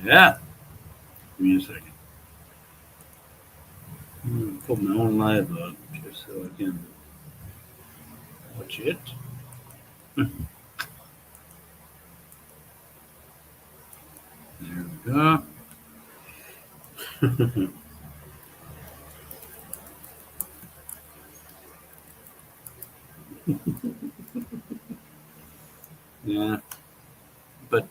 Yeah. Give me a second. Put my own live up just so I can watch it. There we go. Yeah, but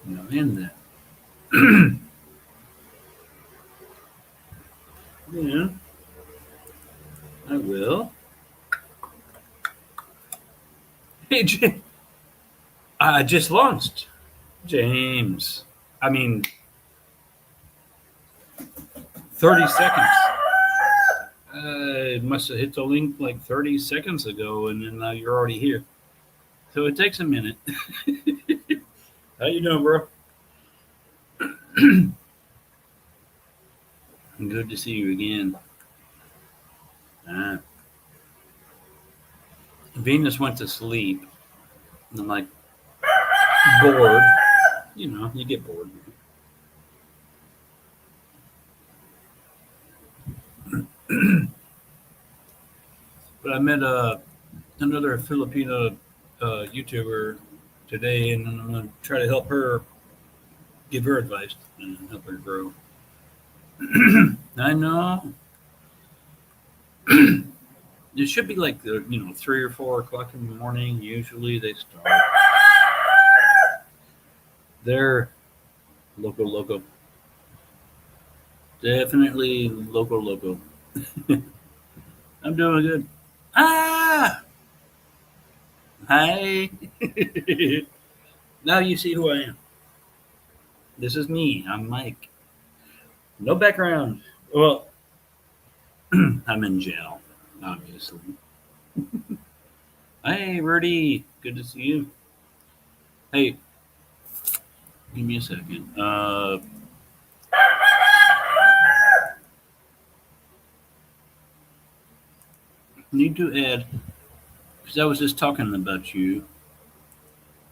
no, in that. Yeah, I will. Hey, I just launched. James. I mean, 30 seconds. It must have hit the link like 30 seconds ago, and then now you're already here. So it takes a minute. How you doing, bro? Good to see you again. Uh, Venus went to sleep. And I'm like bored. You know, you get bored. But I met another Filipino YouTuber today, and I'm going to try to help her, give her advice, and help her grow. I know. It should be like 3 or 4 o'clock in the morning. Usually they start. They're local. Definitely local. I'm doing good. Ah, hi. Now you see who I am. This is me. I'm Mike. No background. Well, I'm in jail, obviously. Hey, Rudy. Good to see you. Hey, give me a second. Need to add, because I was just talking about you.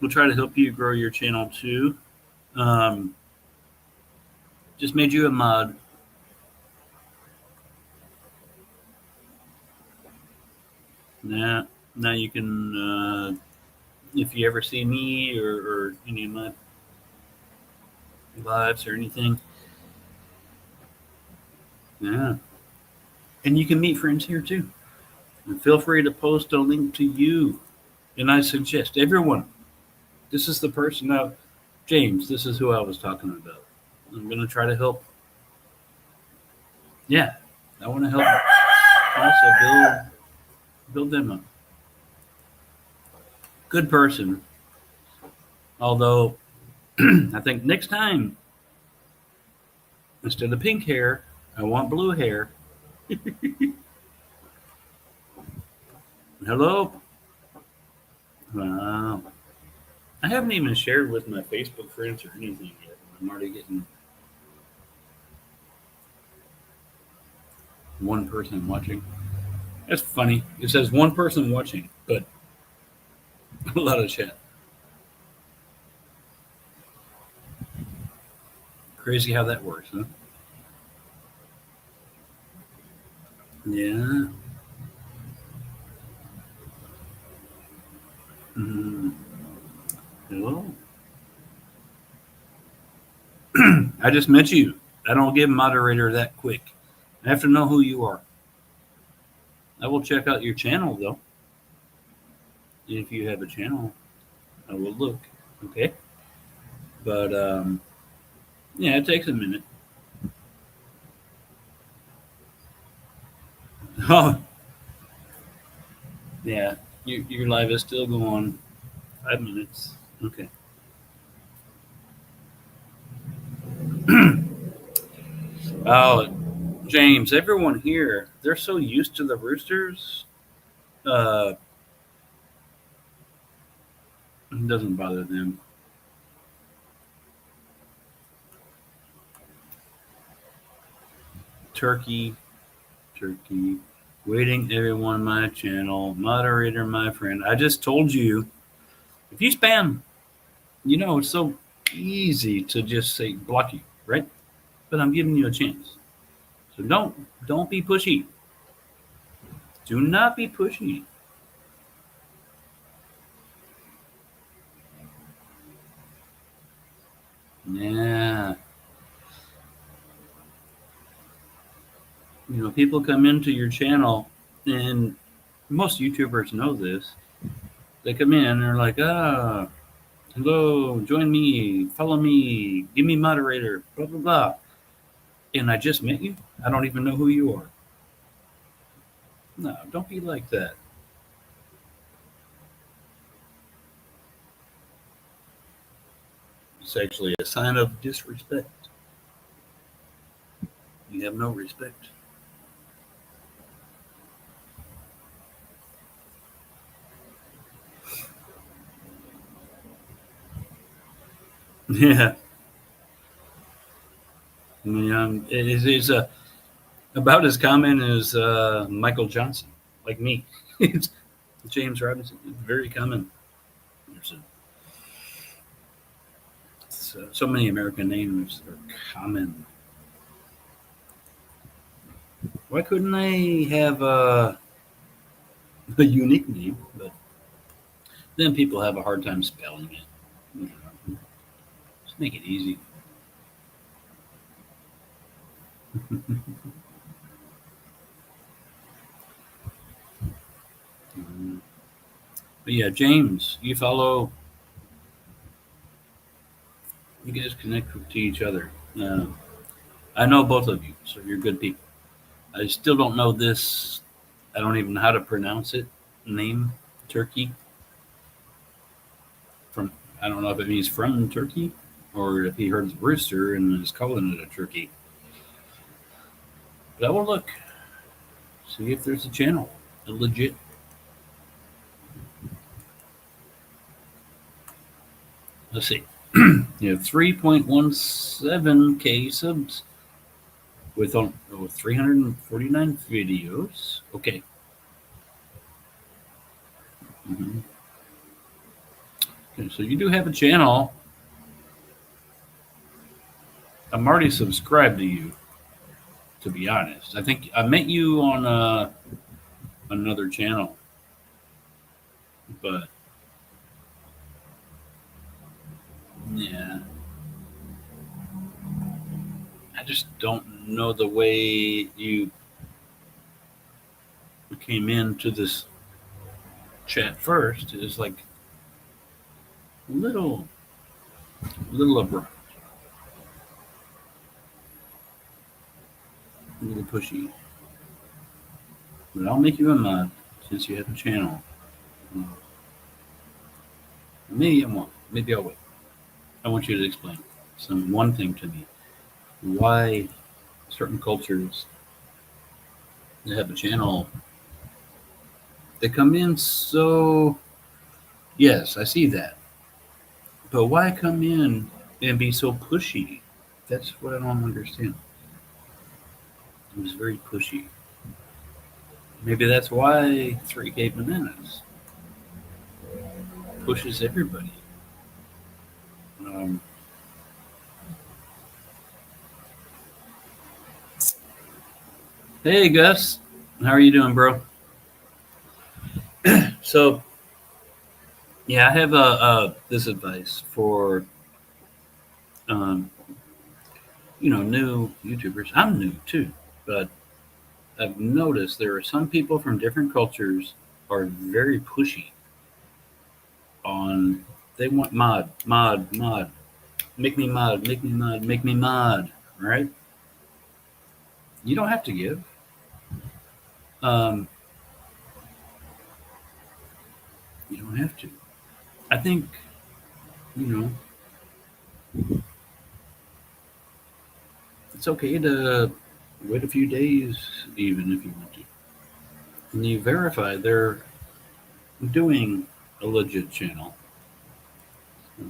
We'll try to help you grow your channel too. Um, just made you a mod. Now you can, if you ever see me or any of my lives or anything, yeah. And you can meet friends here too. And feel free to post a link to you. And I suggest everyone, this is the person now, James, this is who I was talking about. I'm going to try to help. Yeah, I want to help also build them up. Good person. Although, I think next time, instead of pink hair, I want blue hair. Hello? Wow. I haven't even shared with my Facebook friends or anything yet. I'm already getting one person watching. That's funny. It says one person watching, but a lot of chat. Crazy how that works, huh? Yeah. Mm. Hello? I just met you. I don't give moderator that quick. I have to know who you are. I will check out your channel though. If you have a channel, I will look. Okay. But yeah, it takes a minute. Oh, yeah. Your live is still going. 5 minutes. Okay. Oh, James, everyone here, they're so used to the roosters. Uh, it doesn't bother them. Turkey, turkey, waiting everyone on my channel, moderator, my friend. I just told you, if you spam, it's so easy to just say block you, right? But I'm giving you a chance. So don't be pushy. Do not be pushy. Yeah. People come into your channel, and most YouTubers know this. They come in and they're like, hello, join me, follow me, give me moderator, blah, blah, blah. And I just met you. I don't even know who you are. No, don't be like that. It's actually a sign of disrespect. You have no respect. Yeah. I mean, it's about as common as Michael Johnson, like me. It's James Robinson. It's very common. There's so many American names are common. Why couldn't I have a unique name? But then people have a hard time spelling it. Just make it easy. But yeah, James, you follow. You guys connect to each other. Uh, I know both of you, so you're good people. I still don't know this. I don't even know how to pronounce it. Name Turkey from. I don't know if it means from Turkey or if he heard the rooster and is calling it a turkey. But I will look, see if there's a channel, a legit. Let's see. You have 3.17K subs with 349 videos. Okay. Mm-hmm. Okay, so you do have a channel. I'm already subscribed to you, to be honest. I think I met you on another channel, but yeah, I just don't know the way you came into this chat first. It's like a little abrupt, a little pushy. But I'll make you a mod since you have a channel. Uh, maybe I won't. Maybe I'll wait. I want you to explain one thing to me. Why certain cultures that have a channel, they come in so. Yes, I see that. But why come in and be so pushy? That's what I don't understand. It was very pushy. Maybe that's why 3K Bananas pushes everybody. Um, hey, Gus. How are you doing, bro? So, yeah, I have this advice for um, new YouTubers. I'm new too, but I've noticed there are some people from different cultures are very pushy on. They want mod, make me mod, make me mod, make me mod. Right? You don't have to give. Um, you don't have to. I think you know it's okay to wait a few days, even if you want to. And you verify they're doing a legit channel. Uh,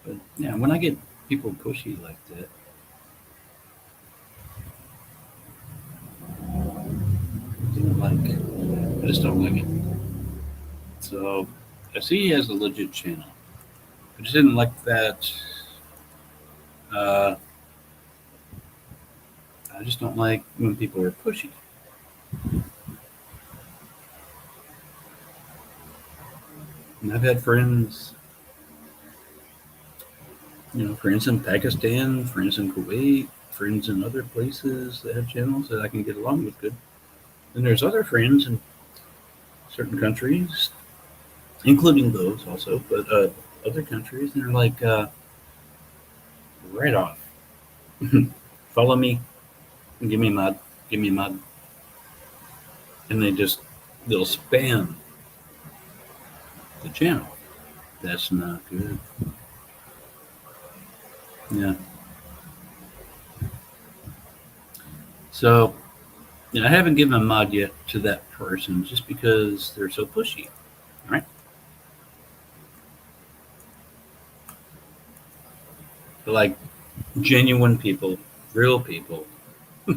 but yeah, when I get people pushy like that, I don't like it. I just don't like it. So I see he has a legit channel. I just didn't like that. Uh, I just don't like when people are pushy. And I've had friends, friends in Pakistan, friends in Kuwait, friends in other places that have channels that I can get along with good. And there's other friends in certain countries, including those also, but other countries, they're like, right off. Follow me, give me mud, give me mud. And they'll spam the channel. That's not good. Yeah. So, I haven't given a mod yet to that person just because they're so pushy, right? They're like genuine people, real people. Yeah.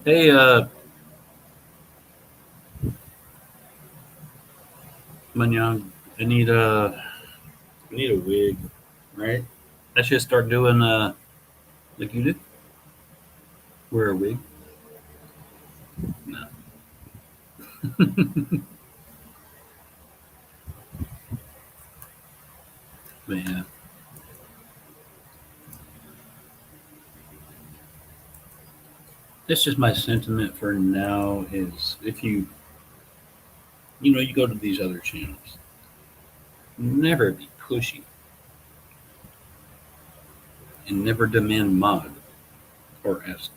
Hey, Manyang, I need a, I need a wig, right? I should start doing like you did, wear a wig. No, but yeah, that's just my sentiment for now. Is if you go to these other channels, never be pushy and never demand mod or ask,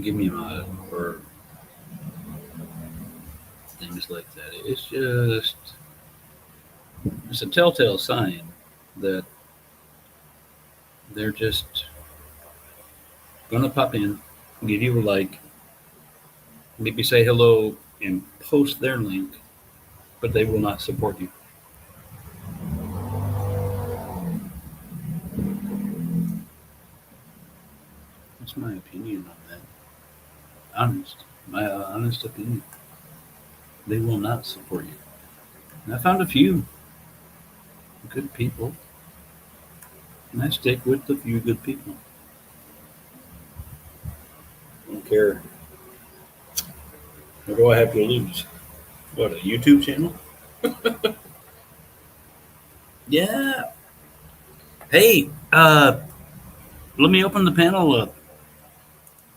give me a mod or things like that. It's a telltale sign that they're just gonna pop in, give you a like, maybe say hello and post their link, but they will not support you. That's my opinion on that. My honest opinion. They will not support you. And I found a few good people, and I stick with the few good people. I don't care. What do I have to lose? What, a YouTube channel? Yeah. Hey, let me open the panel up.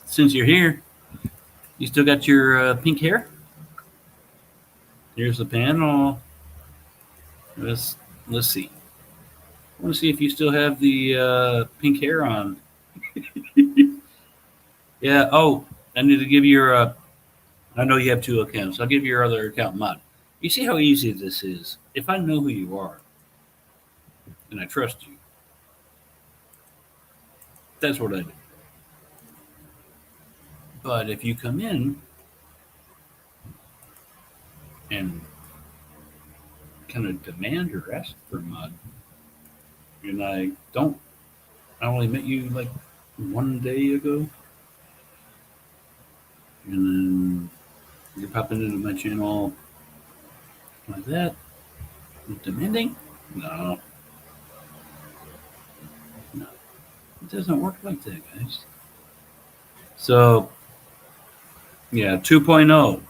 Since you're here, you still got your pink hair? Here's the panel. Let's let's see. I want to see if you still have the pink hair on. Yeah. Oh, I need to give your. I know you have two accounts. I'll give your other account mod. You see how easy this is. If I know who you are and I trust you, that's what I do. But if you come in and kind of demand or ask for mod, and I only met you like one day ago, and then you're popping into my channel like that, demanding? No, no, it doesn't work like that, guys. So yeah, 2.0.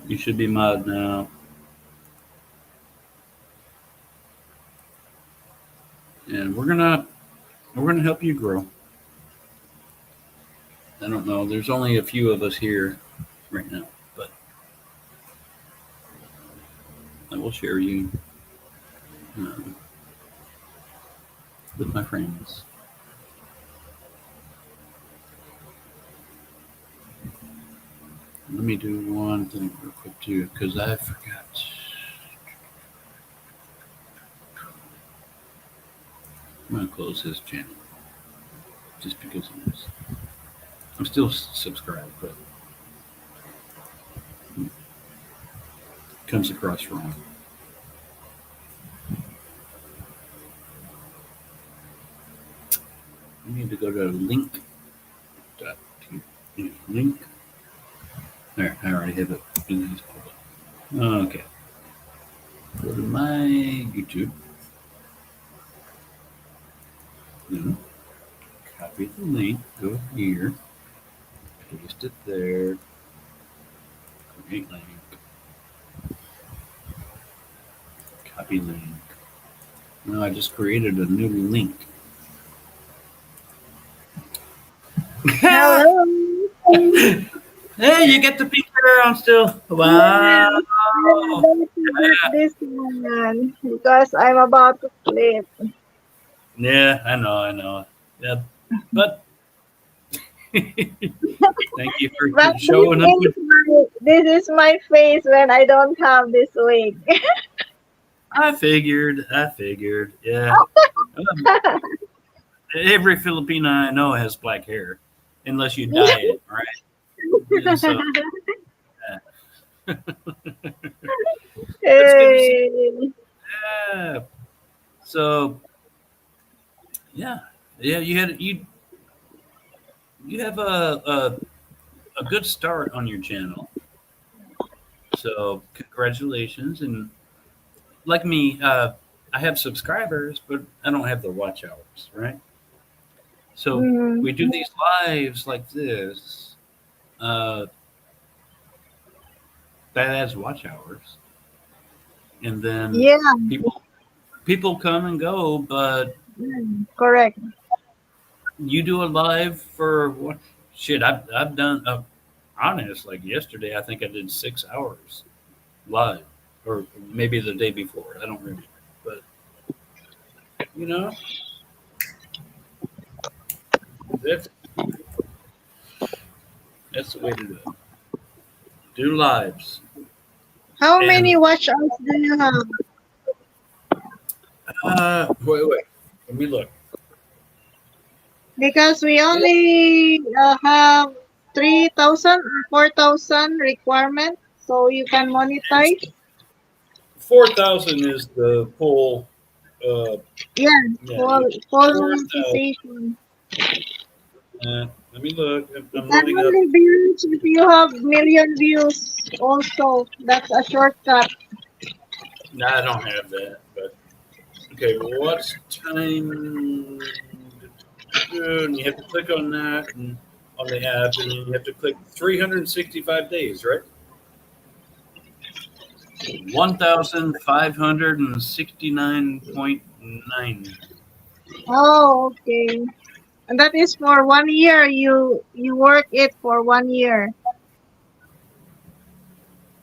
You should be mod now, and we're gonna help you grow. I don't know. There's only a few of us here right now, but I will share you um, with my friends. Let me do one thing real quick too, because I forgot. I'm gonna close his channel just because I'm still subscribed, but it comes across wrong. I need to go to link. Link. There, I already have it. Okay. Go to my YouTube. Then copy the link. Go here. Paste it there. Create link. Copy link. Now I just created a new link. Hey, Hello. you get the picture on still. Yeah, Wow. I'm about to get this one because I'm about to sleep. Yeah, I know, I know. Yeah, but thank you for But showing up. this is my face when I don't have this wig. I figured. I figured. Yeah. Um, every Filipino I know has black hair, unless you dye it, right? Yeah, so it's good to see. Hey. Yeah. So yeah, yeah. You have a good start on your channel. So congratulations. And like me, I have subscribers, but I don't have the watch hours, right? So Mhm. we do these lives like this. Uh, that adds watch hours, and then Yeah, people people come and go. But correct. you do a live for what? Shit, I've done. Honest, like yesterday, I think I did 6 hours live, or maybe the day before. I don't remember, but you know, that's that's the way to do it. Do lives, How many and watch hours do you have? wait, let me look. Because we It, only have 3,000 or 4,000 requirement, so you can it's monetize. 4,000 is the full. Uh, Yeah, yeah, full 4,000. monetization. Let me look. It I'm can loading up. only be reached if you have million views also. That's a shortcut. No, I don't have that. But okay, watch time. And you have to click on that and on the app, and then you have to click 365 days, right? 1,569.9. Oh, okay. And that is for 1 year. You work it for 1 year.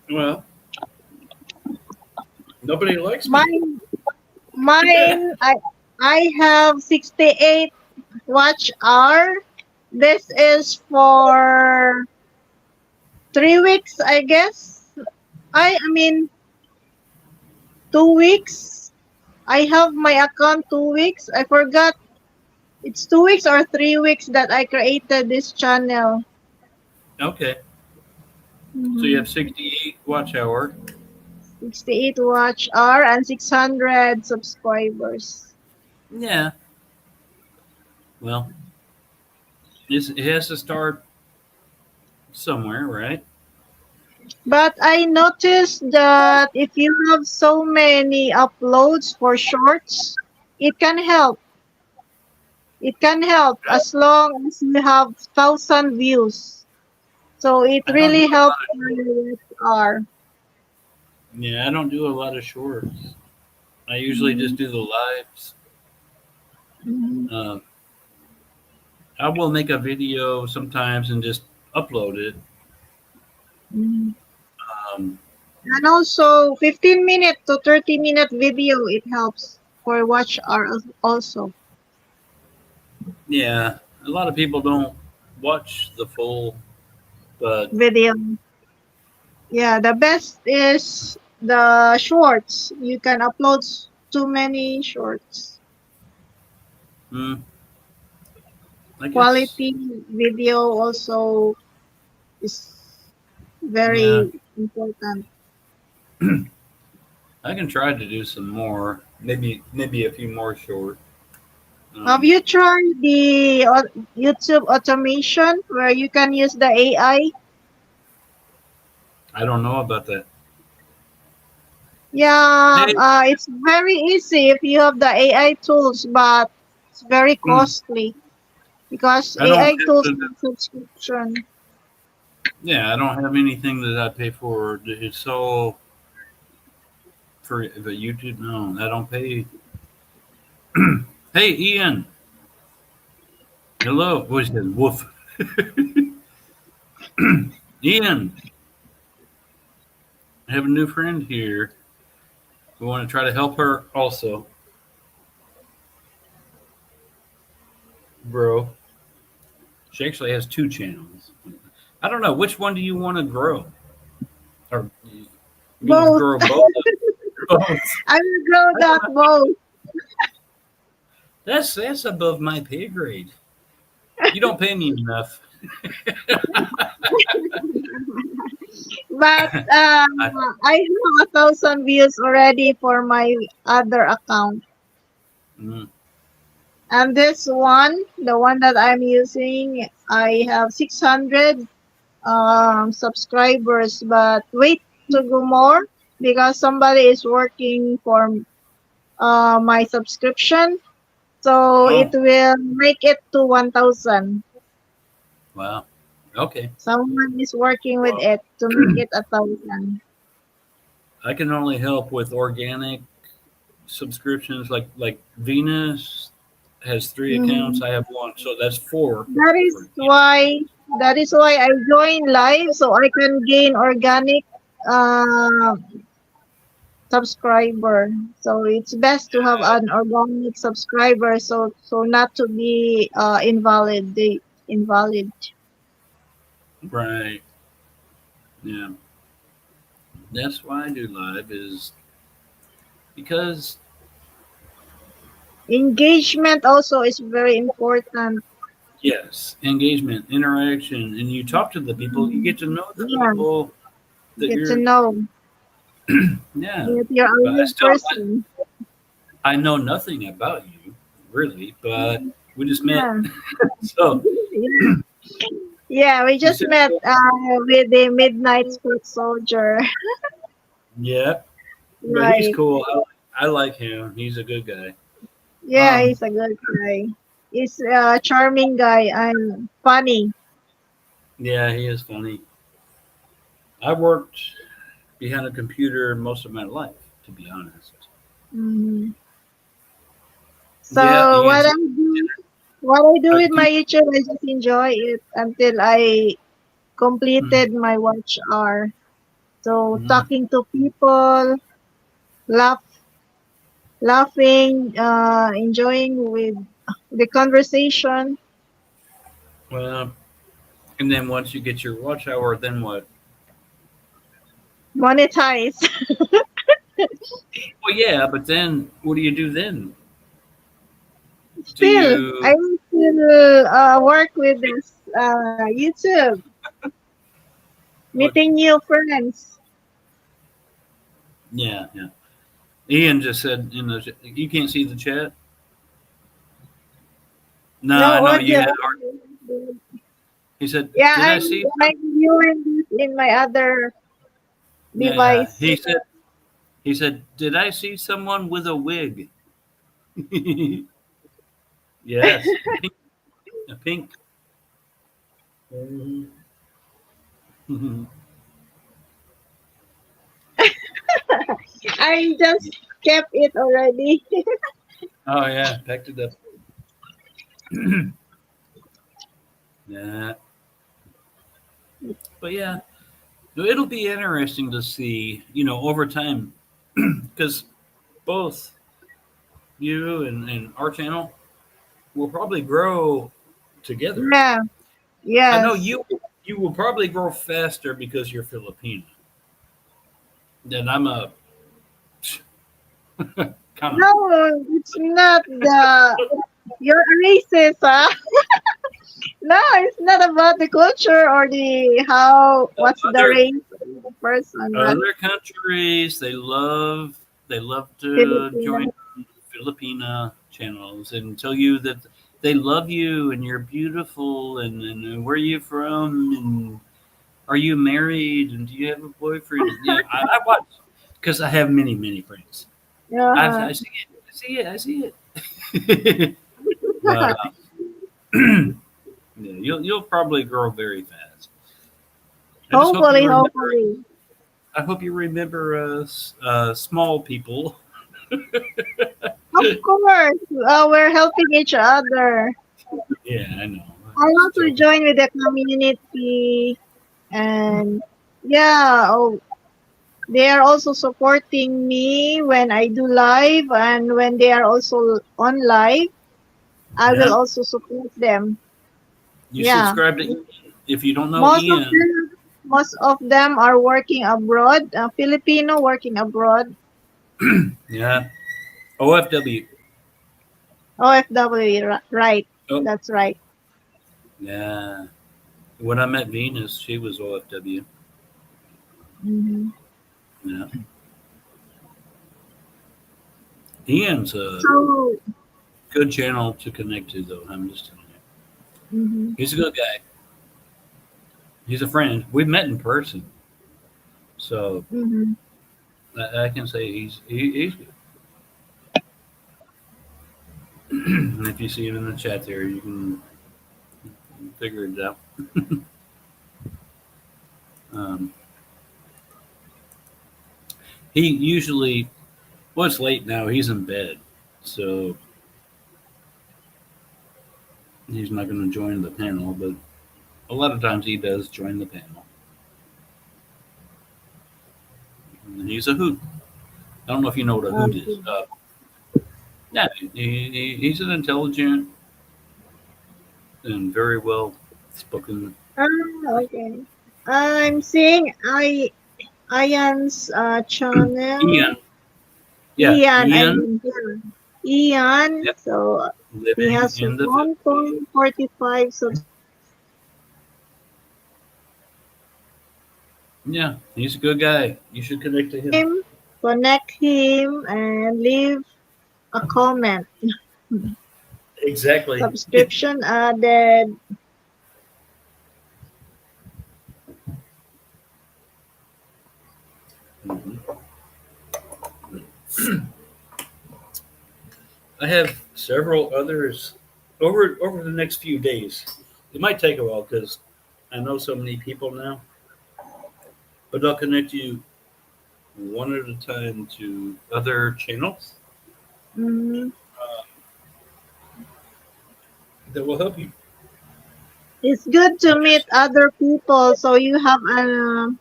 Well, nobody likes me. Mine mine, I have 68 watch hour. This is for 3 weeks, I guess. I mean 2 weeks. I have my account 2 weeks. I forgot it's 2 weeks or 3 weeks that I created this channel. Okay, so you Mhm. have 68 watch hour. 68 watch hour and 600 subscribers. Yeah, well, it has to start somewhere, right? But I noticed that if you have so many uploads for shorts, it can help. It can help as long as you have 1,000 views. So it I don't do really a helps lot of your watch. yeah, I don't do a lot of shorts. I usually just Mhm, do the lives. mhm, Um, I will make a video sometimes and just upload it. mhm. Um, And also 15-minute to 30-minute video, it helps for watch hour also. yeah, a lot of people don't watch the full, but Video. Yeah, the best is the shorts. You can upload too many shorts. Mm, I guess. Quality video also is Yeah, very important. I can try to do some more. Maybe a few more short. Have Um, you tried the YouTube automation where you can use the AI? I don't know about that. Yeah, Hey, it's very easy if you have the AI tools, but it's very costly because I don't AI have tools the, need subscription. yeah, I don't have anything that I pay for. It's all for the YouTube. No, I don't pay. Hey, Ian. Hello. What is that? Woof. Ian, I have a new friend here. We want to try to help her also, bro. She actually has two channels. I don't know which one do you want to grow, or you mean Both. grow both? Both. I will grow I don't that know. both. That's above my pay grade. You don't pay me enough. But I, I have 1,000 views already for my other account. mm, And this one, the one that I'm using, I have 600 subscribers. But wait to go more because somebody is working for my subscription. So it oh, will make it to 1,000. wow. Okay. Someone is working with Well, it to make it 1,000. I can only help with organic subscriptions. Like Venus has three accounts. Mhm. I have one, so that's four. That is For why that is why I join live so I can gain organic uh, subscriber. So it's best to have an organic subscriber so not to be invalid. right. Yeah. That's why I do live is because Engagement also is very important. yes, engagement, interaction, and you talk to the people. You Mhm. get to know the Yeah, people that get to you're. know Yeah, if you're a but I real still person. I know nothing about you really, but we just met. Yeah. So Yeah, we you just said, met with the Midnight Foot Soldier. yeah, but he's Right. cool. I like him. He's a good guy. Yeah, Um, he's a good guy. He's a charming guy and funny. yeah, he is funny. I worked behind a computer most of my life, to be honest. Mhm. Yeah, So Ian. So, what I do with do my YouTube, I just enjoy it until I mm, completed my watch hour. So mm, talking to people, laugh, laughing, enjoying with the conversation, well, and then once you get your watch hour, then what? monetize. Well, yeah, but then what do you do then? Do Still, I you? will still work with this YouTube, What? meeting new friends. Yeah, yeah. Ian just said in the you can't see the chat. No, I No know you audio. had. He said, Yeah, "Did I see some?" I'm viewing this in my other Yeah, device. he said, "Did I see someone with a wig?" Yes, a pink. Mhm. I just kept it already. Oh yeah, packed it up. Yeah, but yeah, so it'll be interesting to see, over time, because both you and our channel will probably grow together. Yeah, I know yes. you will probably grow faster because you're Filipino. Then I'm a kind of No, it's not the. You're a racist, huh? No, it's not about the culture or the how what's the Other race of the person, but other countries they love to join Filipino. Filipina channels and tell you that they love you and you're beautiful and where are you from and are you married and do you have a boyfriend? Yeah, I watch because I have many friends. Uh-huh. I see it, I see it. But yeah, you'll probably grow very fast. I just hope you Hopefully, remember. hopefully. I hope you remember small people. Of course, we're helping each other. Yeah, I know. I I'm just also joking. join with the community, and yeah, oh, they are also supporting me when I do live, and when they are also on live, I will Yeah, also support them. you Yeah, subscribe to Ian. If you don't know most of Ian, them, most of them are working abroad. Filipino working abroad. yeah, OFW. OFW, right? Oh, That's right. yeah. When I met Venus, she was OFW. Hmm. Yeah, Ian's a So, good channel to connect to, though. I'm just telling you, mhm, he's a good guy. He's a friend. We've met in person, so mhm. I can say he's good. And if you see him in the chat there, you can figure it out. Um, he usually, well, it's late now. He's in bed, so he's not going to join the panel. But a lot of times he does join the panel. And he's a hoot. I don't know if you know what a hoot is. Okay. Yeah, he's an intelligent and very well spoken. Okay. I'm seeing Ian's channel. Ian, yeah, Ian, I Ian, mean, yeah. Ian. yep, So he living has in the Philippines. 1.45 Yeah, he's a good guy. You should connect to him. subscribe, connect him, and leave a comment. Exactly. Subscription added. Mhm. I have several others over the next few days. It might take a while because I know so many people now, but I'll connect you one at a time to other channels Mm, uh, that will help you. it's good to I meet just other people, so you have an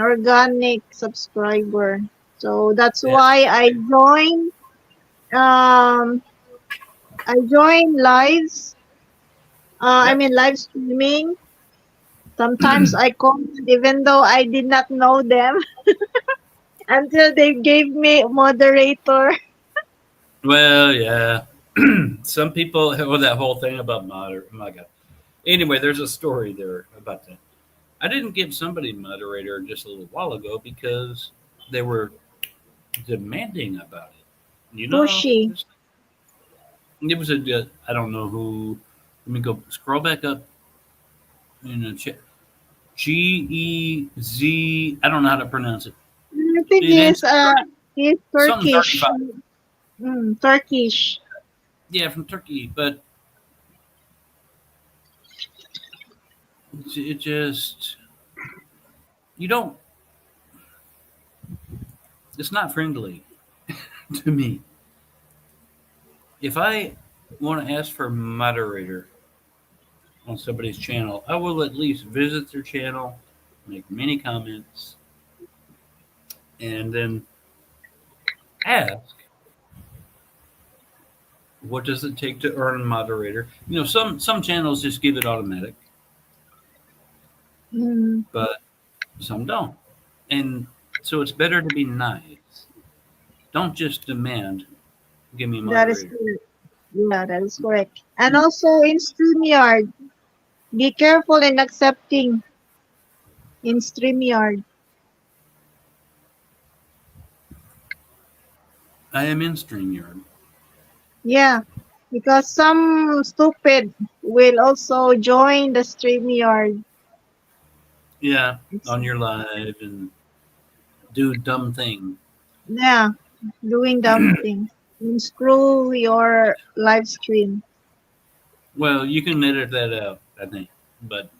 organic subscriber. So that's yeah, why um I join lives. I yep. mean live streaming. Sometimes I comment even though I did not know them until they gave me moderator. Well, yeah. Some people have that whole thing about moder. Oh my God. Anyway, there's a story there about that. I didn't give somebody moderator just a little while ago because they were demanding about it. Pushy. It was a I don't know who. Let me go scroll back up in the chat. GEZ. I don't know how to pronounce it. I think It ends he's something Turkish. 35. Turkish. Yeah, from Turkey, but it just you don't. It's not friendly to me. If I want to ask for a moderator on somebody's channel, I will at least visit their channel, make many comments, and then ask, what does it take to earn a moderator? Some channels just give it automatic, Mm, but some don't. And so it's better to be nice. Don't just demand, give me a that is moderator. correct. Yeah, that is correct. And also in StreamYard, be careful in accepting in StreamYard. I am in StreamYard. Yeah, because some stupid will also join the StreamYard. Yeah, It's, on your live and do dumb thing. yeah, doing dumb things. And screw your live stream. Well, you can edit that out, I think. But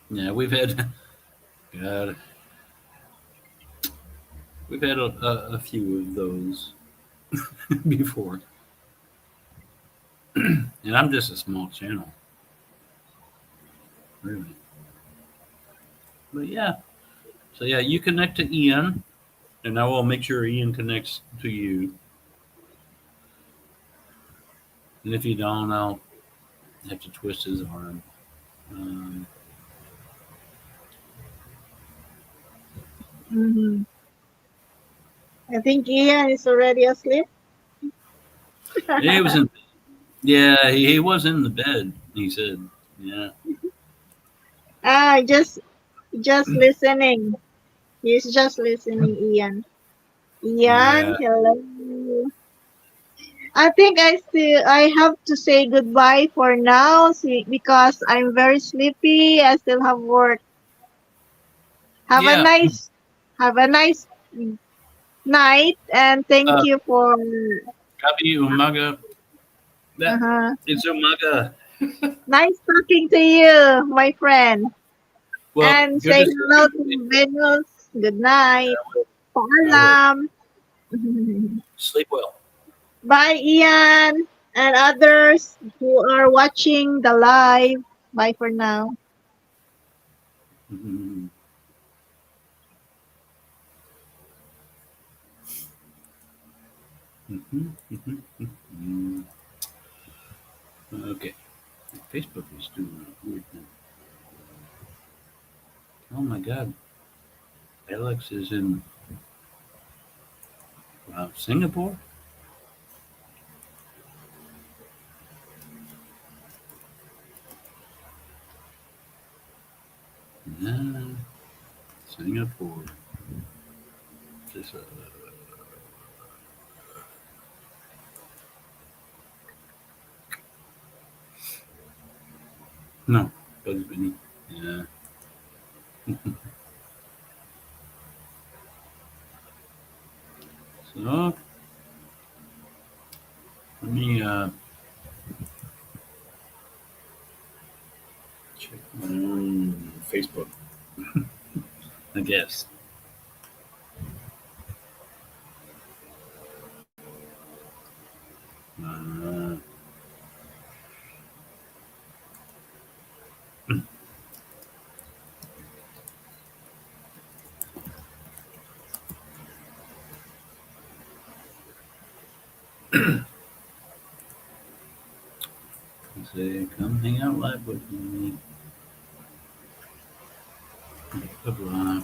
yeah, we've had God, we've had a few of those before, and I'm just a small channel, really. But yeah, so yeah, you connect to Ian, and I will make sure Ian connects to you. And if you don't, I'll have to twist his arm. Um, Hmm. I think Ian is already asleep. he was in, yeah, he was in the bed. He said, yeah, Ah, just listening. He's just listening, Ian. Ian, yeah, hello. I think I have to say goodbye for now because I'm very sleepy. I still have work. Have a yeah. nice have a nice night and thank Uh, you for Copy Umaga. That uh it's Umaga. nice talking to you, my friend. Well, And good say to see hello you. to Venus. Good night. I will. Paalam. Sleep well. Bye, Ian and others who are watching the live. Bye for now. Mhm. Mhm. Mhm. Mhm. Okay. Facebook is doing a weird thing. Oh my God. Alex is in Singapore? Yeah, Singapore. Just, no, Bugs Bunny. Yeah. So let me check my own Facebook, I guess. Uh, say, come hang out live with me. Blah, blah.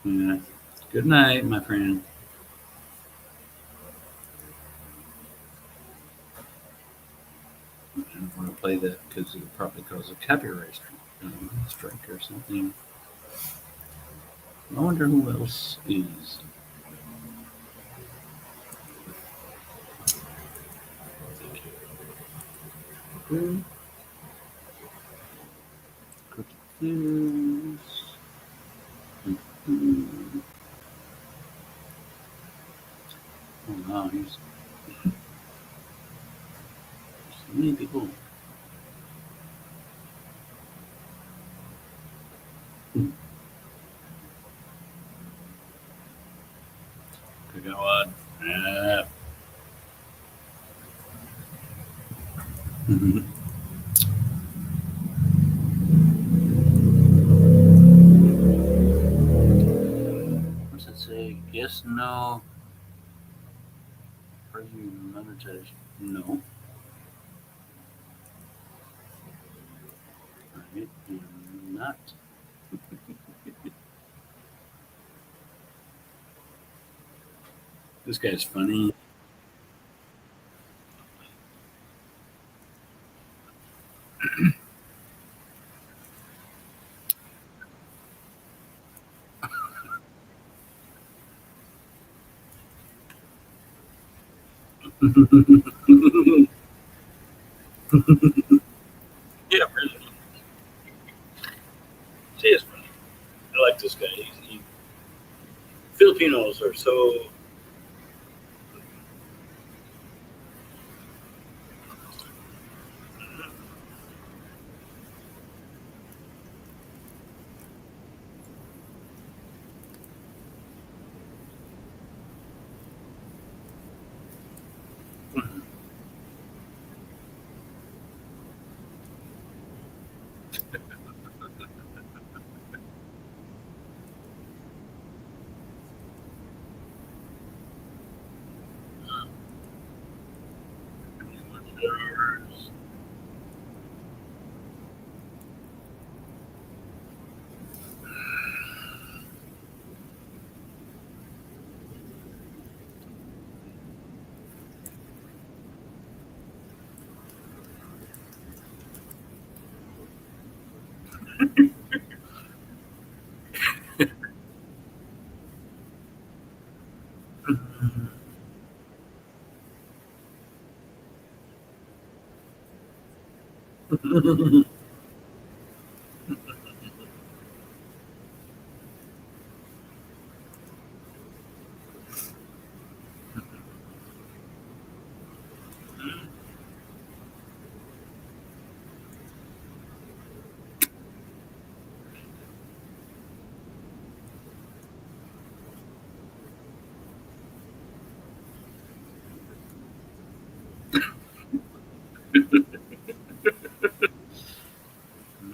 Yeah. Good night, my friend. I don't want to play that because it'll probably cause a copyright strike or something. I wonder who else is. Hmm, cookies. Hmm. Oh wow, there's so many people. Hmm. Kagawad. Yeah. What's it say? Yes, no. Are you monetized? No. I am not. This guy's funny. Yeah, really. He is funny. I like this guy. Filipinos are so.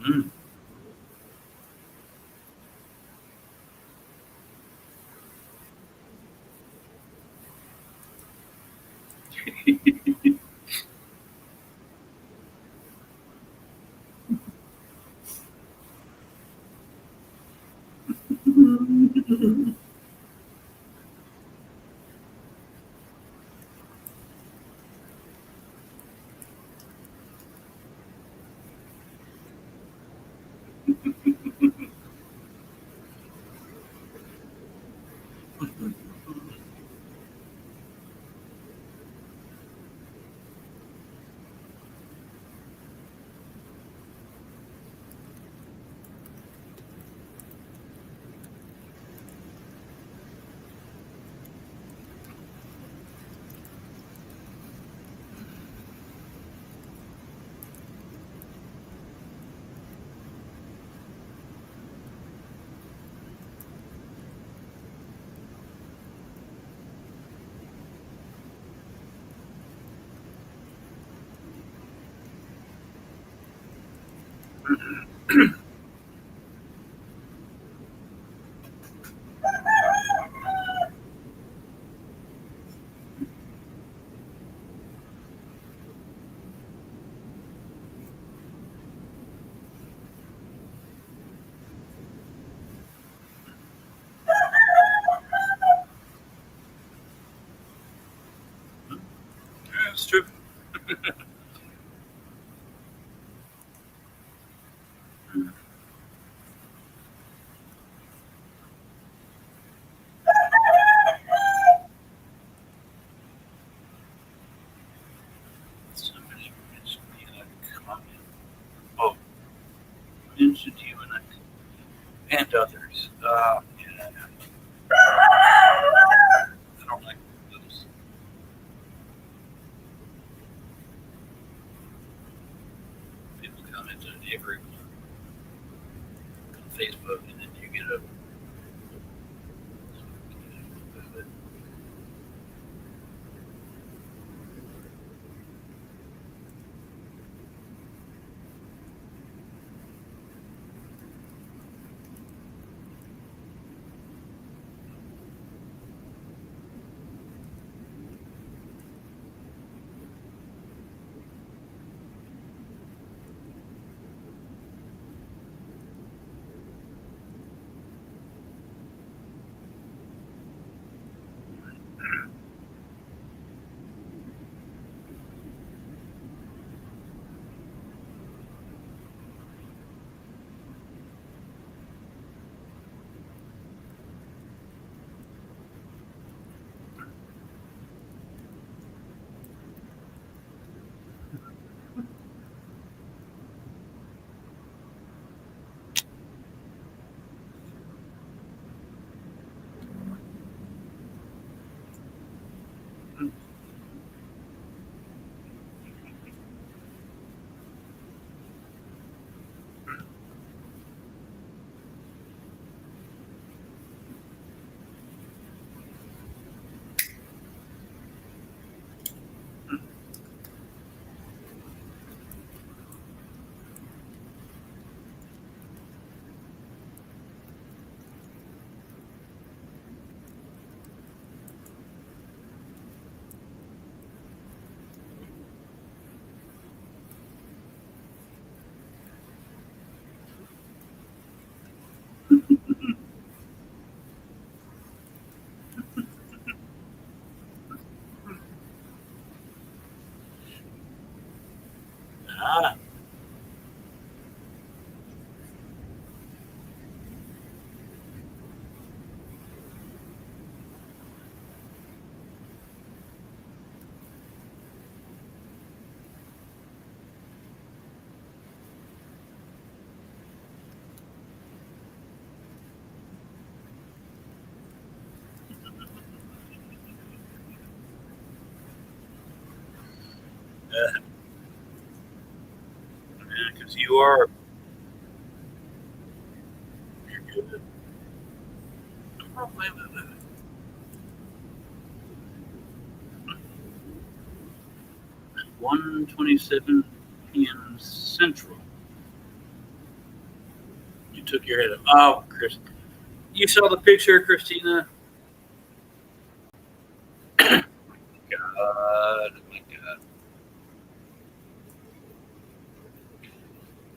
Mm. That's true. Somebody mentioned me in a comment. Oh, mentioned you and others. Yeah, I don't like those people comment on every on Facebook, and then you get a. because you are. You're good. Oh, wait. 1:27 p.m. Central. You took your head up. Oh, Chris, you saw the picture, Christina. God, oh my God.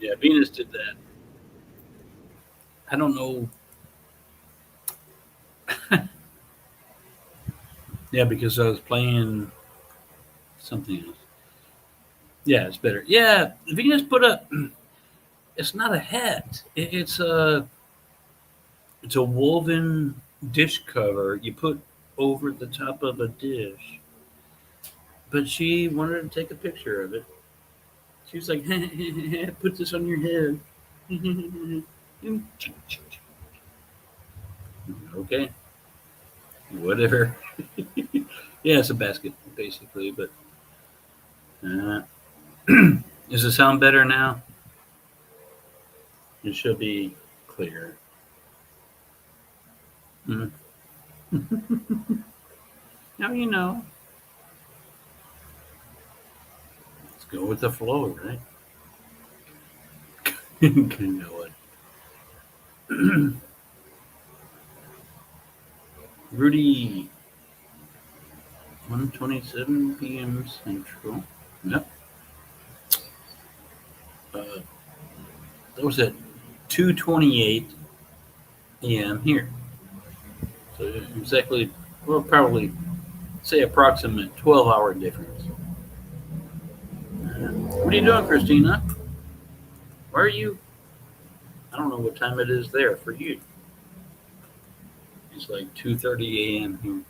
Yeah, Venus did that. I don't know. Yeah, because I was playing something else. Yeah, it's better. Yeah, Venus put up. It's not a hat. It's a woven dish cover you put over the top of a dish. But she wanted to take a picture of it. She was like, "Put this on your head." Okay, whatever. Yeah, it's a basket basically, but uh, does it sound better now? It should be clear. Mm. Now you know. Let's go with the flow, right? You know it. Rudy, 1:27 p.m. Central. Yep. Uh, that was at 2:28 a.m. here. So exactly, well, probably say approximate 12-hour difference. What are you doing, Christina? Why are you? I don't know what time it is there for you. It's like 2:30 a.m. here.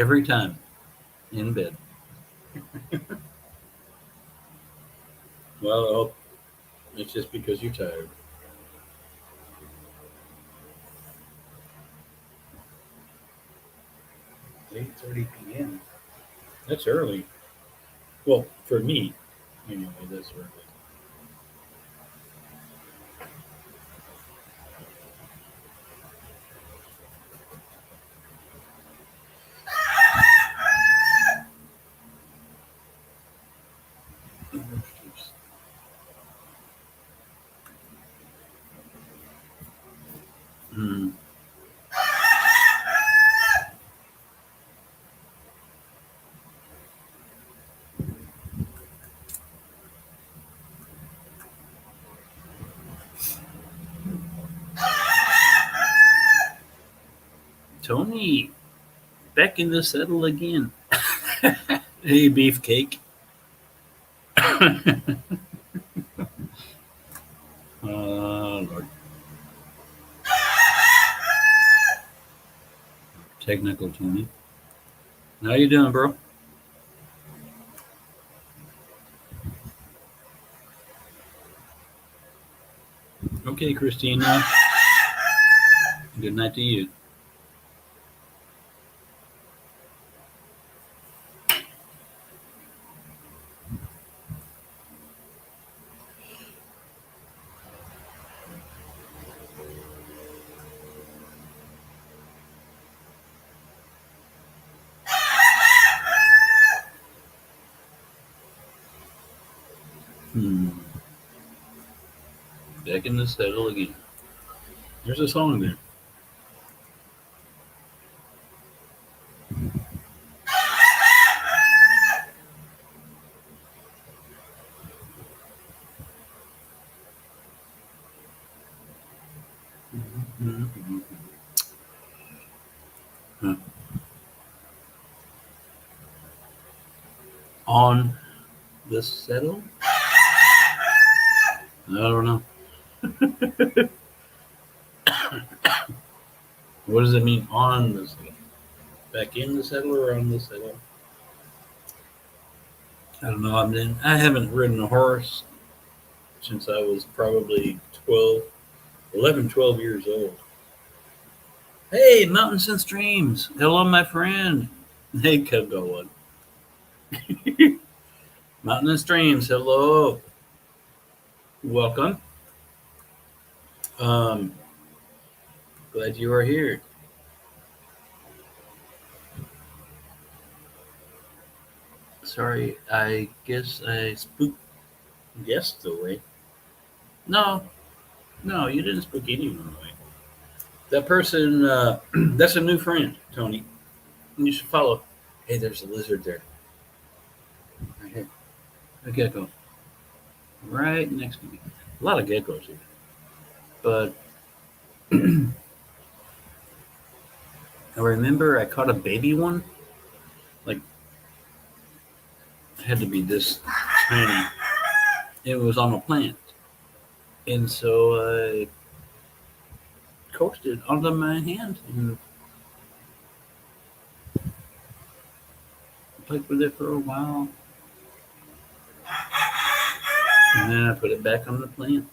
Every time in bed. Well, it's just because you're tired. 8:30 p.m. That's early. Well, for me, anyway, that's early. Mm. Tony, back in the saddle again. Hey, beefcake. Lord. Technical Tony. How you doing, bro? Okay, Christina. Good night to you. Hmm. Back in the saddle again. There's a song there. Mhm. Huh. On the saddle? I don't know. What does it mean on the saddle? Back in the saddle or on the saddle? I don't know. I haven't ridden a horse since I was probably 12. 11, 12 years old. Hey, Mountains and Streams. Hello, my friend. Hey, Kevin. Mountain and Streams. Hello. Welcome. Um, Glad you are here. Sorry, I guess I spooked guests away. No, no, you didn't spook anyone away. That person, that's a new friend, Tony. You should follow. Hey, there's a lizard there. Right here. A gecko. Right next to me. A lot of geckos here. But I remember I caught a baby one. Like, it had to be this tiny. It was on a plant. And so I coaxed it onto my hand and played with it for a while. And then I put it back on the plant.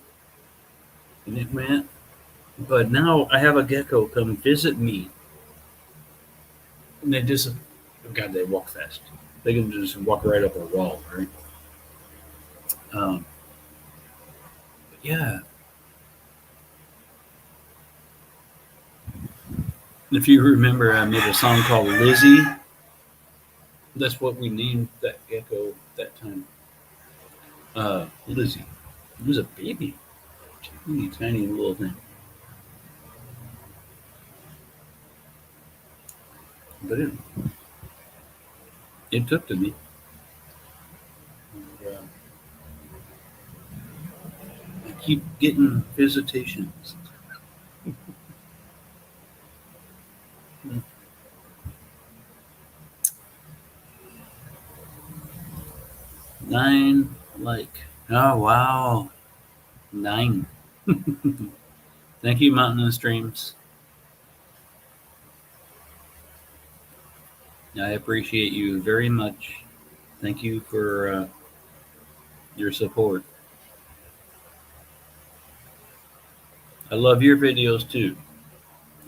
And it went. But now I have a gecko come visit me. And they just, God, they walk fast. They can just walk right up a wall, right? But yeah. If you remember, I made a song called Lizzie. That's what we named that gecko that time. Lizzie. It was a baby. Teeny tiny little thing. But it took to me. And, I keep getting visitations. 9 like. Oh, wow. 9. Thank you, Mountain and Streams. I appreciate you very much. Thank you for your support. I love your videos too.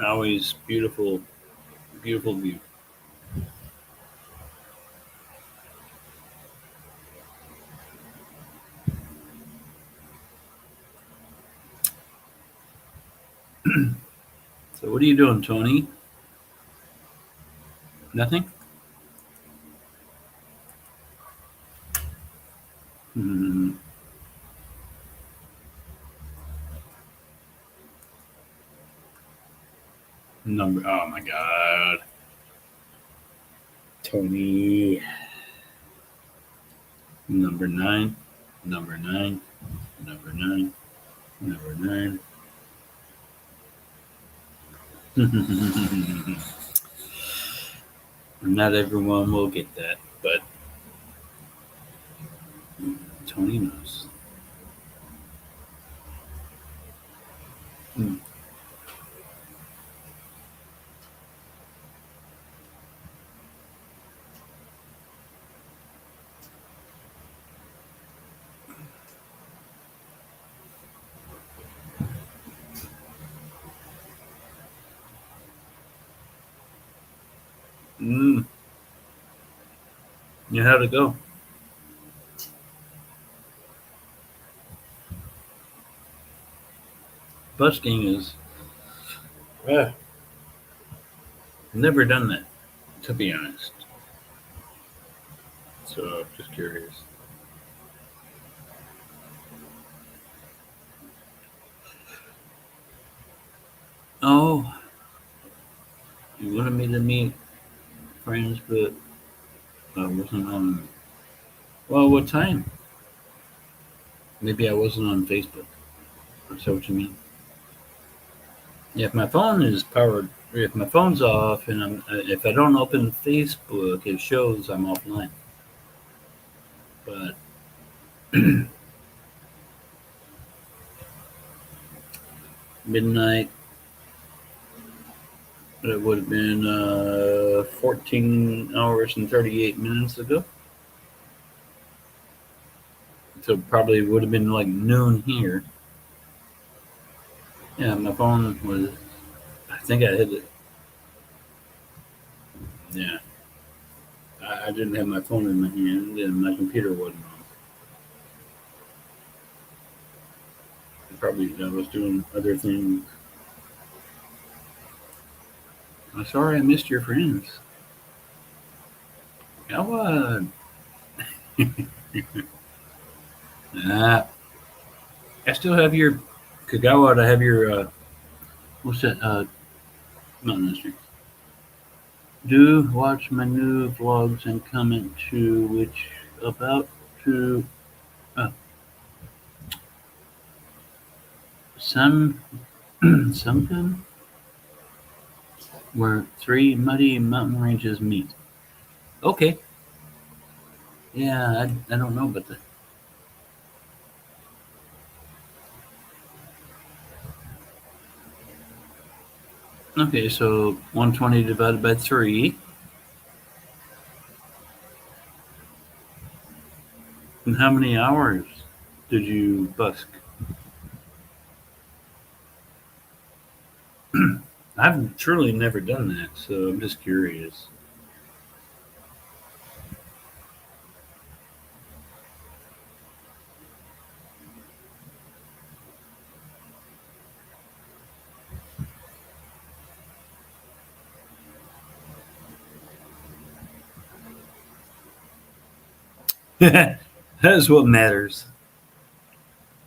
Always beautiful, beautiful view. So what are you doing, Tony? Nothing? Hmm. Oh my God. Tony. Number 9. Number 9. Number 9. Number 9. Not everyone will get that, but Tony knows. Mm. Mm. Yeah, how'd it go? Busking is. Yeah. Never done that, to be honest. So, just curious. Oh, you wanted me to meet friends, but I wasn't on. Well, what time? Maybe I wasn't on Facebook. Is that what you mean? Yeah, if my phone is powered, if my phone's off and if I don't open Facebook, it shows I'm offline. But midnight, it would have been 14 hours and 38 minutes ago. So probably would have been like noon here. Yeah, my phone was. I think I hit it. Yeah, I didn't have my phone in my hand, and my computer wasn't on. Probably I was doing other things. I'm sorry I missed your friends. How uh, I still have your Kagawa. I have your what's that? Not industry. Do watch my new vlogs and comment to which about to uh, some something where three muddy mountain ranges meet. Okay, yeah, I don't know about that. Okay, so 120 divided by 3. And how many hours did you busk? I've truly never done that, so I'm just curious. That's what matters.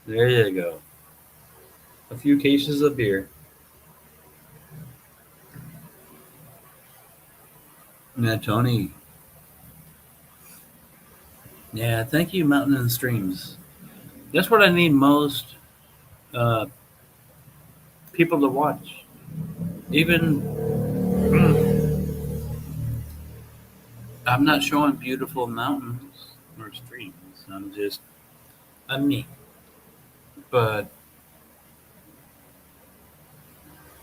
There you go. A few cases of beer. Yeah, Tony. Yeah, thank you, Mountain and Streams. That's what I need most uh, people to watch. Even I'm not showing beautiful mountains or streams. I'm me. But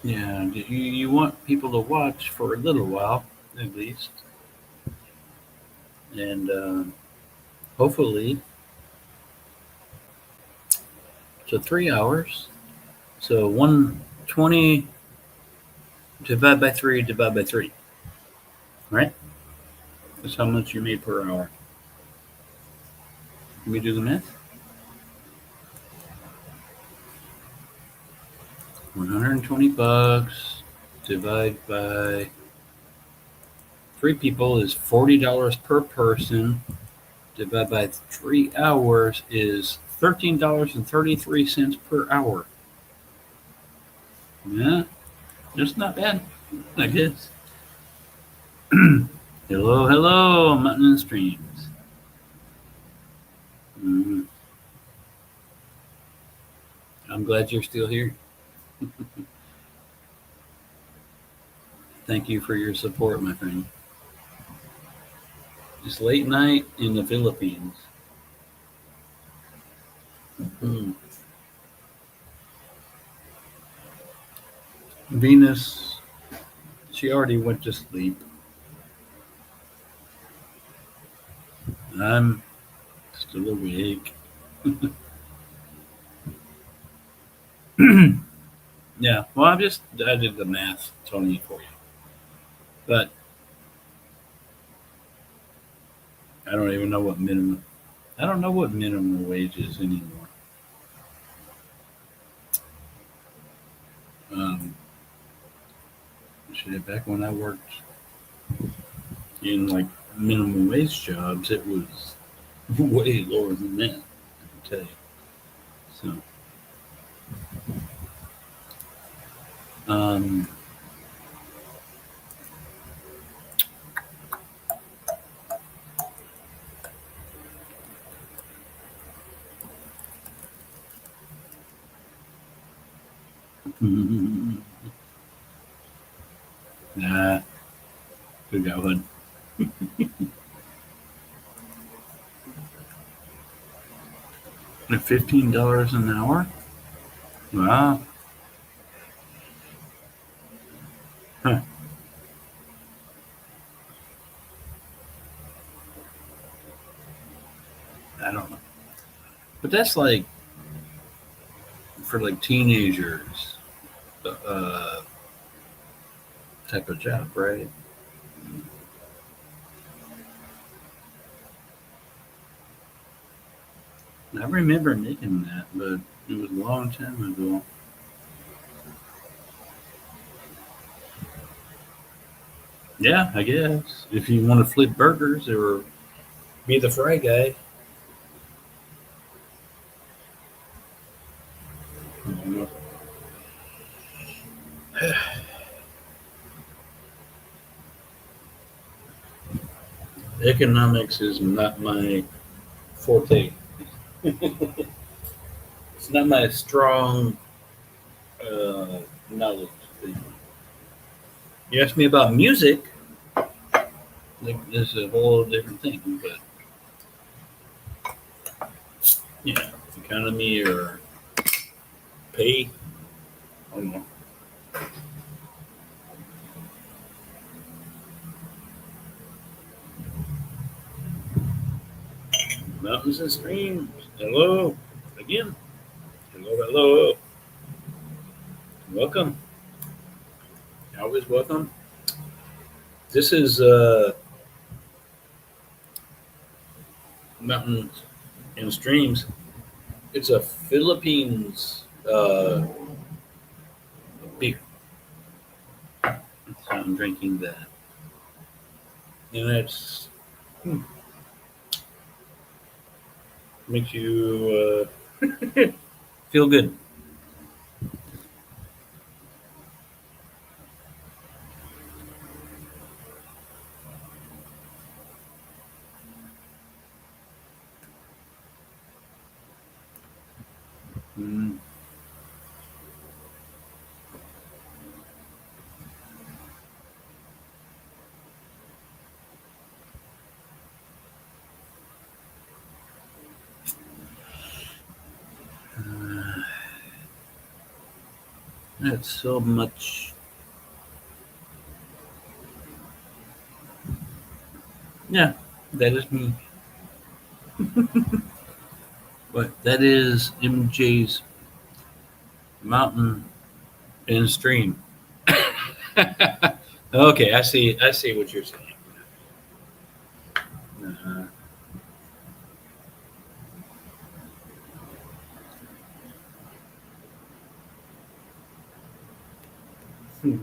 yeah, you want people to watch for a little while at least, and hopefully, so 3 hours. So 120 divided by three divided by three, right? That's how much you made per hour. Can we do the math? 120 bucks divided by three people is $40 per person. Divided by 3 hours is $13.33 per hour. Yeah, that's not bad, I guess. Hello, hello, Mountain and Streams. Mhm. I'm glad you're still here. Thank you for your support, my friend. It's late night in the Philippines. Mm. Venus, she already went to sleep. I'm still awake. Yeah, well, I did the math, Tony, for you. But I don't even know what minimum. I don't know what minimum wage is anymore. Um, Shit, back when I worked in like minimum wage jobs, it was way lower than that. I can tell you. So, um, nah, good go ahead. $15 an hour? Wow. Huh. I don't know. But that's like for like teenagers. type of job, right? I remember making that, but it was a long time ago. Yeah, I guess if you want to flip burgers or be the fry guy, economics is not my forte. It's not my strong knowledge thing. You ask me about music, like, this is a whole different thing. But yeah, economy or pay, I don't know. Mountains and streams. Hello again. Hello, hello. Welcome. Always welcome. This is mountains and streams. It's a Philippines beer. So I'm drinking that, and it's makes you feel good. Mm. Uh, that's so much. Yeah, that is me. But that is MJ's mountain and stream. Okay, I see. I see what you're saying. Uh, hmm.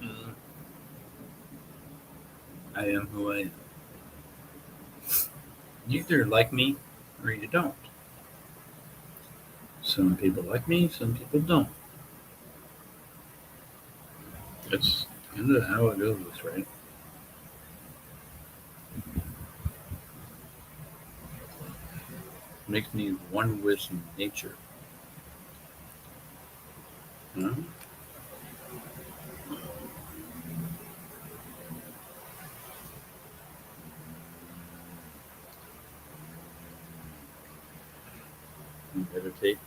Mm, I am who I am. You either like me or you don't. Some people like me, some people don't. That's kind of how it goes, right? Makes me one with nature. Huh? Meditate.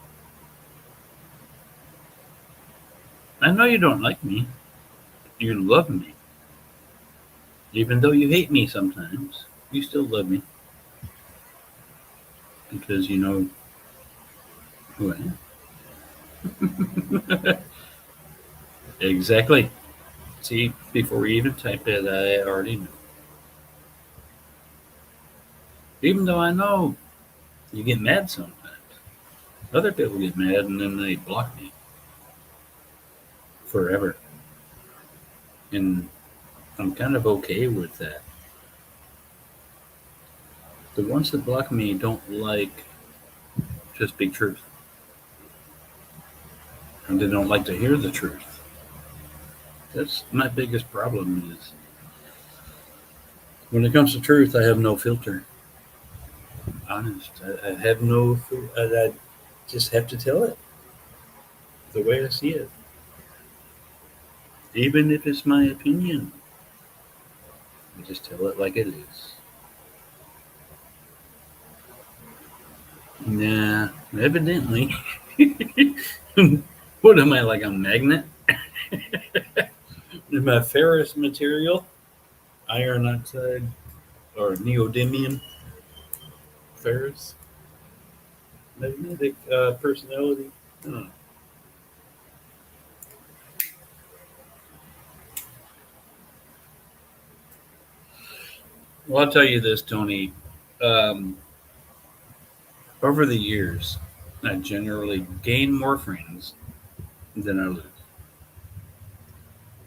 I know you don't like me. You love me. Even though you hate me sometimes, you still love me because you know who I am. Exactly. See, before we even type it, I already know. Even though I know you get mad sometimes. Other people get mad and then they block me forever. And I'm kind of okay with that. The ones that block me don't like just big truth. And they don't like to hear the truth. That's my biggest problem is when it comes to truth, I have no filter. Honest. I have no, I just have to tell it the way I see it. Even if it's my opinion, I just tell it like it is. Nah, evidently. What am I, like a magnet? Am I ferrous material? Iron oxide? Or neodymium? Ferrous? magnetic personality. I don't know. Well, I'll tell you this, Tony. Um, Over the years, I generally gain more friends than I lose.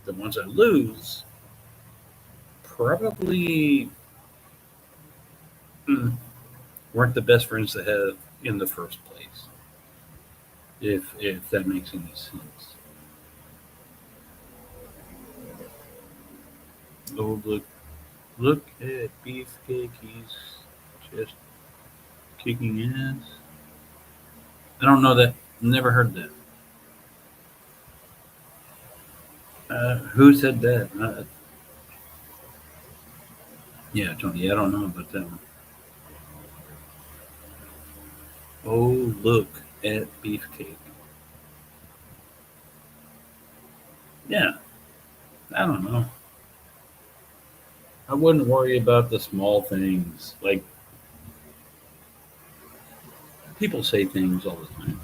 The ones I lose probably mm, weren't the best friends to have in the first place, if that makes any sense. Oh, look at Beefcake. He's just kicking ass. I don't know that. Never heard that. Who said that? Yeah, Tony. I don't know about that one. Oh, look at Beefcake. Yeah, I don't know. I wouldn't worry about the small things. Like people say things all the time.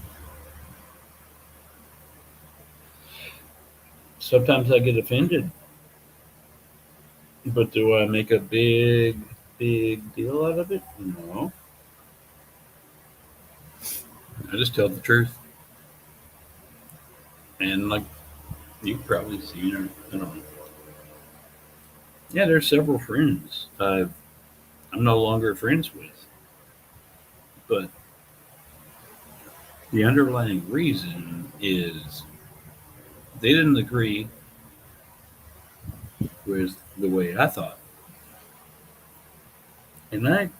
Sometimes I get offended, but do I make a big deal out of it? No. I just tell the truth. And like you've probably seen her. I don't know. Yeah, there's several friends I'm no longer friends with, but the underlying reason is they didn't agree with the way I thought, and I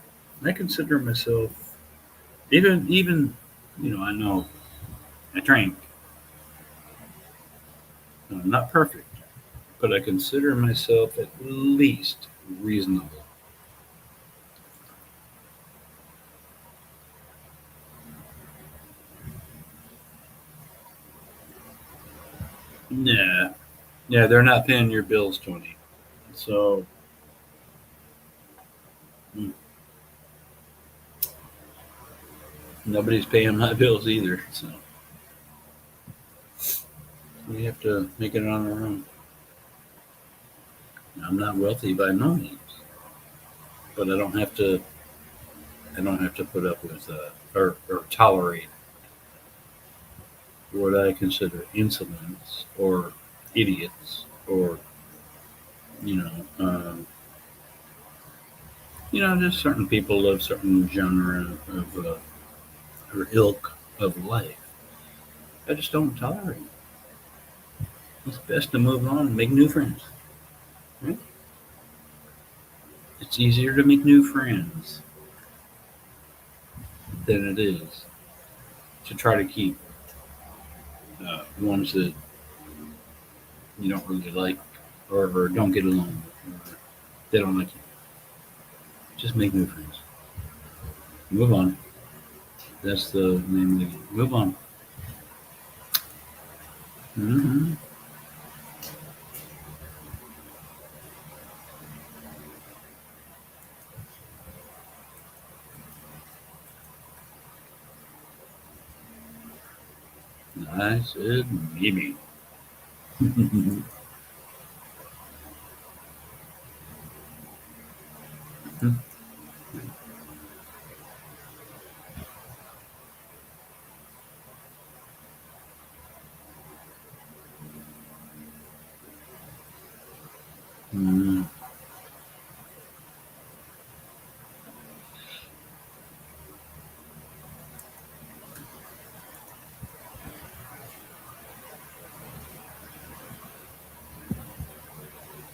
consider myself even I know I drank. I'm not perfect, but I consider myself at least reasonable. Yeah, yeah, they're not paying your bills, Tony. So mm, nobody's paying my bills either. So we have to make it on our own. I'm not wealthy by no means, but I don't have to. I don't have to put up with or tolerate what I consider insolence or idiots or you know um, just certain people of certain genre of or ilk of life. I just don't tolerate it. It's best to move on and make new friends. Right? It's easier to make new friends than it is to try to keep ones that you don't really like or don't get along with or they don't like you. Just make new friends. Move on. That's the name of the game. Move on. Hmm. I said maybe. Mm.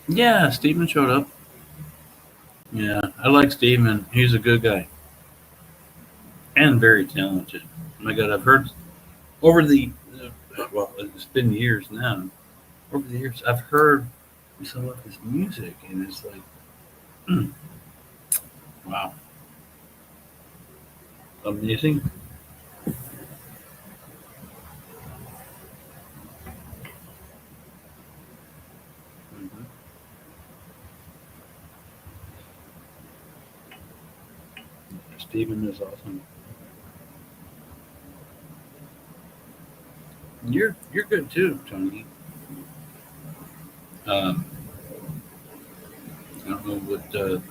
Yeah, Steven showed up. Yeah, I like Steven. He's a good guy and very talented. My God, I've heard over the well, it's been years now. Over the years, I've heard some of his music, and it's like, wow, amazing. Hmm. Steven is awesome. You're good too, Tony. Um, I don't know what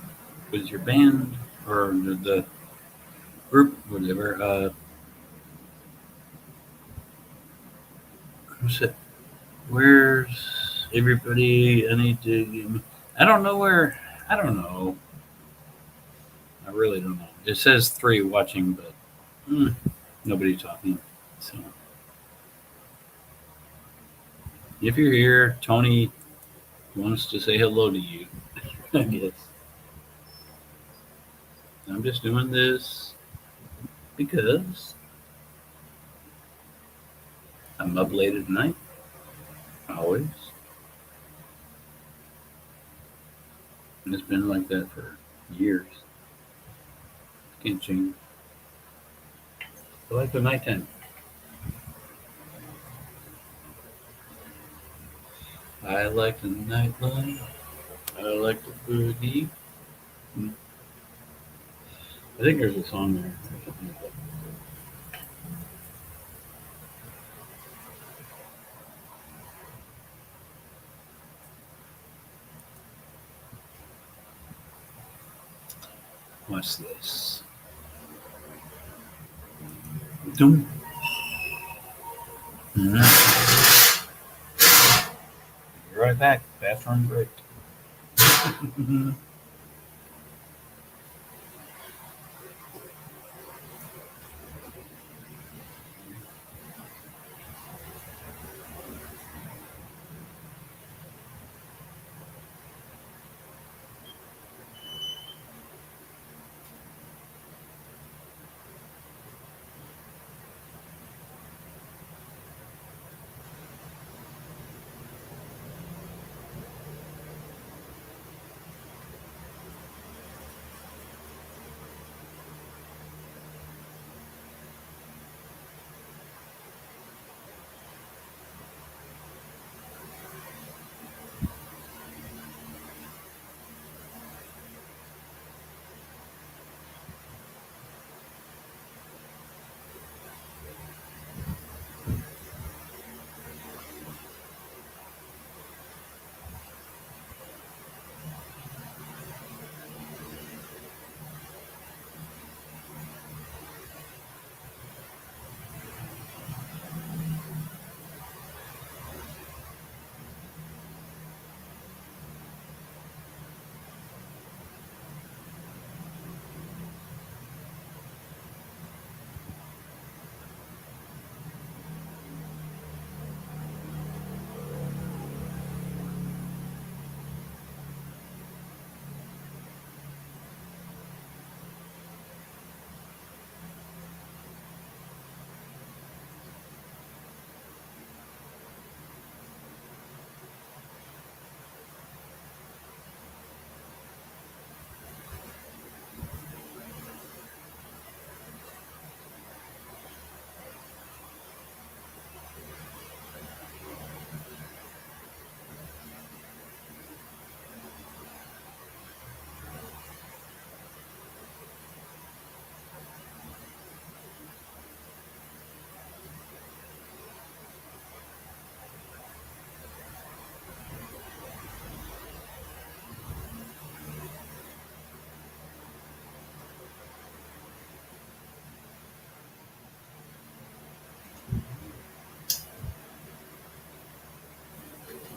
was your band or the group, whatever. Who's it? Where's everybody? I need to. I don't know where. I don't know. I really don't know. It says three watching, but nobody talking. So if you're here, Tony wants to say hello to you. I guess I'm just doing this because I'm up late at night. Always. And it's been like that for years. Can't change. I like the nighttime. I like the nightlife. I like the boogie. I think there's a song there. Or something like that. What's this? Doom. Be right back. Bathroom break.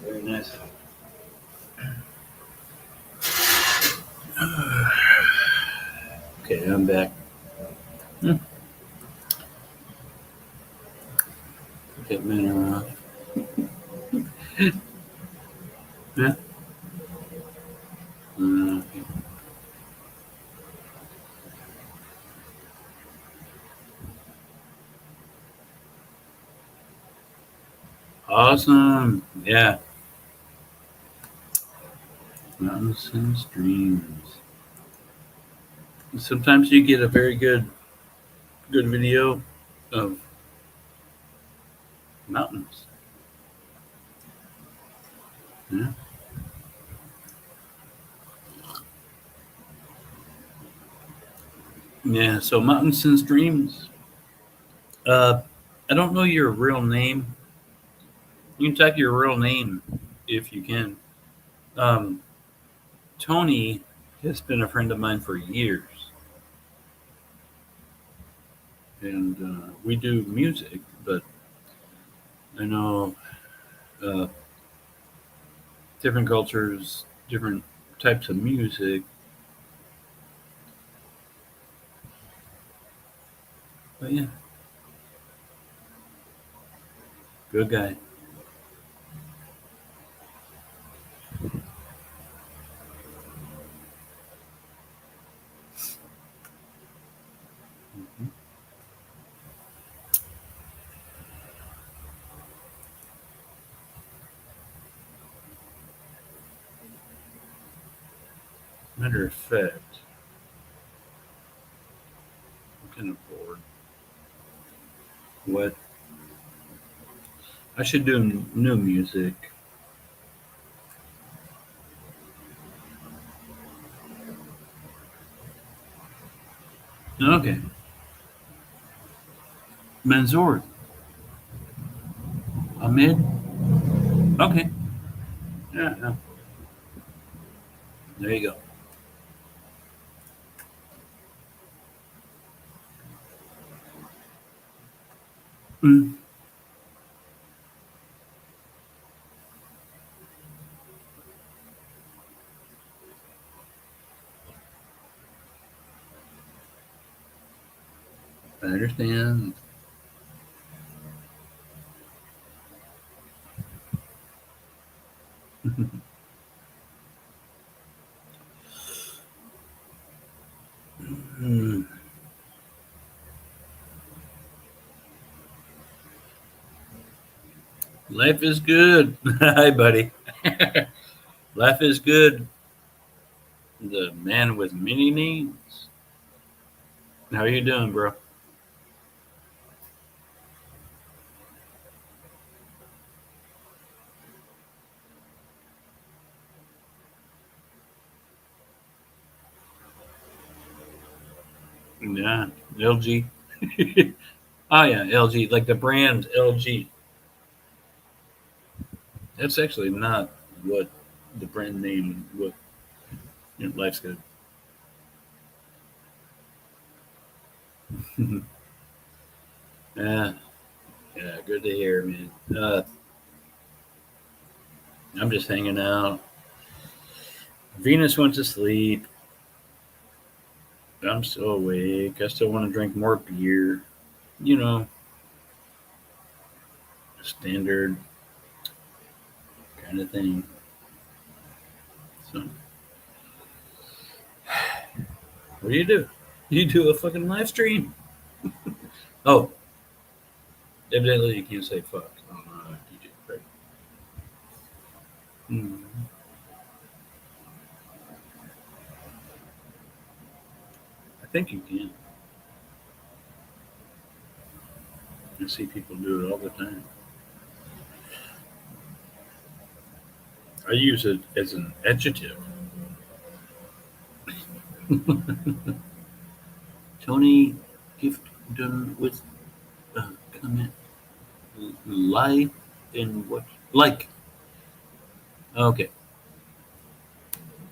Very nice. Okay, I'm back. Put that minute off. Yeah. Okay. Awesome. Yeah. Mountains and streams. Sometimes you get a very good video of mountains. Yeah. Yeah. So mountains and streams. Uh, I don't know your real name. You can type your real name if you can. Um, Tony has been a friend of mine for years, and we do music. But I know uh, different cultures, different types of music. But yeah, good guy. Mhm. Matter of fact, I'm kind of bored. What? I should do new music. Okay, Mansoor, Ahmed. Okay, yeah, yeah. There you go. Mm. I understand. Mm. Life is good. Hi, buddy. Life is good. The man with many names. How you doing, bro? Yeah, LG. Oh yeah, LG, like the brand LG. That's actually not what the brand name. What life's good. Yeah, yeah, good to hear, man. I'm just hanging out. Venus went to sleep. I'm still awake. I still want to drink more beer. You know, standard kind of thing. So, what do you do? You do a fucking live stream. Oh, evidently you can't say fuck on DJ, right? Hmm. I think you can. I see people do it all the time. I use it as an adjective. Tony Gifton with comment live in what like okay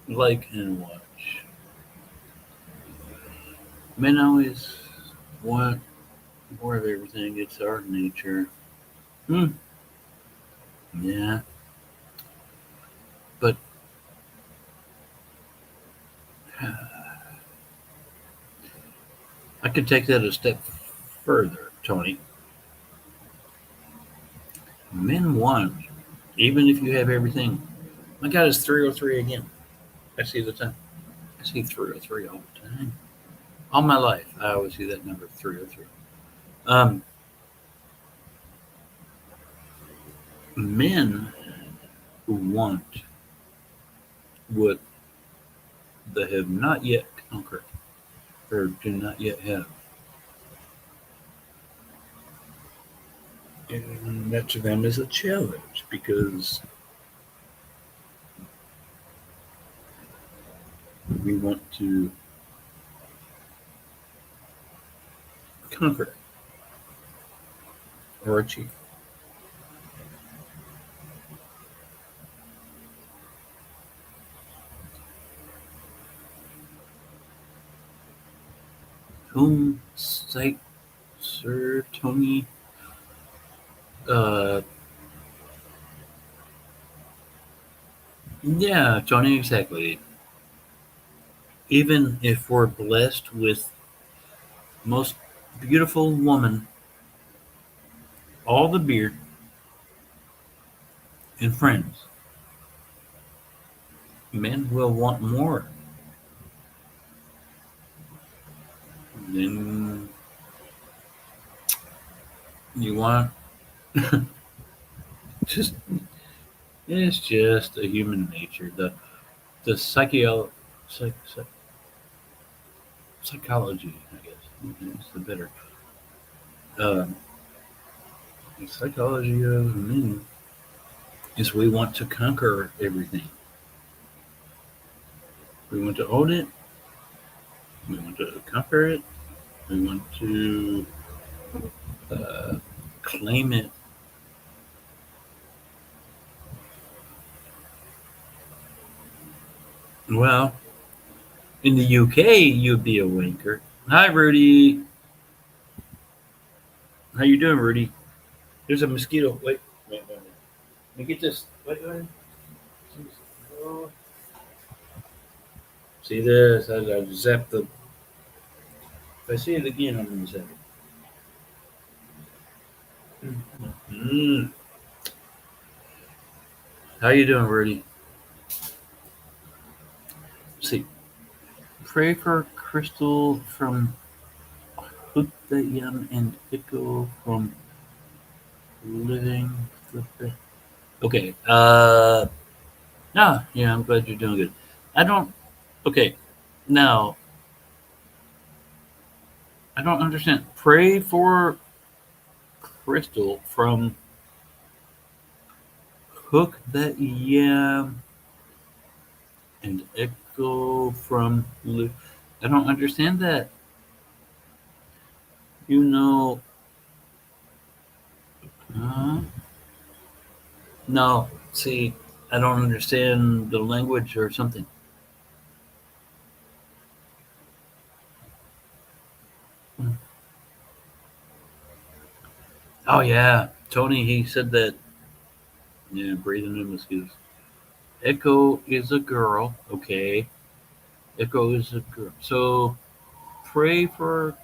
like and watch. Men always want more of everything. It's our nature. Hmm. Yeah, but I could take that a step further, Tony. Men want, even if you have everything. My God, it's 3:03 again. I see the time. I see 3:03 all the time. All my life, I always see that number 3:03. Um, Men want what they have not yet conquered or do not yet have. And that to them is a challenge because we want to conquer or achieve. whom Sir Tony. Uh, yeah, Tony, exactly. Even if we're blessed with most beautiful woman, all the beard and friends, men will want more. Then you want just it's just a human nature. The psych, psychology, I guess, is the better. Uh, the psychology of men is we want to conquer everything. We want to own it. We want to conquer it. We want to uh, claim it. Well, in the UK, you'd be a wanker. Hi, Rudy. How you doing, Rudy? There's a mosquito. Wait. Let me get this. Wait. Oh. See this? I zapped the. If I see it again, I'm gonna zap it. Mm. How you doing, Rudy? See, pray for Crystal from Hutayam and Echo from Living the Best. Okay. No, yeah, I'm glad you're doing good. I don't. Okay. Now, I don't understand. Pray for Crystal from Hook That Yam and Echo from I don't understand that. You know. Uh, no, see, I don't understand the language or something. Oh, yeah. Tony, he said that. Yeah, breathing in mosquitoes. Echo is a girl. Okay. Echo is a girl. So pray for.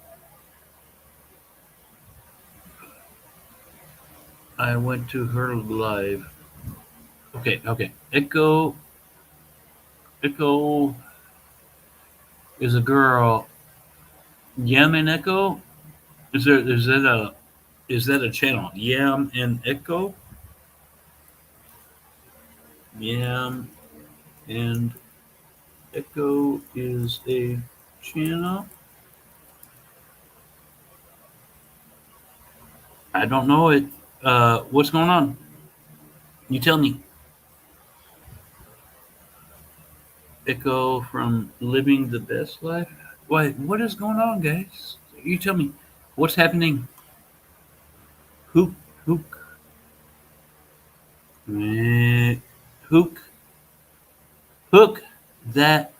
I went to her live. Okay. Echo is a girl. Yam and Echo. Is that a channel? Yam and Echo. Yam and Echo is a channel. I don't know it. What's going on? You tell me. Echo from Living the Best Life. What is going on, guys? You tell me. What's happening? Hook, hook, eh, hook, hook. That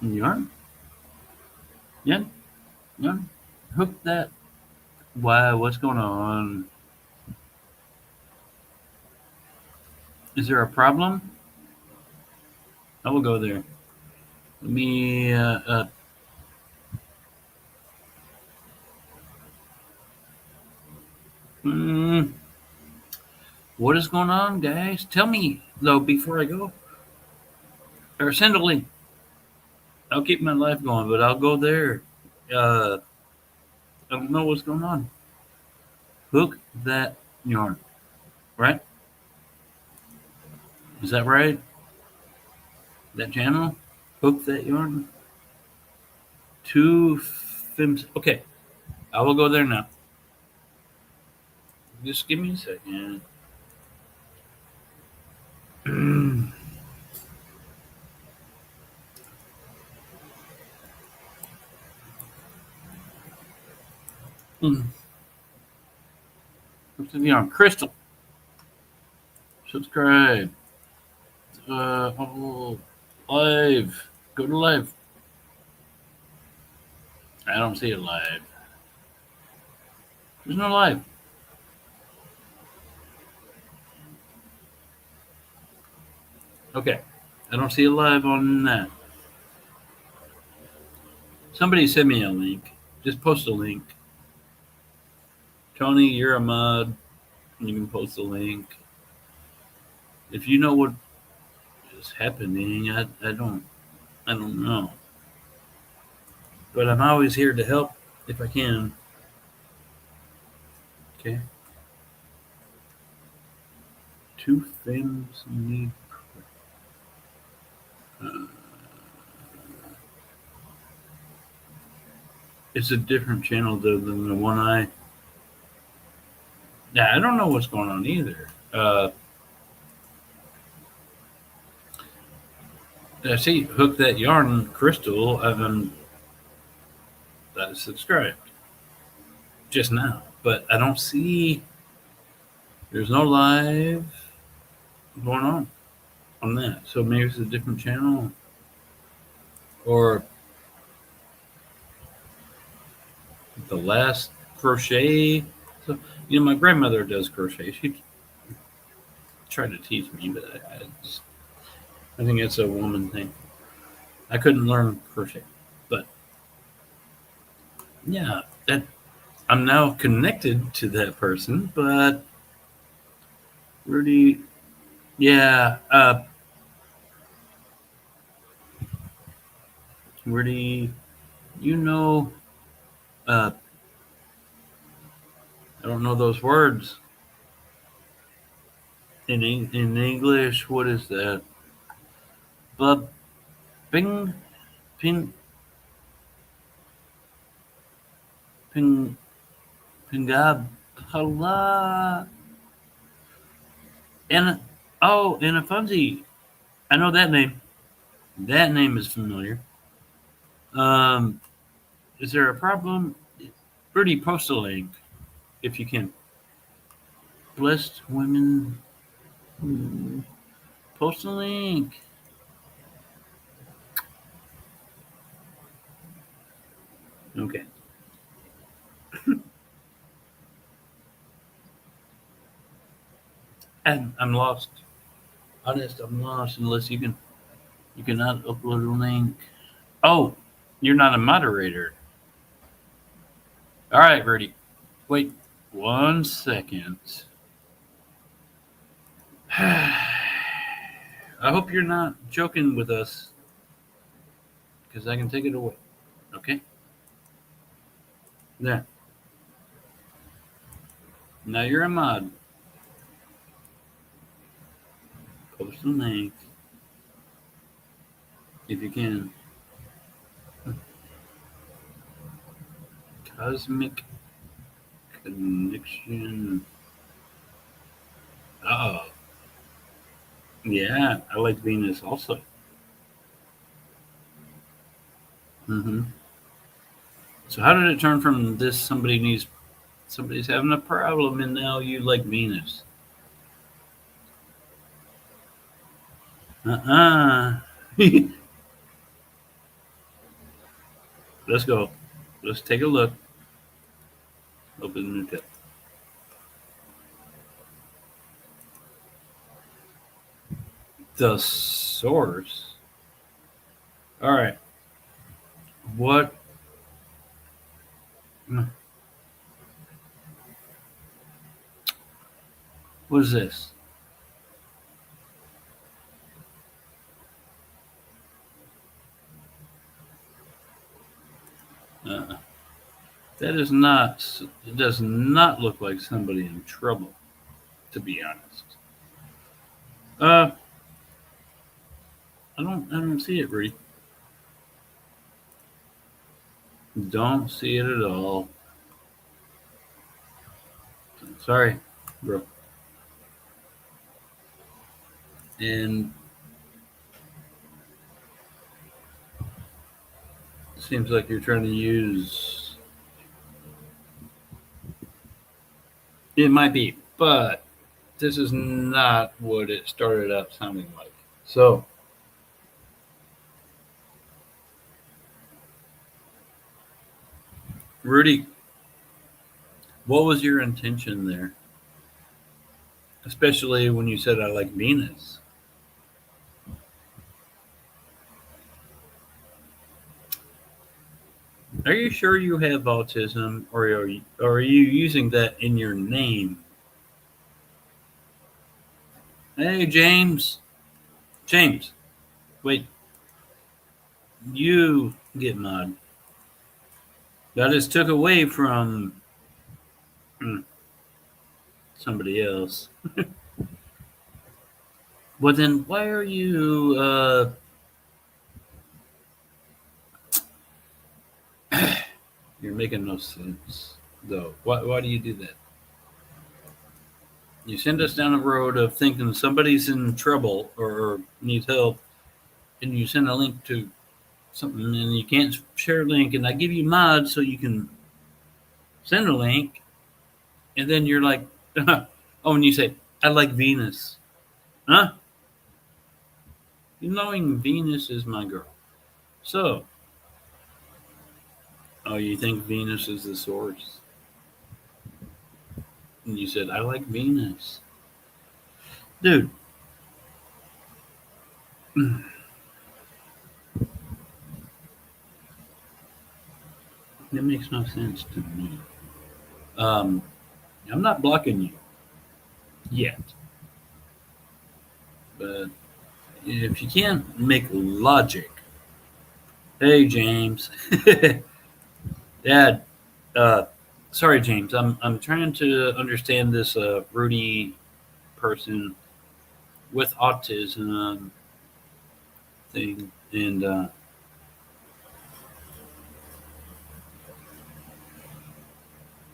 yarn, yarn, yarn. Hook that. Why? What's going on? Is there a problem? I will go there. Let me. Hmm, what is going on, guys? Tell me though before I go. Or send a link. I'll keep my life going, but I'll go there. I don't know what's going on. Hook that yarn, right? Is that right? That channel? Hook that yarn? Two films. Okay, I will go there now. Just give me a second. Hook that yarn. Crystal, subscribe. Oh, live. Go to live. I don't see it live. There's no live. Okay. I don't see it live on that. Somebody send me a link. Just post a link. Tony, you're a mod. You can post a link. If you know what is happening, I don't know. But I'm always here to help if I can. Okay. Two families need. Uh, it's a different channel though than the one I. Yeah, I don't know what's going on either. I see Hook That Yarn Crystal. I subscribed just now, but I don't see. There's no live going on that. So maybe it's a different channel, or the last crochet. So my grandmother does crochet. She tried to teach me, but I think it's a woman thing. I couldn't learn crochet, but yeah, that I'm now connected to that person. But Rudy, yeah, Rudy, you know, uh, I don't know those words in English. What is that? But ping, ping, ping, pingab, hala, and and a funzy. I know that name. That name is familiar. Um, is there a problem? Birdie, post a link if you can. Blessed women, post a link. Okay. And I'm lost. Honest, I'm lost unless you cannot upload a link. Oh, you're not a moderator. All right, Birdie. Wait 1 second. I hope you're not joking with us because I can take it away. Okay? There. Now you're a mod. Post a link if you can. Cosmic connection. Oh, yeah. I like Venus also. Mm-hmm. So how did it turn from this somebody's having a problem and now you like Venus? Uh-uh. Let's go. Let's take a look. Open the new tab. The source. All right. What? What is this? Uh, that is not. It does not look like somebody in trouble, to be honest. Uh, I don't see it, Rudy. Don't see it at all. Sorry, bro. And it seems like you're trying to use. It might be, but this is not what it started out sounding like. So Rudy, what was your intention there? Especially when you said I like Venus. Are you sure you have autism, or are you using that in your name? Hey, James. James, wait. You get mod. That just took away from hmm, somebody else. Well, then why are you? You're making no sense, though. Why do you do that? You send us down a road of thinking somebody's in trouble or needs help, and you send a link to something, and you can't share a link, and I give you mods so you can send a link, and then you're like, oh, and you say, I like Venus. Huh? You knowing Venus is my girl. So, oh, you think Venus is the source? And you said, I like Venus. Dude, that makes no sense to me. Um, I'm not blocking you yet, but if you can't make logic, hey James, Dad, uh, sorry James, I'm trying to understand this Rudy person with autism thing, and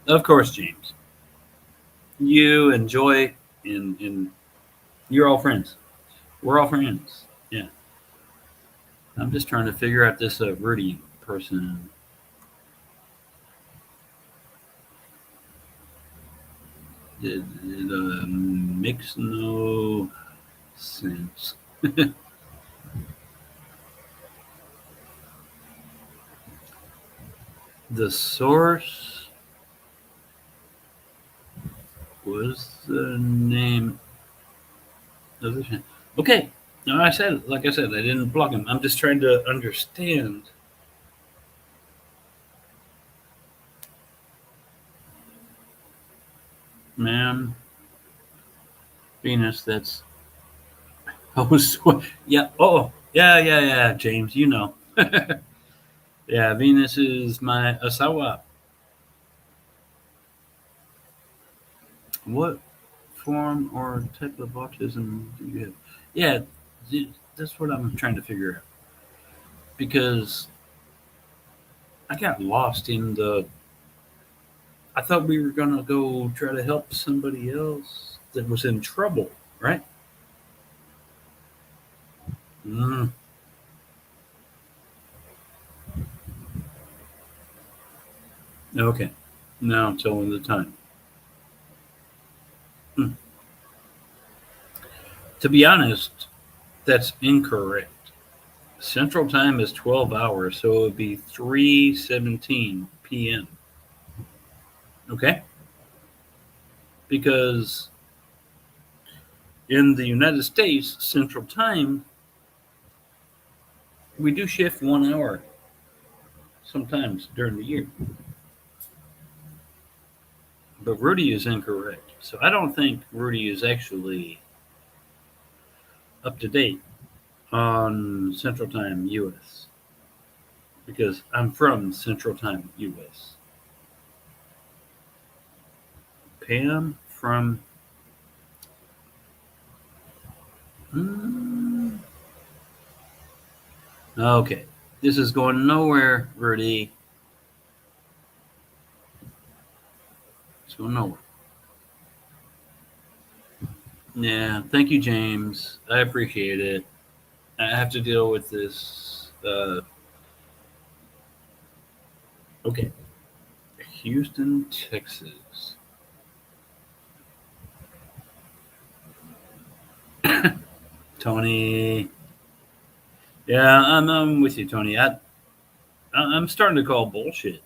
of course James, you enjoy and you're all friends. We're all friends. Yeah, I'm just trying to figure out this Rudy person. It makes no sense. The source was the name of the channel. Okay. No, like I said, I didn't block him. I'm just trying to understand. Man, Venus, that's. Oh, yeah. Oh, yeah, James, you know. Yeah, Venus is my Asawa. What form or type of autism do you have? Yeah, that's what I'm trying to figure out. Because I got lost in the. I thought we were going to go try to help somebody else that was in trouble, right? Mm, okay. Now I'm telling the time. Mm. To be honest, that's incorrect. Central time is 12 hours, so it would be 3:17 p.m. Okay? Because in the United States, Central Time, we do shift 1 hour sometimes during the year. But Rudy is incorrect. So I don't think Rudy is actually up to date on Central Time US because I'm from Central Time US. Pam from. Hmm, okay. This is going nowhere, Rudy. It's going nowhere. Yeah, thank you, James. I appreciate it. I have to deal with this. Okay. Houston, Texas. Tony. Yeah, I'm with you, Tony. I'm starting to call bullshit.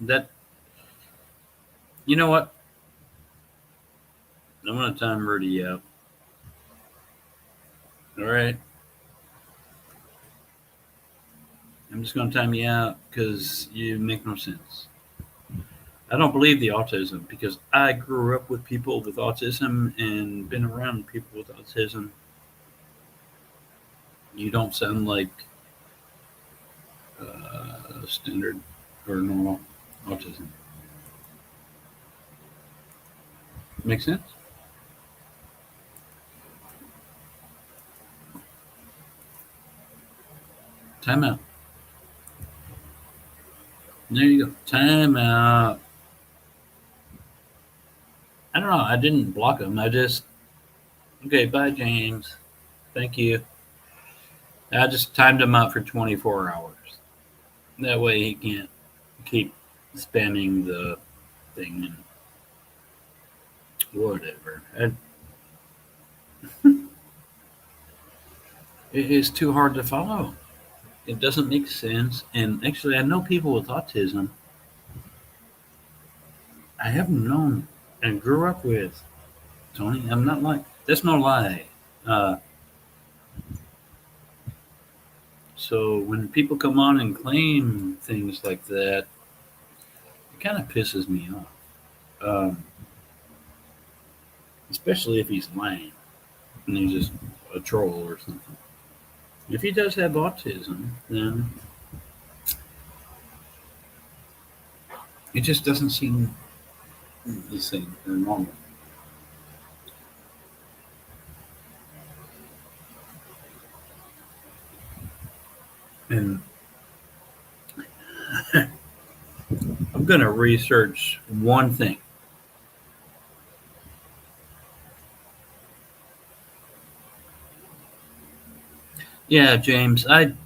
That you know what? I'm gonna time Rudy out. All right, I'm just gonna time you out because you make no sense. I don't believe the autism because I grew up with people with autism and been around people with autism. You don't sound like standard or normal autism. Make sense? Time out. There you go. Time out. I don't know. I didn't block him. I just okay. Bye, James. Thank you. I just timed him out for 24 hours. That way he can't keep spamming the thing and whatever. It is too hard to follow. It doesn't make sense. And actually, I know people with autism. I have known and grew up with. Tony, I'm not lying. That's no lie. Uh, so when people come on and claim things like that, it kind of pisses me off. Especially if he's lying and he's just a troll or something. If he does have autism, then it just doesn't seem the same or normal. And I'm going to research one thing. Yeah, James, I'm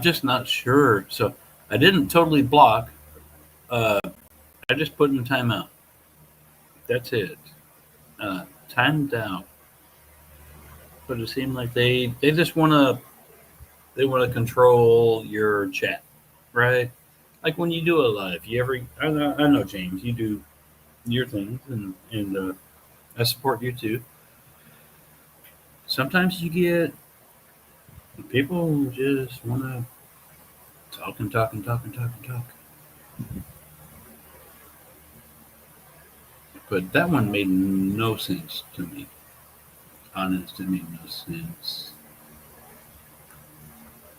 just not sure. So I didn't totally block. Uh, I just put in timeout. That's it. Timed out. But it seemed like they just want to control your chat, right? Like when you do a live, you ever I know James, you do your things and I support you too. Sometimes you get people who just want to talk and talk and talk and talk and talk. But that one made no sense to me. Honest, it made no sense.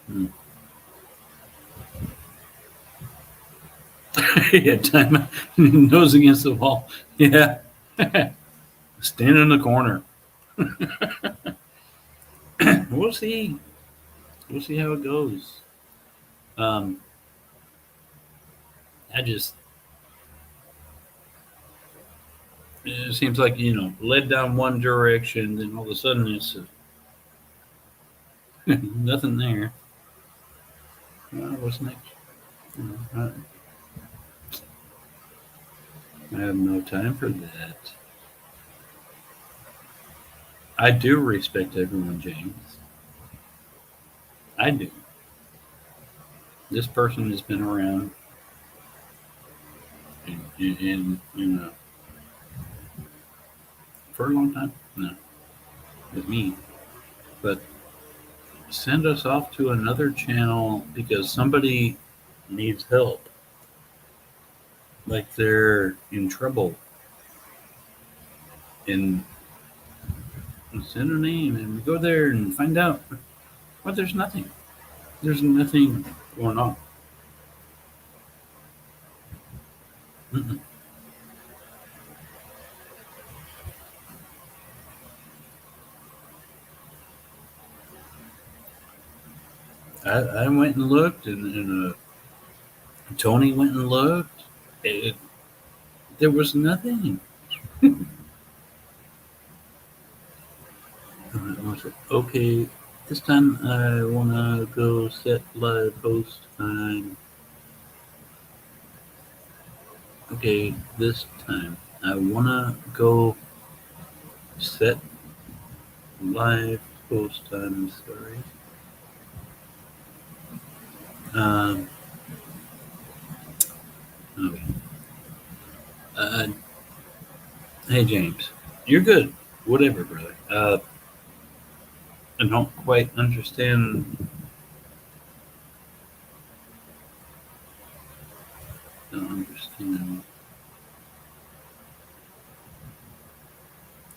Hmm. Yeah, time nose against the wall. Yeah, stand in the corner. We'll see. We'll see how it goes. Um, I just it seems like led down one direction, then all of a sudden it's nothing there. What's next? I have no time for that. I do respect everyone, James. I do. This person has been around in for a long time. No, with me. But send us off to another channel because somebody needs help. Like they're in trouble. And send a name and we go there and find out. But there's nothing. There's nothing going on. Mm-mm. I went and looked, and Tony went and looked. It, there was nothing. I said, okay, this time I want to go set live host time. Okay, this time I want to go set live host time. Sorry. Um, Okay. Uh, hey, James. You're good. Whatever, brother. I don't quite understand. Don't understand.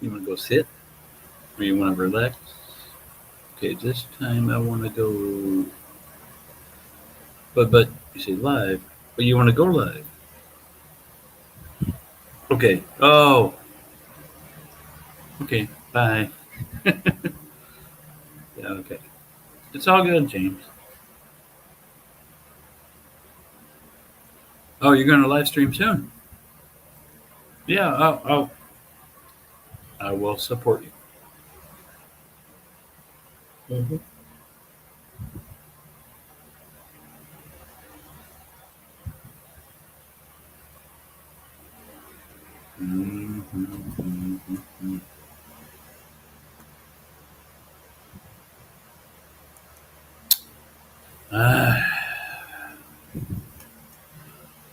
You want to go sit? Or you want to relax? Okay, this time I want to go. But you say live. But you want to go live. Okay. Oh, okay. Bye. Yeah, okay. It's all good, James. Oh, you're going to live stream soon? Yeah, I will support you. Mm-hmm. Mm-hmm. Ah,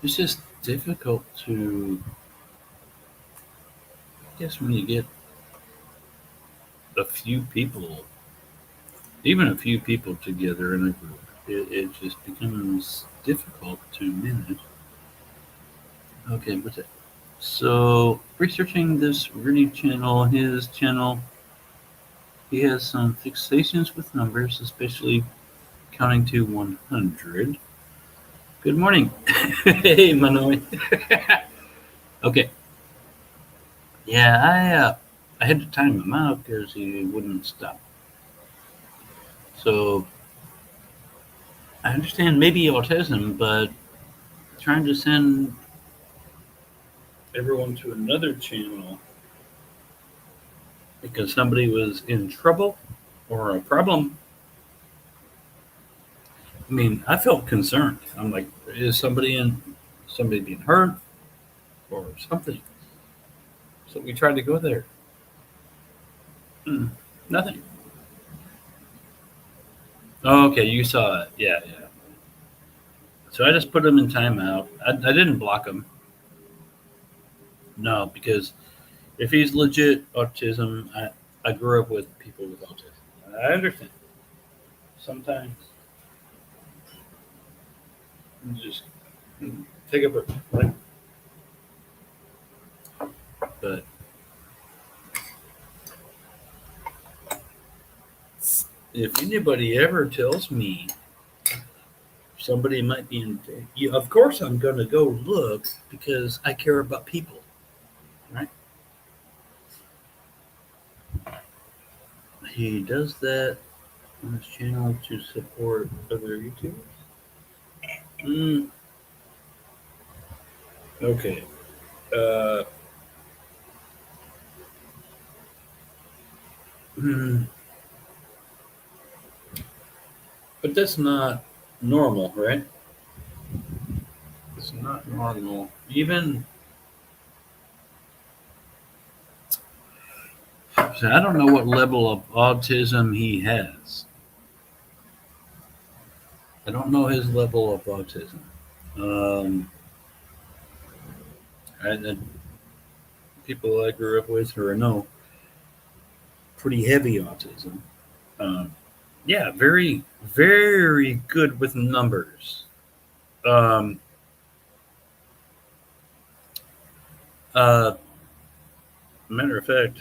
it's just difficult to, I guess, when you get a few people, even a few people together in a group, it just becomes difficult to manage. Okay, what's it? So, researching this Rudy channel, his channel, he has some fixations with numbers, especially counting to 100. Good morning. Hey, Manoi. Okay. Yeah, I had to time him out because he wouldn't stop. So I understand maybe autism, but trying to send everyone to another channel because somebody was in trouble or a problem. I mean, I felt concerned. I'm like, is somebody being hurt or something? So we tried to go there. Hmm, nothing. Oh, okay, you saw it. Yeah, yeah. So I just put him in timeout. I didn't block him. No, because if he's legit autism, I grew up with people with autism. I understand. Sometimes you just take a break, right? But if anybody ever tells me somebody might be in, yeah, of course I'm going to go look because I care about people, right? He does that on his channel to support other YouTubers. Mm, okay. Uh, mm, but that's not normal, right? It's not normal. Even so, I don't know what level of autism he has. I don't know his level of autism. Um, the people I grew up with or know pretty heavy autism. Um, yeah, very, very good with numbers. Um, uh, matter of fact,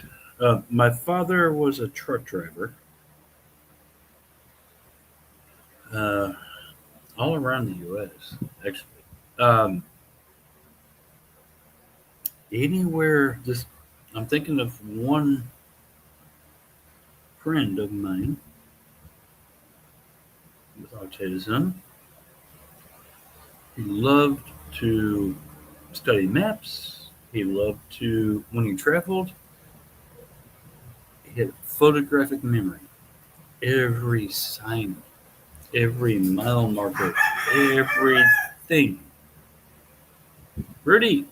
my father was a truck driver uh, all around the U.S. Actually, um, anywhere. This, I'm thinking of one friend of mine with autism. He loved to study maps. He loved to, when he traveled, he had photographic memory. Every sign, every mile marker, everything. Rudy,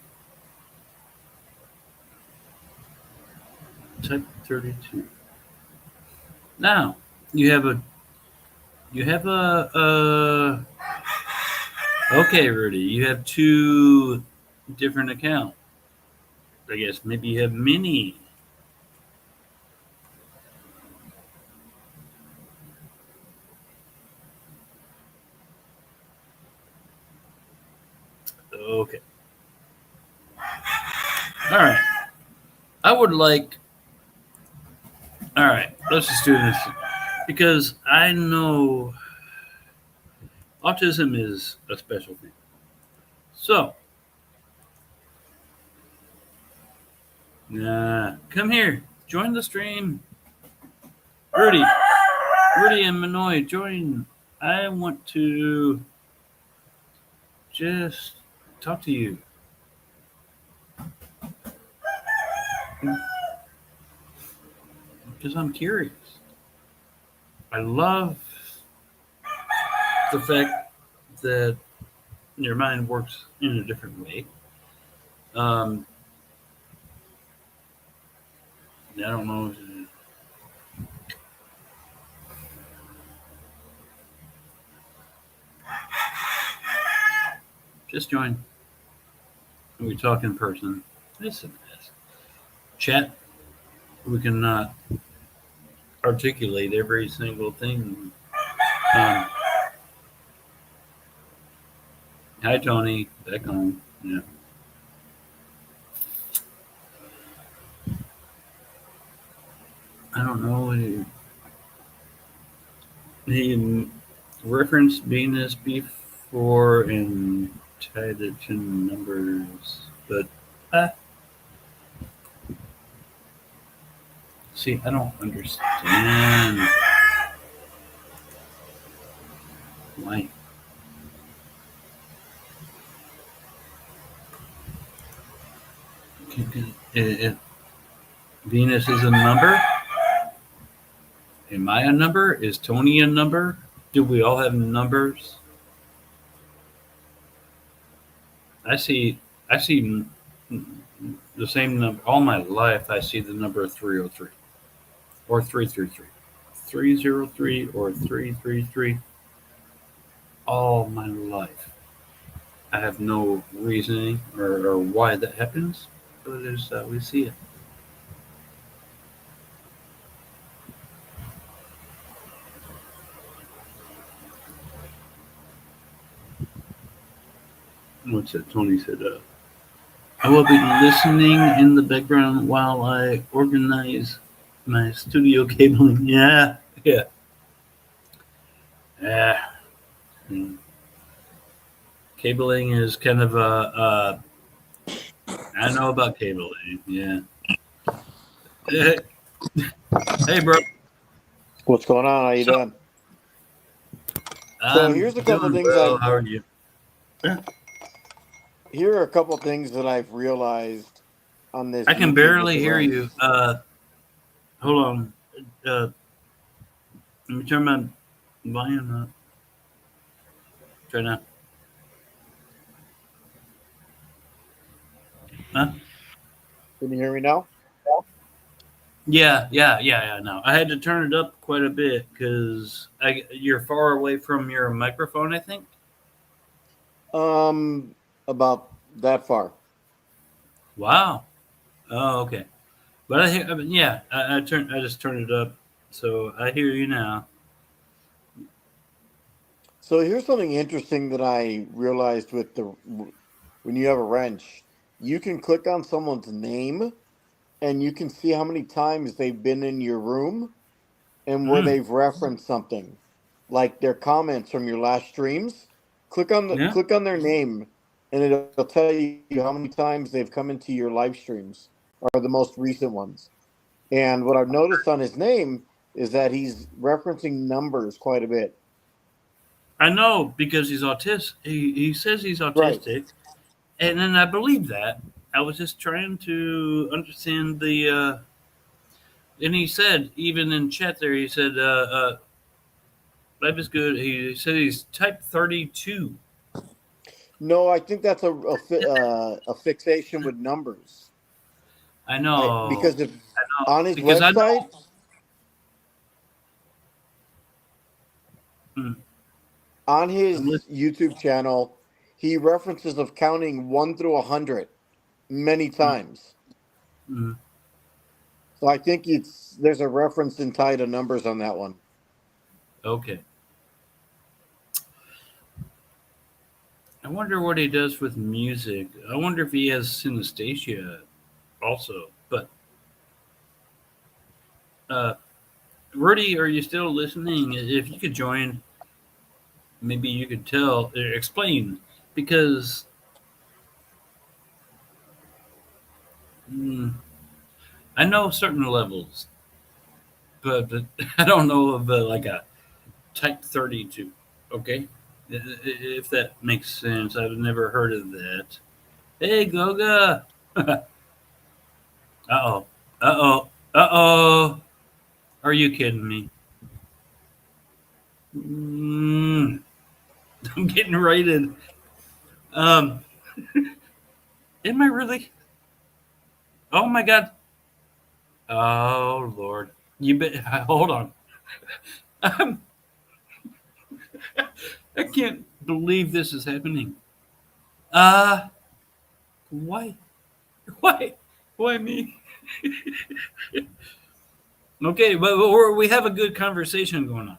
type 32. Now, you have a, you have a Okay, Rudy, you have two different accounts. I guess maybe you have many. Okay. All right. I would like. All right. Let's just do this because I know autism is a special thing. So, come here. Join the stream. Rudy. Rudy and Manoy, join. I want to just talk to you because I'm curious. I love the fact that your mind works in a different way. Um, I don't know. Just join. We talk in person. Listen, chat. We cannot articulate every single thing. Um, Hi, Tony. Back home. Yeah. I don't know. He referenced Venus before and tied it to numbers, but uh, see, I don't understand why. If Venus is a number, am I a number? Is Tony a number? Do we all have numbers? I see. I see the same number all my life. I see the number 303 or 333, 303 or 333 all my life. I have no reasoning or why that happens, but it's we see it. What's that? Tony said, I will be listening in the background while I organize my studio cabling. Yeah, yeah, yeah. Mm. Cabling is kind of I know about cabling. Yeah. Hey, hey, bro. What's going on? How you So doing? So I'm here's a couple doing things well. I've How are you? Yeah. here are a couple things that I've realized on this I can YouTube with barely the hear you. rooms. Hold on. Uh, Let me turn my volume up. Try now. Huh? Can you hear me now? Yeah. No, I had to turn it up quite a bit because you're far away from your microphone. I think. About that far. Wow. Oh, okay. But I mean, yeah, I turned. I just turned it up, so I hear you now. So here's something interesting that I realized with the when you have a wrench, you can click on someone's name and you can see how many times they've been in your room and where Mm, they've referenced something, like their comments from your last streams. yeah. Click on their name, and it'll tell you how many times they've come into your live streams, or the most recent ones. And what I've noticed on his name is that he's referencing numbers quite a bit. I know because he's autistic. He says he's Right. autistic, and then I believe that. I was just trying to understand the. And he said, even in chat there, he said, life is good. He said he's type 32. No, I think that's a fixation with numbers. I know. Because if I know. on his Because I website, know. Hmm, on I'm his listening. YouTube channel, he references of counting 1 through 100 many times. Mm. So I think there's a reference in tie to numbers on that one. Okay. I wonder what he does with music. I wonder if he has synesthesia also. But Rudy, are you still listening? If you could join, maybe you could explain, because I know certain levels, but I don't know of like a type 32. Okay, if that makes sense. I've never heard of that. Hey, Goga. Uh-oh. Uh-oh. Uh-oh. Are you kidding me? I'm getting rated. Um, am I really? Oh my God. Oh Lord. You bet. Hold on. Um, I can't believe this is happening. Uh, why? Why? Why me? Okay, but we have a good conversation going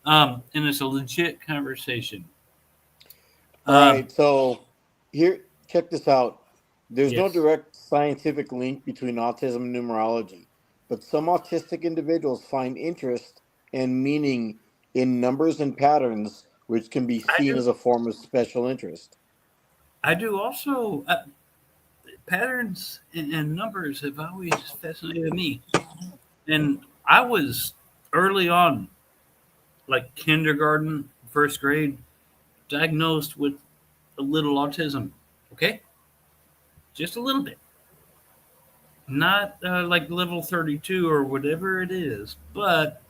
on. And it's a legit conversation. All right, so here, check this out. There's no Yes. direct scientific link between autism and numerology, but some autistic individuals find interest and meaning in numbers and patterns, which can be I seen do. as a form of special interest. I do also. Patterns and numbers have always fascinated me. And I was early on, like kindergarten, first grade, diagnosed with a little autism. Okay, just a little bit, not like level 32 or whatever it is. But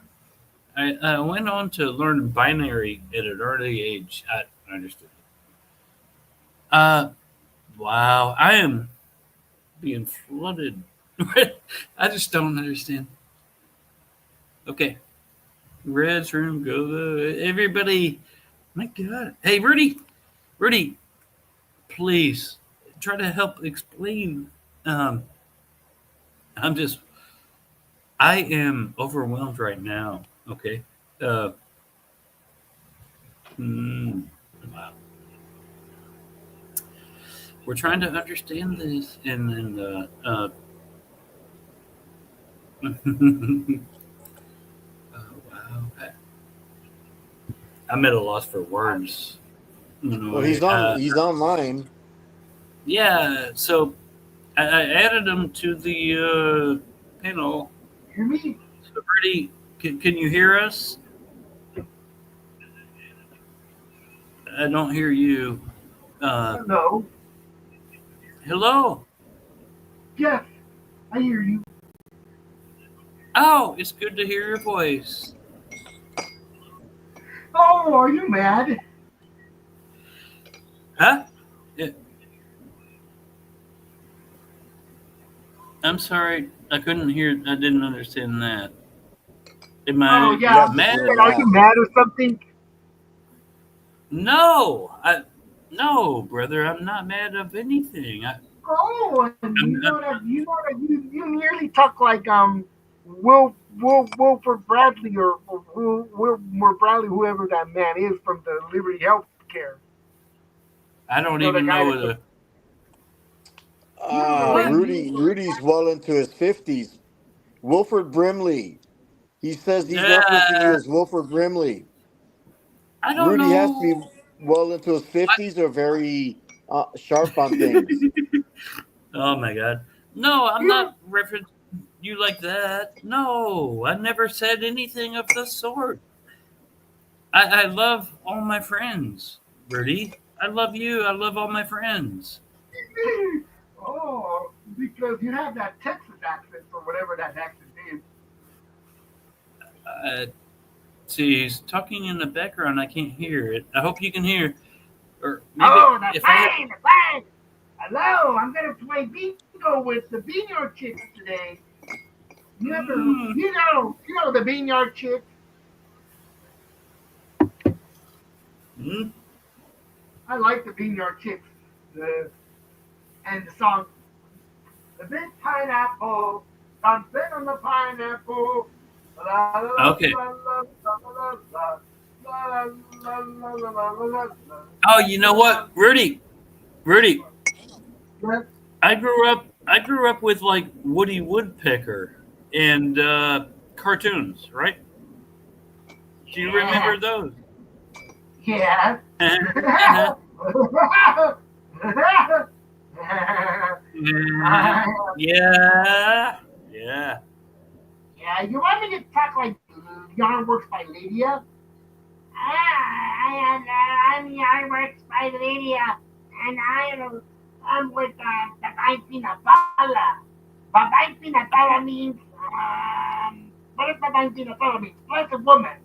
I went on to learn binary at an early age. I understood. Uh, wow, I am being flooded. I just don't understand. Okay, Red's room, go. Everybody, my God. Hey, Rudy, please try to help explain. Um, I'm just, I am overwhelmed right now. Okay. Uh, mm, wow. We're trying to understand this, and oh, wow. I'm at a loss for words. You Well, know, he's online. yeah. So I added him to the panel. Hear me? So, Rudy, can you hear us? I don't hear you. Uh, Hello. hello. Yes, I hear you. Oh, it's good to hear your voice. Oh, are you mad? Huh? Yeah, I'm sorry. I couldn't hear. I didn't understand that. Am Oh, I yeah. Yes, I if mad? you're said, are you mad. mad or something? No. No, brother. I'm not mad of anything. Oh, and I'm, I'm, you nearly talk like Wilford Bradley or Wilmer Bradley, whoever that man is from the Liberty Health Care. I don't The even guy know that the the what. one. Rudy's well into his 50s. Wilford Brimley. He says he's referencing you Uh, as Wilford Brimley. I don't Rudy has to know. be well into his 50s or very sharp on things. Oh my God. No, I'm You not referencing you like that. No, I never said anything of the sort. I love all my friends, Rudy. I love you. I love all my friends. oh, because you have that Texas accent or whatever that accent is. Uh, see, he's talking in the background. I can't hear it. I hope you can hear. Or maybe Oh, the if I have. plane, the plane. Hello, I'm gonna play bingo with the Vineyard Chicks today. Mm, You know the Vineyard Chicks. mm, I like the Vineyard Chicks. The and the song, the big pineapple, dancing on the pineapple. La la la Okay. la la la la la la la la la la. Oh, you know what, Rudy? Rudy, Yes. I grew up with like Woody Woodpecker and cartoons, right? Do you Yeah. remember those? Yeah. Yeah. Yeah. Yeah, you want me to talk like Yarn Works by Lydia? I'm Yarn Works by Lydia, and I'm with Babay Pinapala. Babay Pinapala means, what does Babay Pinapala mean? Blessed woman.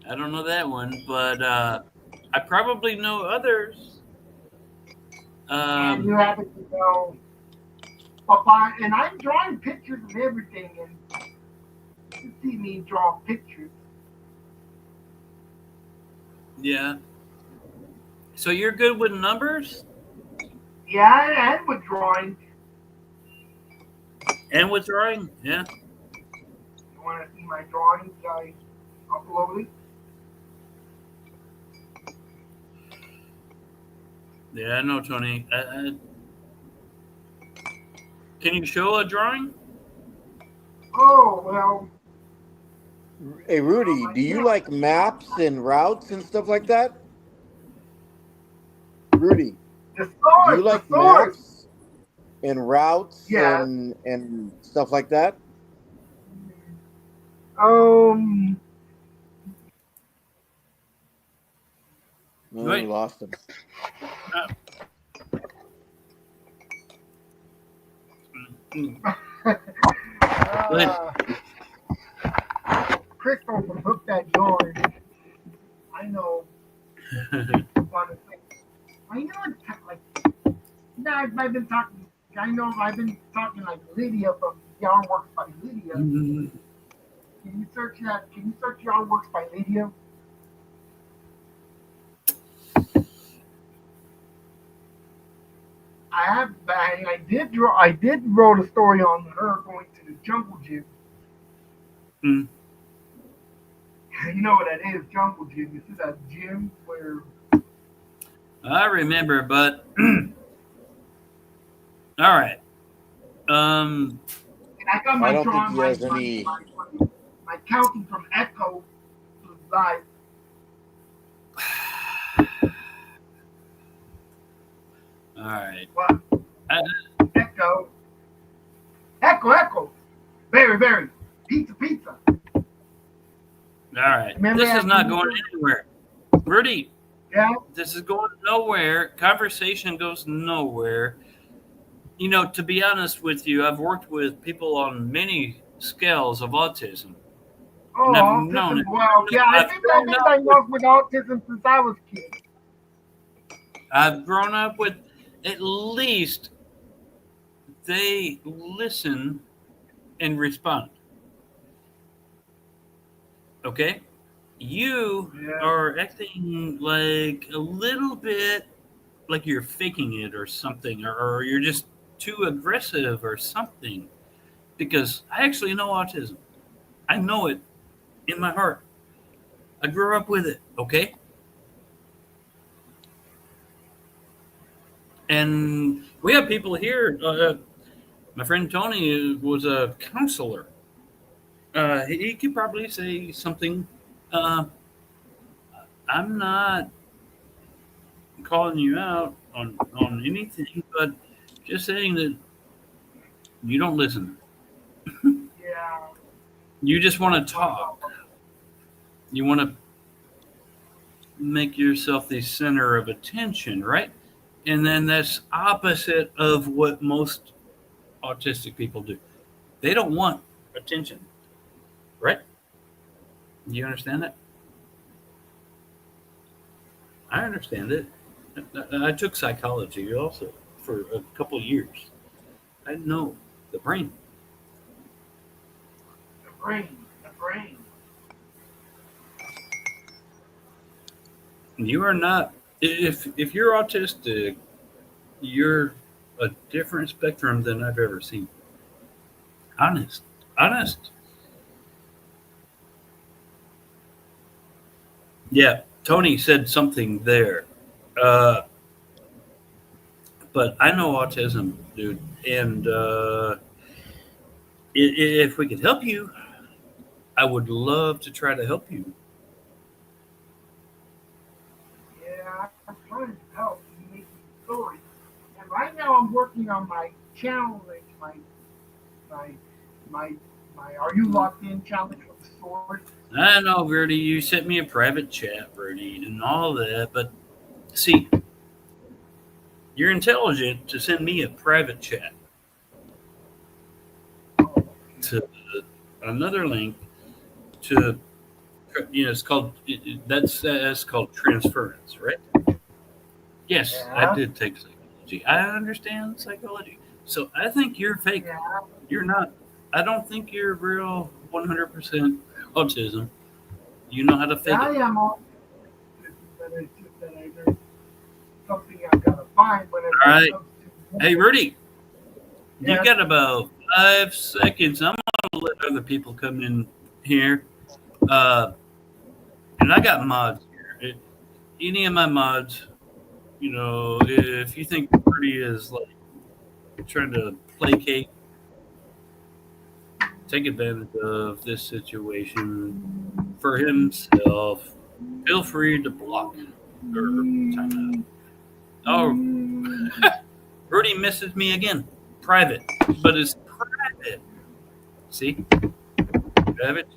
I don't know that one, but I probably know others. And you Um, happen to know Babay, and I'm drawing pictures and everything, and you see me draw pictures. yeah. So you're good with numbers Yeah, and with drawing. and with drawing? Yeah. You want to see my drawings I uploaded? Yeah, I know, Tony. Can you show a drawing? Oh, well, Hey, Rudy, I do you guess. like maps and routes and stuff like that? Rudy, do you The like source. maps and routes Yes. and stuff like that? Um, No, we Wait. lost him. Wait. uh, Crystal from Hook That Yarn. I know. Want to say, I know it's like, guys, I've been talking. I know I've been talking like Lydia from Yarn Works by Lydia. Can you search that? Can you search Yarn Works by Lydia? I did draw. I did wrote a story on her going to the jungle gym. Hmm. You know what that is, jungle gym. This is a gym where. I remember, but all right. Um, And I got I my don't think drawing, he has any. my counting from Echo to live. all right. What? Uh, Echo. Echo. Very, very. Pizza. all right. Remember This is that not pizza? going anywhere. Rudy, Yeah. this is going nowhere. Conversation goes nowhere. You know, to be honest with you, I've worked with people on many scales of autism, Oh, and I've known autism. it. Well, yeah, I I've think grown up I with. worked with autism since I was a kid. I've grown up with. At least they listen and respond. Okay, you Yeah. are acting like a little bit like you're faking it or something, or you're just too aggressive or something. Because I actually know autism. I know it in my heart. I grew up with it. Okay. And we have people here. My friend Tony was a counselor. He could probably say something. Uh, I'm not calling you out on anything, but just saying that you don't listen. Yeah. You just want to One talk. of You want to make yourself the center of attention, right? And then that's opposite of what most autistic people do. They don't want attention, right? You understand that? I understand it. I took psychology also for a couple of years. I know the brain. the brain. The brain. You are not. If you're autistic, you're a different spectrum than I've ever seen. Honest, honest. Yeah, Tony said something there. Uh, but I know autism, dude, and if we could help you, I would love to try to help you. Yeah, I'm trying to help you make stories. And right now I'm working on my challenge, my my my Are You Locked In challenge with the sword. I know, Verdi, you sent me a private chat, Verdi, and all that, but see, you're intelligent to send me a private chat Oh, to another link to, it's called, that's called transference, right? Yes, I yeah, did take psychology. I understand psychology. So I think you're fake. yeah. You're not. I don't think you're real 100% autism. You know how to Yeah, fake I it. am all but it's just that there's something I've got to find whenever All it right. comes to Hey, Rudy, you yeah, got about 5 seconds. I'm going to let other people come in here. Uh, and I got mods here. Any of my mods, if you think Rudy is like trying to placate, take advantage of this situation for himself, feel free to block or time out. Oh, Rudy misses me again. Private, but it's private. See, private.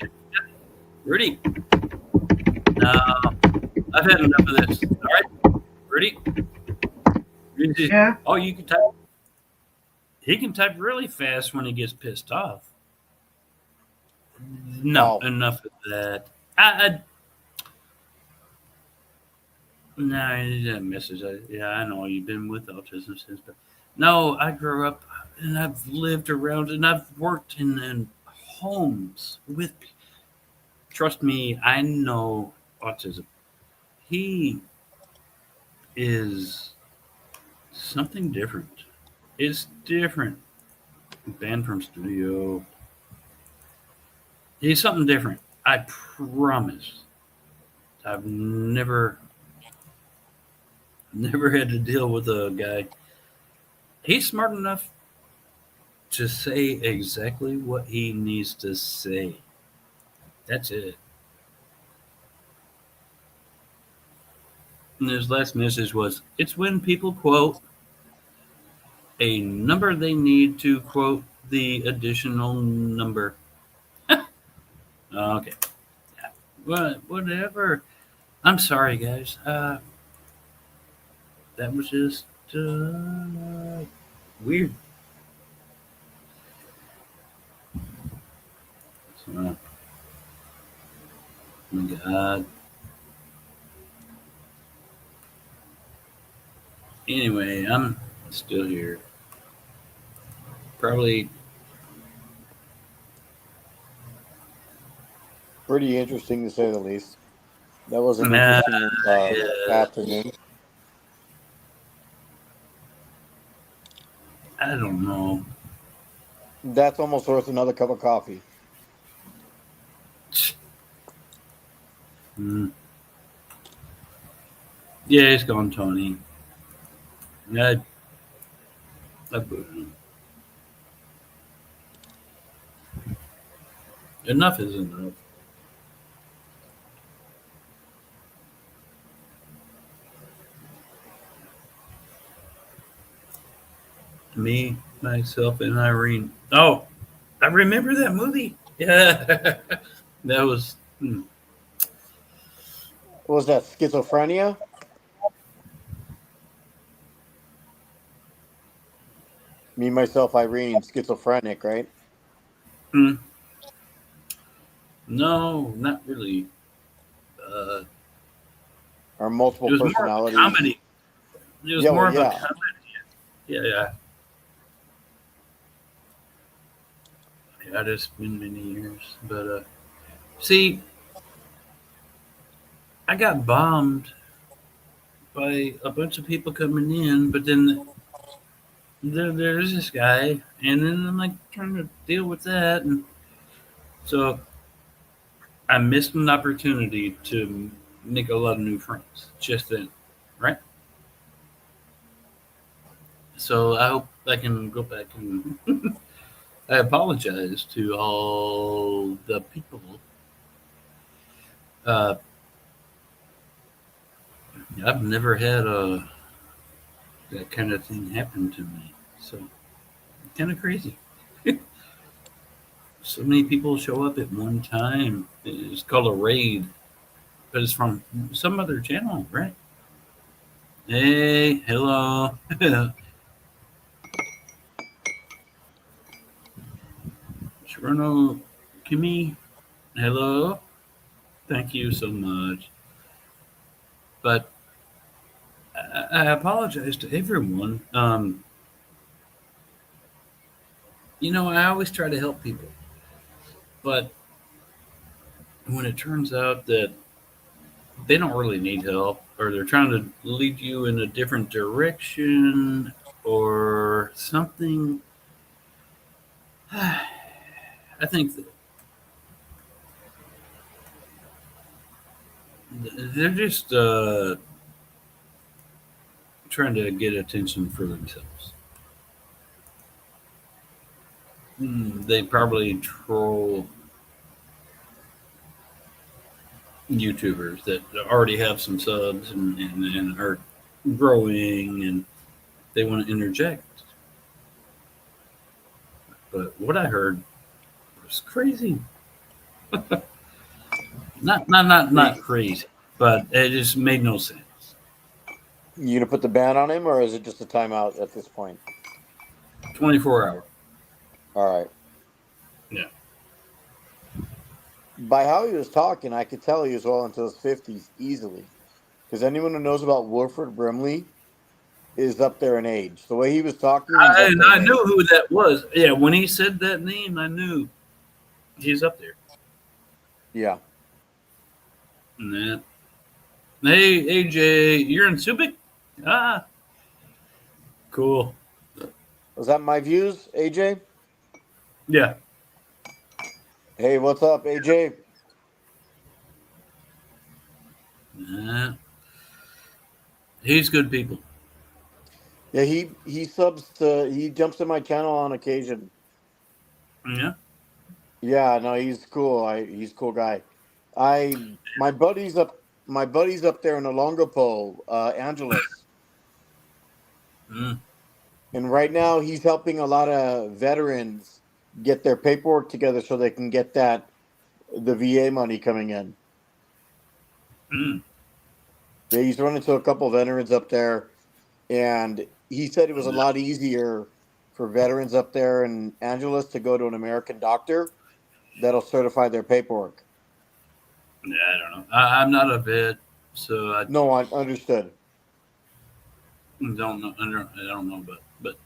Rudy, no, I've had enough of this. All right, Rudy. yeah, Oh, you can type. He can type really fast when he gets pissed off. No, Oh, enough of that. I no, that message. Yeah, I know you've been with autism since, but no, I grew up and I've lived around and I've worked in homes with. Trust me, I know autism. He is something different. It's different. Banned from studio. He's something different. I promise. I've never had to deal with a guy. He's smart enough to say exactly what he needs to say. That's it. And his last message was, "It's when people quote a number they need to quote the additional number." Okay. Whatever. I'm sorry, guys. That was just weird. So, oh my God. Anyway, I'm still here. Probably. pretty interesting to say the least. That was an Nah, interesting yeah, afternoon. I don't know. That's almost worth another cup of coffee. Mm. Yeah, it's gone, Tony. I booed him. Enough is enough. Me, myself, and Irene. Oh, I remember that movie. Yeah, that was. What was that, schizophrenia? Me, myself, Irene, schizophrenic, right? Mm, no, not really. Uh, Or it multiple was more of a personalities. comedy. It was Yeah, well, more of a yeah. comedy. Yeah. It's been many years, but see, I got bombed by a bunch of people coming in, but then there's this guy, and then I'm like trying to deal with that, and so I missed an opportunity to make a lot of new friends just then, right? So I hope I can go back and I apologize to all the people. Uh, I've never had that kind of thing happen to me, so kind of crazy. So many people show up at one time. It's called a raid, but it's from some other channel, right? Hey, hello. Toronto Kimmy, hello. Thank you so much. But I apologize to everyone. I always try to help people, but when it turns out that they don't really need help, or they're trying to lead you in a different direction, or something, I think that they're just trying to get attention for themselves. They probably troll YouTubers that already have some subs and are growing, and they want to interject. But what I heard was crazy. Not crazy, but it just made no sense. You gonna put the ban on him, or is it just a timeout at this point? 24 hour. All right. Yeah. By how he was talking, I could tell he was well into his 50s easily. Because anyone who knows about Wilford Brimley is up there in age. The way he was talking, he's up there I in knew age. who that was. Yeah, when he said that name, I knew he's up there. Yeah. Yeah. Hey, AJ, you're in Subic? Ah, cool. Was that my views, AJ? Yeah. Hey, what's up, AJ? Yeah. He's good people. Yeah, he jumps in my channel on occasion. Yeah. Yeah, no, he's cool. He's a cool guy. I my buddy's up there in Olongapo, Angeles. Mm. And right now he's helping a lot of veterans get their paperwork together so they can get the VA money coming in. Mm. Yeah, he's run into a couple veterans up there, and he said it was a lot easier for veterans up there in Angeles to go to an American doctor that'll certify their paperwork. Yeah, I don't know. I'm not a vet, so I No, I understood. don't know. I don't know, but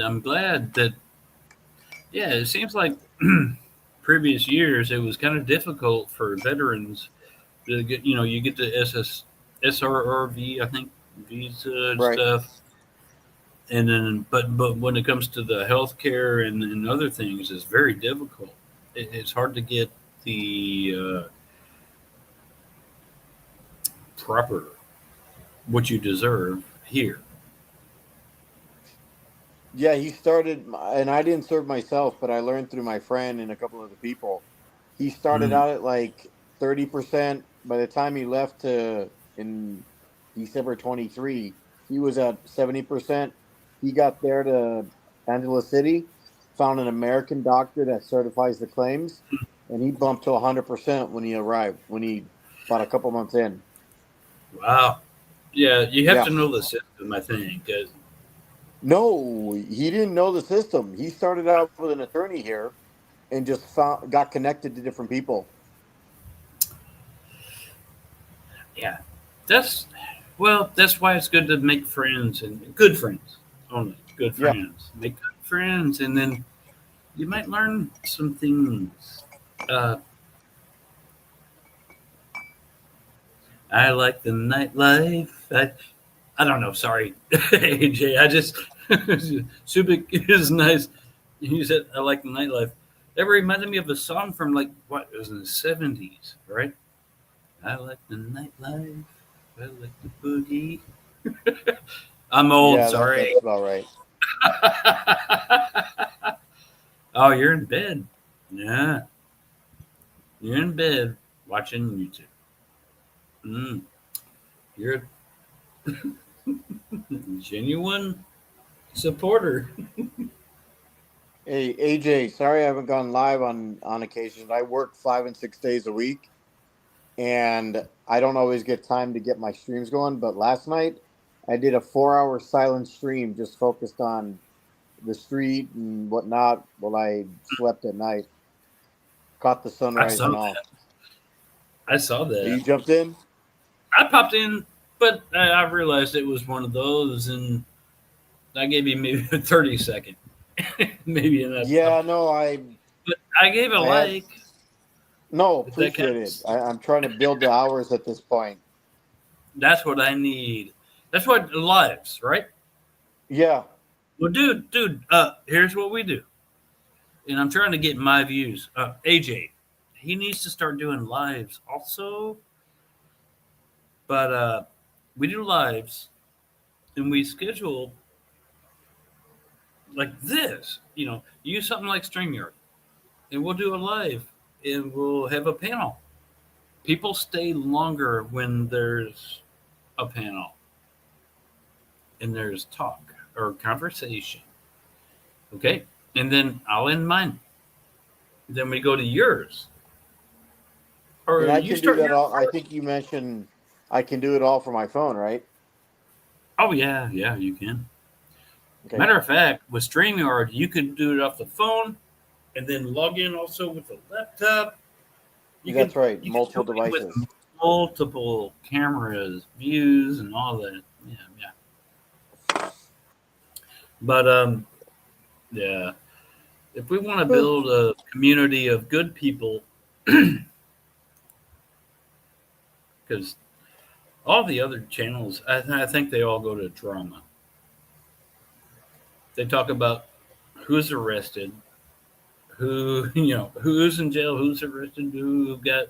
I'm glad that. Yeah, it seems like previous years it was kind of difficult for veterans to get. You get the SRRV, I think, visa and Right. stuff, and then but when it comes to the healthcare and other things, it's very difficult. It's hard to get the proper what you deserve here. Yeah, he started, and I didn't serve myself, but I learned through my friend and a couple of the people. He started Mm, out at like 30%. By the time he left in December 23, he was at 70%. He got there to Angeles City, found an American doctor that certifies the claims, and he bumped to 100% when he arrived, about a couple months in. wow. Yeah, you have Yeah. to know the system, I think. No, he didn't know the system. He started out with an attorney here and just got connected to different people. Yeah, that's that's why it's good to make friends and good friends only. Good Yeah. friends. Make good friends, and then you might learn some things. Uh, I like the nightlife. I don't know. Sorry, AJ. I just Subic is nice. He said I like the nightlife. That reminded me of a song from like what it was in the 70s, right? I like the nightlife. I like the boogie. I'm old. Yeah, Sorry. that's about right. Oh, you're in bed. Yeah, you're in bed watching YouTube. Mm, you're a genuine supporter. Hey AJ, sorry I haven't gone live on occasion. I work 5 and 6 days a week, and I don't always get time to get my streams going. But last night I did a 4 hour silent stream, just focused on the street and whatnot while I slept at night. Caught the I sunrise saw and that. all. I saw So that. you jumped in? I popped in, but I realized it was one of those, and I gave you maybe a 30-second, maybe enough. Yeah, no, But I gave a I had like. no If that appreciate it. counts. I'm trying to build the hours at this point. That's what I need. That's what lives, right? Yeah, Well, dude. Here's what we do, and I'm trying to get my views. AJ, he needs to start doing lives also, but we do lives, and we schedule like this. Use something like StreamYard, and we'll do a live, and we'll have a panel. People stay longer when there's a panel and there's talk or conversation. Okay. And then I'll end mine. Then we go to yours. Or and I you can do start that yours all. I first. think you mentioned I can do it all from my phone, right? Oh, yeah. Yeah, you can. Okay, Matter of fact, with StreamYard, you can do it off the phone and then log in also with the laptop. You can that's right. you can do Multiple it with devices. multiple cameras, views, and all that. Yeah, yeah. But yeah. If we want to build a community of good people, because all the other channels, I think they all go to drama. They talk about who's arrested, who's in jail, who's arrested, who got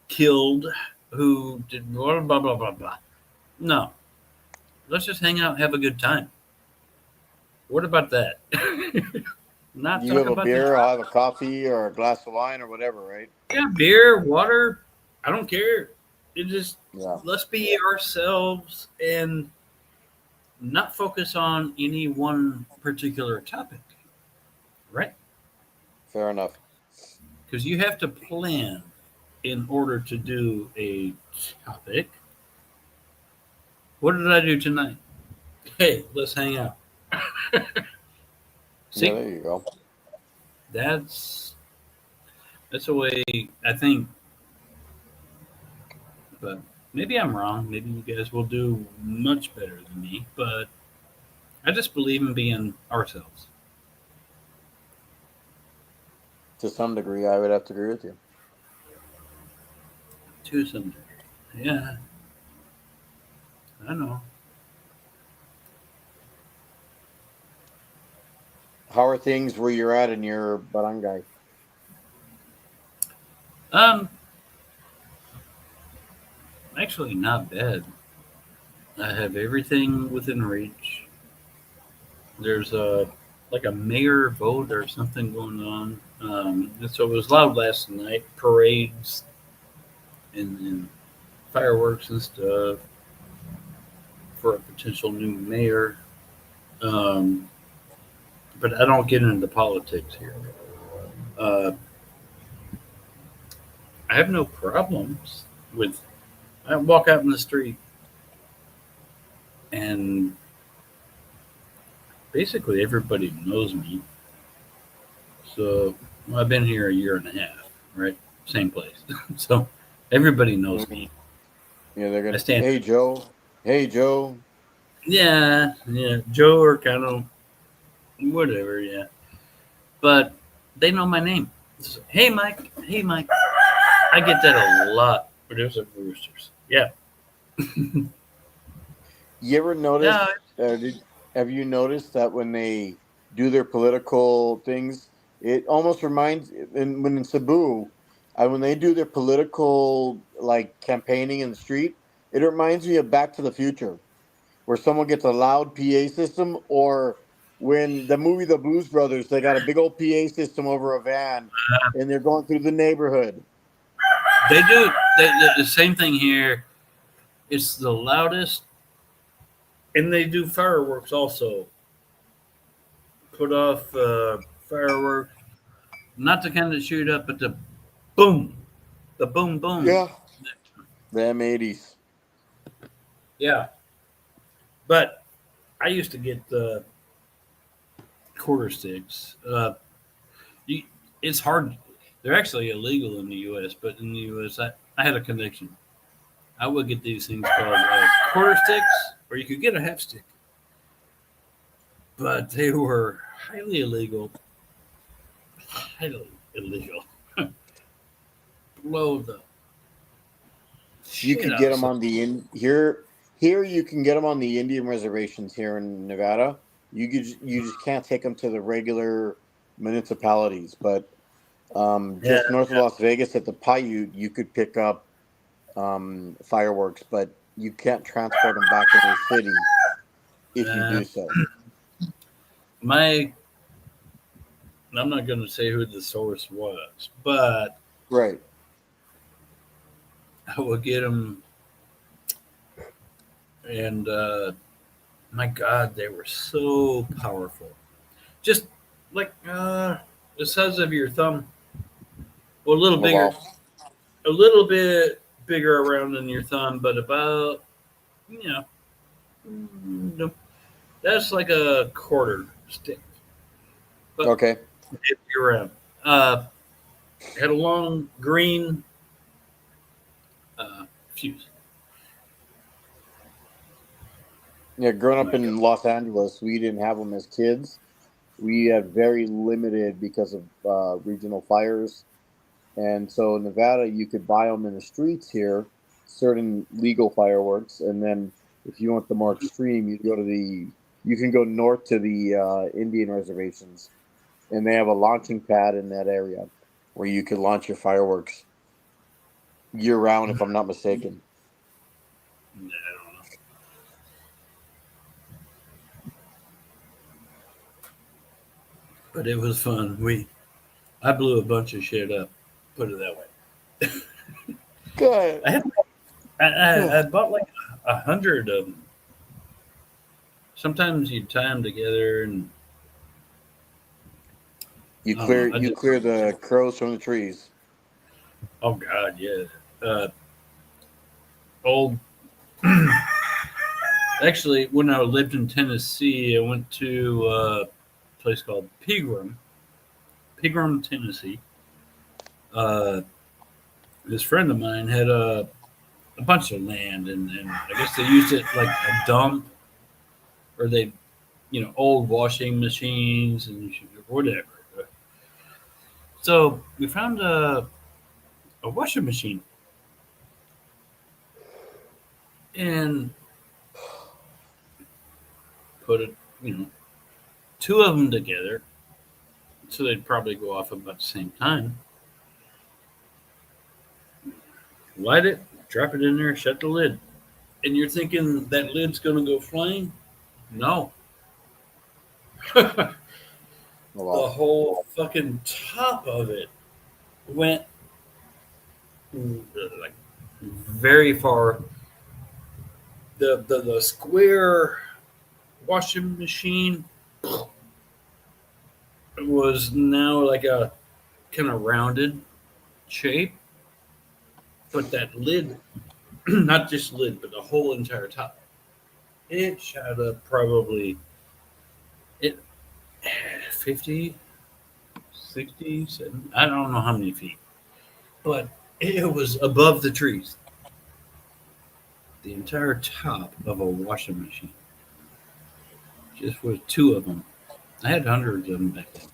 killed, who did blah blah blah blah blah. No, let's just hang out and have a good time. What about that? Not You talk have a about the beer, I'll drama. have a coffee or a glass of wine or whatever, right? Yeah, beer, water. I don't care. It just Yeah, let's be ourselves and not focus on any one particular topic, right? fair enough. Because you have to plan in order to do a topic. What did I do tonight? Hey, let's hang out. Yeah, See, there you go. that's that's a way I think, but maybe I'm wrong. Maybe you guys will do much better than me, but I just believe in being ourselves To some degree, I would have to agree with you. to some degree. Yeah, I know. How are things where you're at in your barangay? Um, Actually, not bad. I have everything within reach. There's a mayor vote or something going on. And so it was loud last night. Parades and fireworks and stuff for a potential new mayor. Um, but I don't get into politics here. Uh, I have no problems with. I walk out in the street and basically everybody knows me. So well, I've been here a year and a half, right? Same place. So everybody knows me. Mhm. Yeah, they're I gonna. stand. Hey Joe. Hey Joe. Yeah, yeah. Joe or kind of whatever. Yeah, but they know my name. Hey, Mike. Hey, Mike. I get that a lot. But there's a roosters. Yeah. You ever Yeah, notice? Have you noticed that when they do their political things, it almost reminds when in Cebu, when they do their political like campaigning in the street, it reminds me of Back to the Future, where someone gets a loud PA system, or when the movie The Blues Brothers, they got a big old PA system over a van, and they're going through the neighborhood. they do the same thing here. It's the loudest, and they do fireworks also. Put off fireworks, not the kind that shoot up, but boom, the boom boom. Yeah, them 80s. Yeah, but I used to get the quarter sticks. You, it's hard. They're actually illegal in the U.S., but in the U.S., I had a connection. I would get these things called quarter sticks, or you could get a half stick, but they were highly illegal. Highly illegal. Blow the You shit could out get of them some. on the in here. Here you can get them on the Indian reservations here in Nevada. You just can't take them to the regular municipalities, but Yeah, just north of Las Vegas at the Paiute, you could pick up fireworks, but you can't transport them back into the city if you uh, do so. my. I'm not going to say who the source was, but Right. I would get them, and my God, they were so powerful. Just like the size of your thumb, well, Oh wow. a little bit bigger around than your thumb, but about you know, no, that's like a quarter stick, but Okay. it'd be around. Uh, had a long green fuse. Yeah, growing up My God. in Los Angeles, we didn't have them as kids. We had very limited because of regional fires. And so in Nevada, you could buy them in the streets here, certain legal fireworks, and then if you want the more extreme, you can go north to the Indian reservations, and they have a launching pad in that area where you can launch your fireworks year round, if I'm not mistaken. I don't know, but it was fun. I blew a bunch of shit up. Put it that way. Good. I had I bought like 100 of them. Sometimes you tie them together, and I don't know. I You just clear the crows from the trees. oh God, yeah. Uh, old actually, when I lived in Tennessee, I went to a place called Pegram, Tennessee. Uh, this friend of mine had a bunch of land, and I guess they used it like a dump, or they, old washing machines and whatever. So we found a washing machine and put it, two of them together, so they'd probably go off about the same time. Light it, drop it in there, shut the lid, and you're thinking that lid's going to go flying? No, the Oh, wow. whole fucking top of it went like very far. The square washing machine was now like a kind of rounded shape, but that lid, not just lid, but the whole entire top, it shot up probably it 50, 60, 70, I don't know how many feet, but it was above the trees. The entire top of a washing machine, just with two of them. I had hundreds of them back then,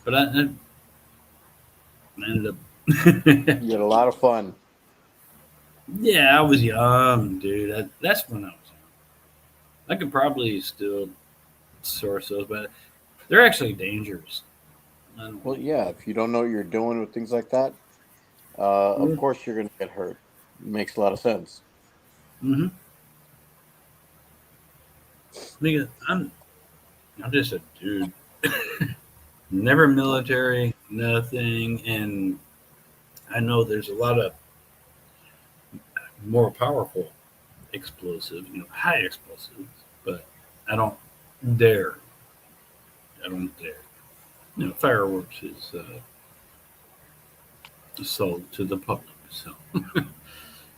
but I ended up. You had a lot of fun. Yeah, I was young, dude. That's when I was young. I could probably still source those, but they're actually dangerous. I don't Well, like yeah, if you don't know what you're doing with things like that, of them. course you're going to get hurt. Makes a lot of sense. Mm-hmm. Nigga, I'm just a dude. Never military, nothing, and I know there's a lot of more powerful explosives, high explosives, but I don't dare. I don't dare. Fireworks is sold to the public, so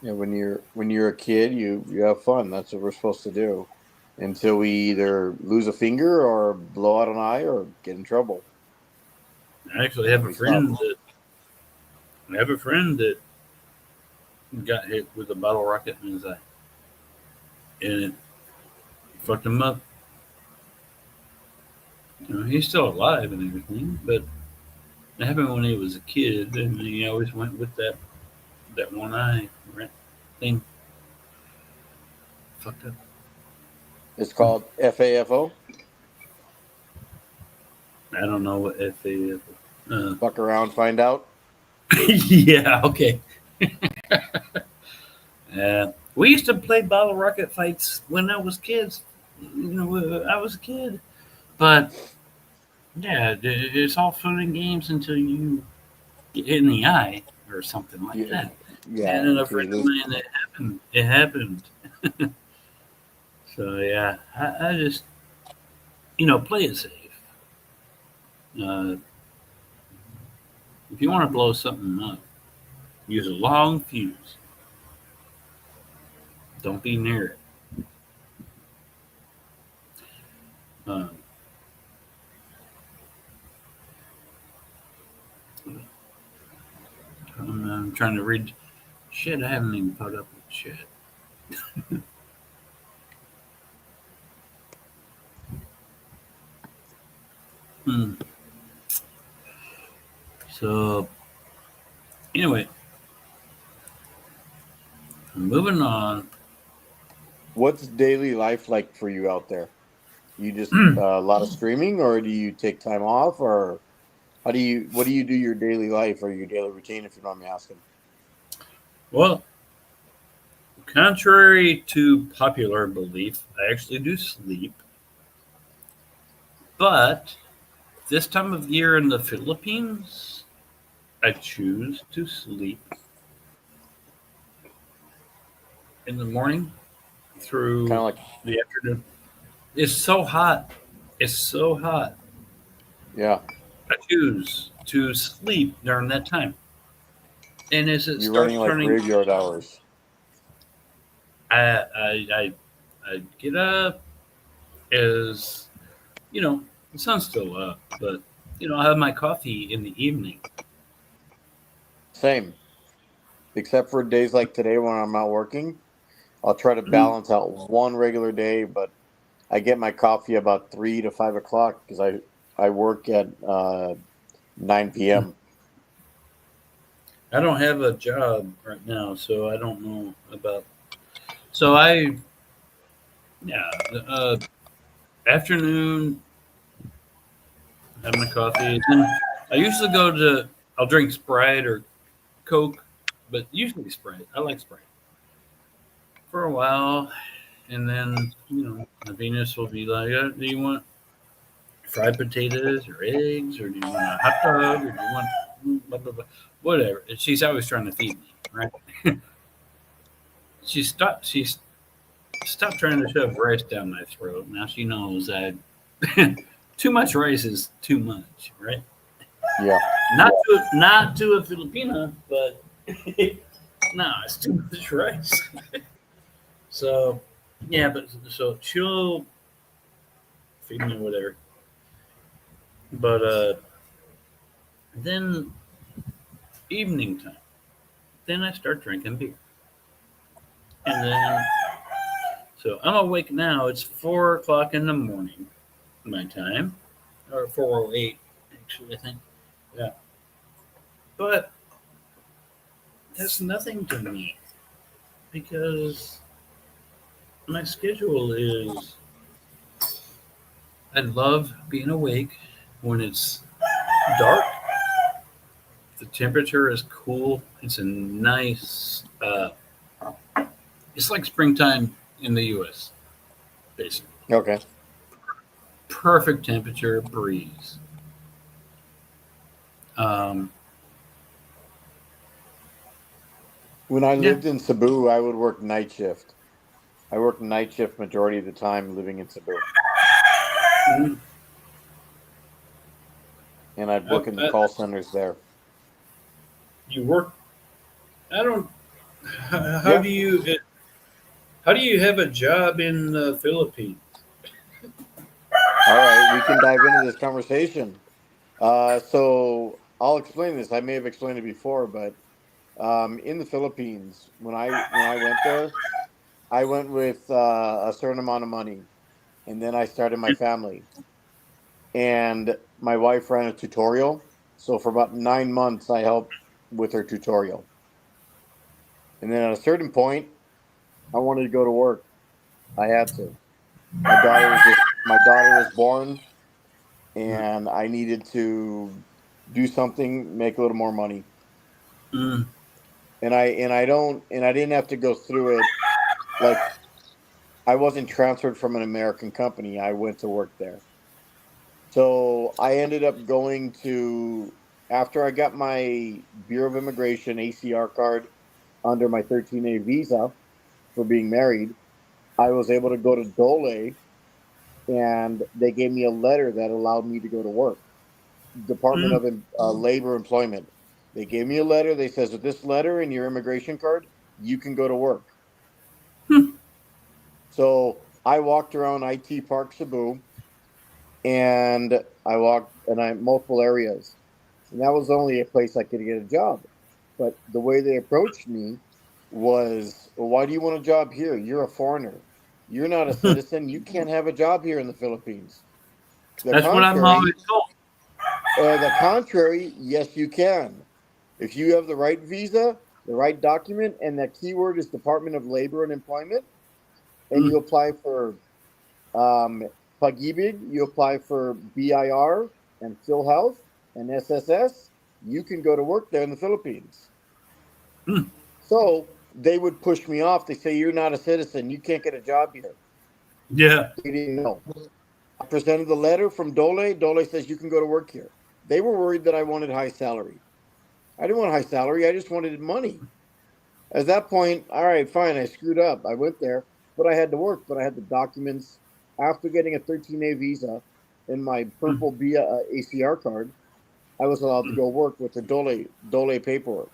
Yeah, when you're a kid, you have fun. That's what we're supposed to do until we either lose a finger or blow out an eye or get in trouble. I actually have Then a we stop. friend that I have a friend that got hit with a bottle rocket in his eye, and it fucked him up. He's still alive and everything, but it happened when he was a kid, and he always went with that one eye right thing. Fucked up. It's called FAFO. I don't know what FA is. Fuck around, find out. Yeah, okay. We used to play bottle rocket fights when I was kids. I was a kid, but yeah, it's all fun and games until you get hit in the eye or something like Yeah, that. yeah. And then a Until friend you of lose. mine, it happened. So yeah, I just play it safe. Uh, if you want to blow something up, use a long fuse. Don't be near it. Uh, I'm trying to read. Shit, I haven't even put up with shit. Hmm. So anyway, moving on. What's daily life like for you out there? You just a lot of streaming, or do you take time off, or how do you? What do you do your daily life or your daily routine? If you don't mind me asking. Well, contrary to popular belief, I actually do sleep. But this time of year in the Philippines, I choose to sleep in the morning Kind through of like, the afternoon. It's so hot. It's so hot. yeah, I choose to sleep during that time. And as it you're running starts like turning, graveyard hours. I get up as the sun's still up, but I have my coffee in the evening. Same, except for days like today when I'm not working. I'll try to Mm, balance out one regular day, but I get my coffee about 3 to 5 o'clock because I work at 9 p.m. I don't have a job right now, so I don't know about. So I yeah, afternoon have my coffee. Then I usually go to I'll drink Sprite or Coke, but usually Sprite. I like Sprite for a while, and then the Venus will be like, "Do you want fried potatoes or eggs, or do you want a hot dog, or do you want blah blah blah, whatever?" And she's always trying to feed me, right? She stopped trying to shove rice down my throat. Now she knows that too much rice is too much, right? Yeah, Not to a Filipina, but no, it's too much rice. So yeah, but so she'll feed me whatever. But then evening time, then I start drinking beer, and then so I'm awake now. It's 4 o'clock in the morning, my time, or 4:08 actually, I think. Yeah, but that's nothing to me. because my schedule is I love being awake when it's dark. The temperature is cool. It's a nice. It's like springtime in the U.S. Basically, Okay. perfect temperature, breeze. Um, When I yeah. lived in Cebu, I would work night shift. I worked night shift majority of the time living in Cebu, Mm, and I'd I, work in the I, call centers there. you work. I don't. How Yeah. do you? How do you have a job in the Philippines? All right, we can dive into this conversation. So I'll explain this. I may have explained it before, but in the Philippines, when I went there, I went with a certain amount of money, and then I started my family. And my wife ran a tutorial. So for about 9 months, I helped with her tutorial. And then at a certain point, I wanted to go to work. I had to. My daughter was born, and I needed to do something, make a little more money. Mm, And I didn't have to go through it like I wasn't transferred from an American company. I went to work there. So I ended up going to after I got my Bureau of Immigration ACR card under my 13A visa for being married, I was able to go to Dole, and they gave me a letter that allowed me to go to work. Department mm, of Labor Employment. They gave me a letter. They says with this letter and your immigration card, you can go to work. mm, So I walked around IT Park Cebu, and I walked and I multiple areas, and that was only a place I could get a job. But the way they approached me was, well, "Why do you want a job here? You're a foreigner. You're not a citizen. You can't have a job here in the Philippines." The that's what I'm always contrary, told. yes, you can. If you have the right visa, the right document, and that keyword is Department of Labor and Employment, and you Mm, apply for um, Pag-ibig, you apply for BIR and PhilHealth and SSS, you can go to work there in the Philippines. mm, So they would push me off. They say, "You're not a citizen. You can't get a job here." yeah. They didn't know. I presented the letter from Dole. Dole says, "You can go to work here." They were worried that I wanted high salary. I didn't want high salary. I just wanted money. At that point, all right, fine. I screwed up. I went there, but I had to work. But I had the documents. After getting a 13A visa and my Mm, purple ACR card, I was allowed to mm. go work with the Dole paperwork.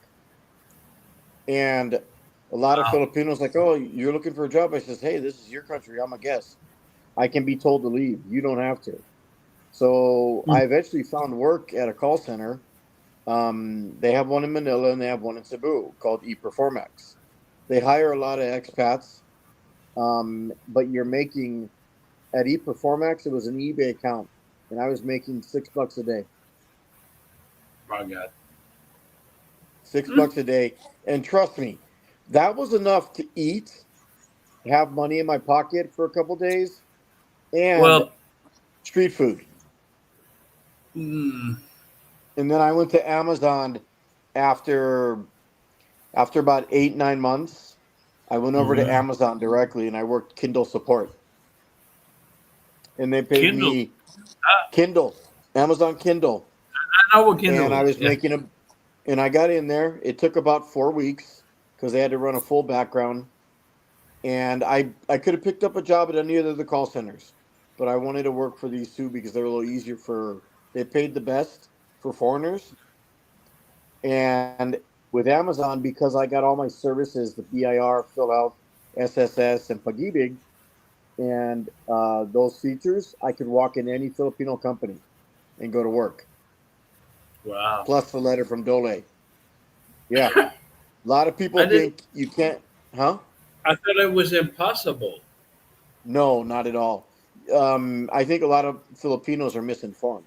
And a lot of Wow. Filipinos like, "Oh, you're looking for a job?" I says, "Hey, this is your country. I'm a guest. I can be told to leave. You don't have to." So Mm, I eventually found work at a call center. They have one in Manila and they have one in Cebu called ePerformex. They hire a lot of expats, but you're making at ePerformex. It was an eBay account, and I was making $6 a day. my God. Six Mm. bucks a day, and trust me, that was enough to eat, have money in my pocket for a couple days, and Well, street food. mm, And then I went to Amazon after about 8 9 months. I went over to mhm. Amazon directly, and I worked Kindle support, and they paid Kindle. me Kindle, Amazon Kindle, I know what and Kindle I is. was Yeah. making a, and I got in there. It took about 4 weeks because they had to run a full background, and I could have picked up a job at any of the call centers, but I wanted to work for these two because they're a little easier for. They paid the best for foreigners, and with Amazon because I got all my services, the BIR, fill out, SSS, and Pagibig, and those features, I could walk in any Filipino company and go to work. Wow. Plus the letter from Dole. Yeah, a lot of people I didn't. think you can't, huh? I thought it was impossible. No, not at all. I think a lot of Filipinos are misinformed.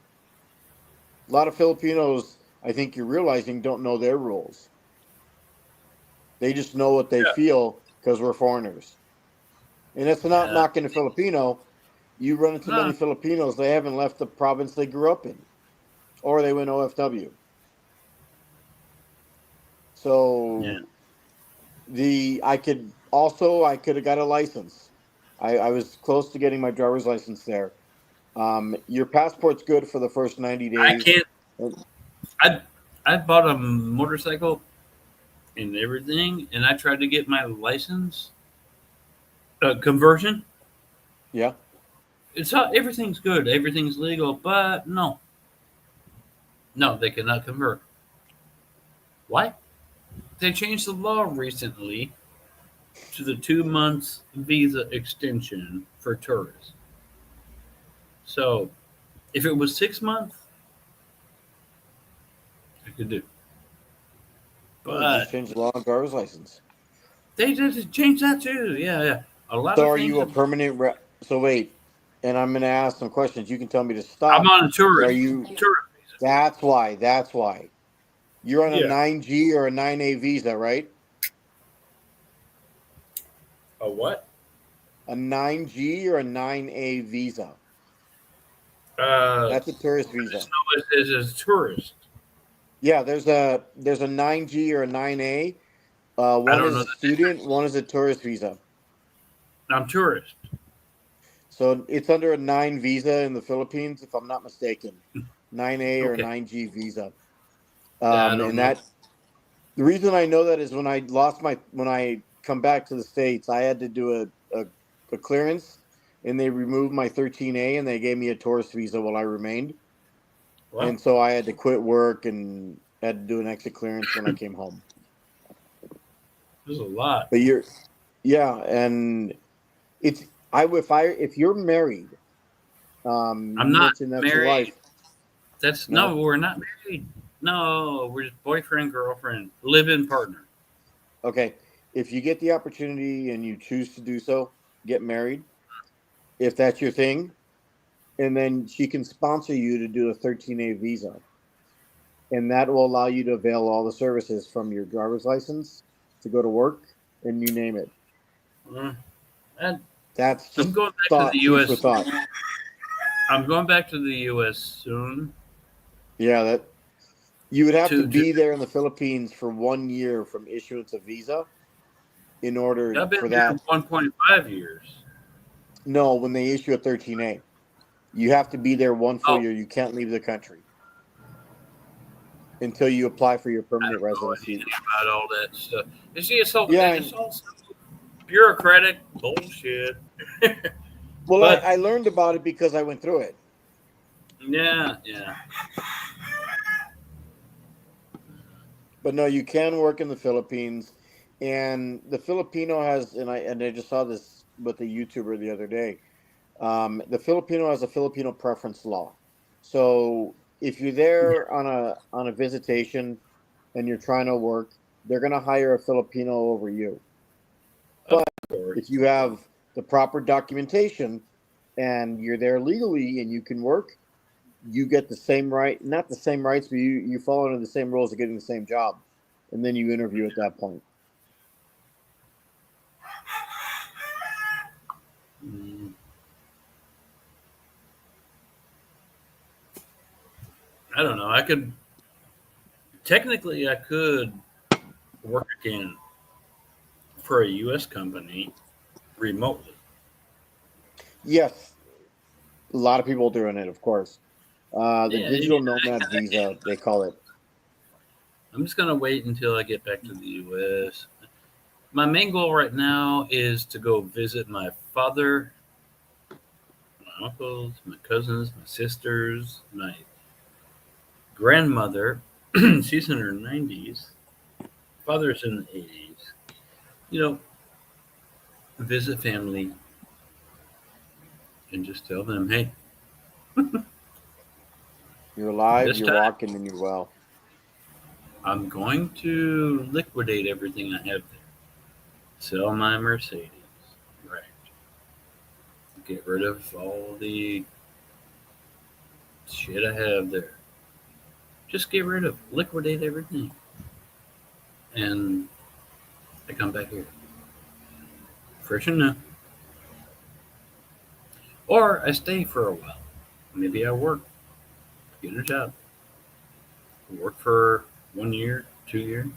A lot of Filipinos, I think you're realizing, don't know their rules. They just know what they Yeah. feel because we're foreigners. And it's not Yeah. knocking a Filipino. You run into No. many Filipinos, they haven't left the province they grew up in, or they went OFW. Yeah. So I could have got a license. I was close to getting my driver's license there. Your passport's good for the first 90 I days. can't. I bought a motorcycle and everything, and I tried to get my license conversion. Yeah. It's all, everything's good, everything's legal, but no, they cannot convert. Why? They changed the law recently to the 2 months visa extension for tourists. So if it was 6 months, I could do. No, they just But changed the law on driver's license. they just changed that too. Yeah, yeah. A lot So of are things you a have. permanent so wait, and I'm going to ask some questions. You can tell me to I'm stop. on a But are tourist you visa. That's why. That's why. You're on a Yeah. 9G or a 9A visa, right? A what? A 9G or a 9A visa. Uh, That's a tourist I visa. just know it is a tourist. Yeah, there's a 9G or a 9A. I One don't is know a the student, one is a tourist visa. I'm tourist. So it's under a 9 visa in the Philippines, if I'm not mistaken. 9A or Okay. 9G visa. Yeah, I don't And know. that the reason I know that is when I come back to the States, I had to do a clearance, and they removed my 13A and they gave me a tourist visa while I remained. Well, And so I had to quit work and had to do an exit clearance when I came home. there's a lot. But yeah, and it's if you're married, I'm you not mentioned that's your married. wife. That's no, No? we're not married. No, we're just boyfriend, girlfriend, live-in partner. Okay. If you get the opportunity and you choose to do so, get married, if that's your thing, and then she can sponsor you to do a 13A visa. And that will allow you to avail all the services from your driver's license to go to work and you name it. Uh, and That's I'm just going back to the food for U.S. thought. I'm going back to the U.S. soon. Yeah, that you would have to To be there in the Philippines for 1 year from issuance of visa in order I've been for here that. 1.5 years. No, when they issue a 13A, you have to be there one full Oh, year. You can't leave the country until you apply for your I permanent don't know residency. anything about all that stuff. You see, it's Yeah, all so bureaucratic bullshit. well, But I learned about it because I went through it. yeah, yeah. But no, you can work in the Philippines, and the Filipino has, and I just saw this with a YouTuber the other day. The Filipino has a Filipino preference law. So if you're there on a visitation and you're trying to work, they're going to hire a Filipino over you. Of But course. if you have the proper documentation and you're there legally and you can work, you get the same right, not the same rights, but you fall under the same rules of getting the same job, and then you interview at that point. Mm, I don't know. I could work again for a U.S. company remotely. Yes, a lot of people doing it, of course. The Yeah, digital nomad visa, they call it. I'm just gonna wait until I get back to the U.S. My main goal right now is to go visit my father, my uncles, my cousins, my sisters, my grandmother. She's in her 90s. Father's in the 80s. You know, visit family and just tell them, hey, You're alive, this you're time walking, and you're well. I'm going to liquidate everything I have there. Sell my Mercedes. Right. Get rid of all the shit I have there. Just get rid of, liquidate everything. And I come back here. fresh and new. Or I stay for a while. Maybe I work, get a job, work for 1 year, 2 years.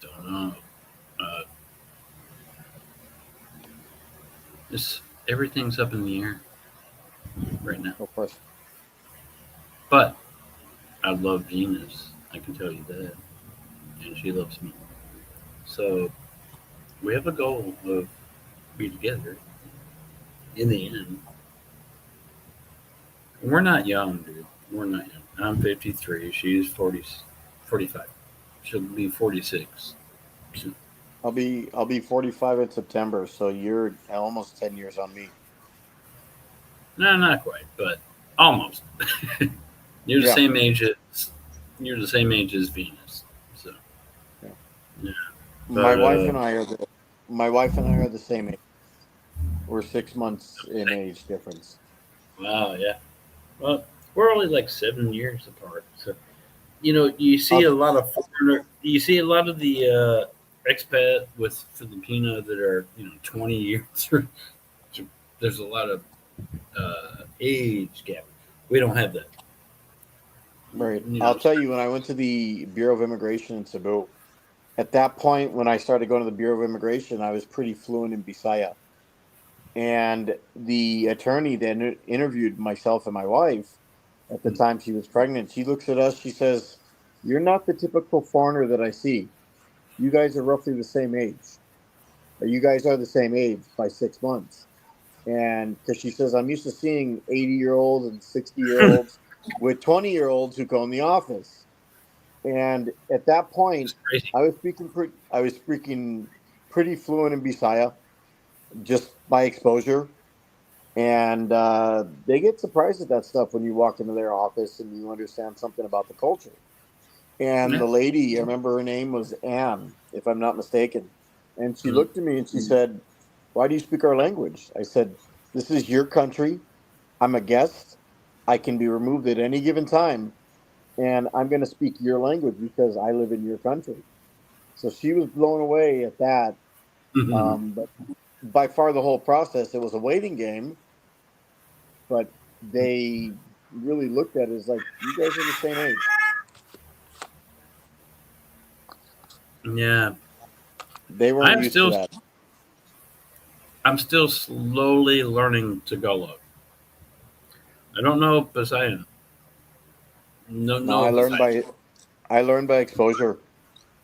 Don't know. Uh, this everything's up in the air right now. Of course. But I love Venus. I can tell you that, and she loves me. So we have a goal of be together in the end. We're not young, dude. We're not young. I'm 53. She's 40, 45. She'll be 46. I'll be 45 in September, so you're almost 10 years on me. No, not quite, but almost. You're the Yeah. same age as you're the same age as Venus. So Yeah. yeah. My But wife and I are the same age. We're 6 months in age difference. wow, yeah. Well, we're only like 7 years apart. So you see I'll, a lot of foreigner. You see a lot of the expat with Filipino that are 20 years. There's a lot of age gap. We don't have that. right. You I'll know, tell you, when I went to the Bureau of Immigration in Cebu, at that point, when I started going to the Bureau of Immigration, I was pretty fluent in Bisaya. And the attorney that interviewed myself and my wife at the time she was pregnant, she looks at us, she says, "You're not the typical foreigner that I see. You guys are roughly the same age. Or you guys are the same age by 6 months." And because she says, "I'm used to seeing 80-year-olds and 60-year-olds with 20-year-olds who go in the office." And at that point, it's crazy. I was speaking pretty fluent in Bisaya just by exposure. And they get surprised at that stuff when you walk into their office and you understand something about the culture. And Yeah. the lady, I remember her name was Anne, if I'm not mistaken. And she Mm. looked at me and she said, "Why do you speak our language?" I said, "This is your country. I'm a guest. I can be removed at any given time. And I'm going to speak your language because I live in your country." So she was blown away at that. But by far the whole process, it was a waiting game, but they really looked at it as like, you guys are the same age. Yeah. They weren't I'm used to still that. I'm still slowly learning Tagalog. I don't know Pasayan. No, No Pasayan. I learned by exposure.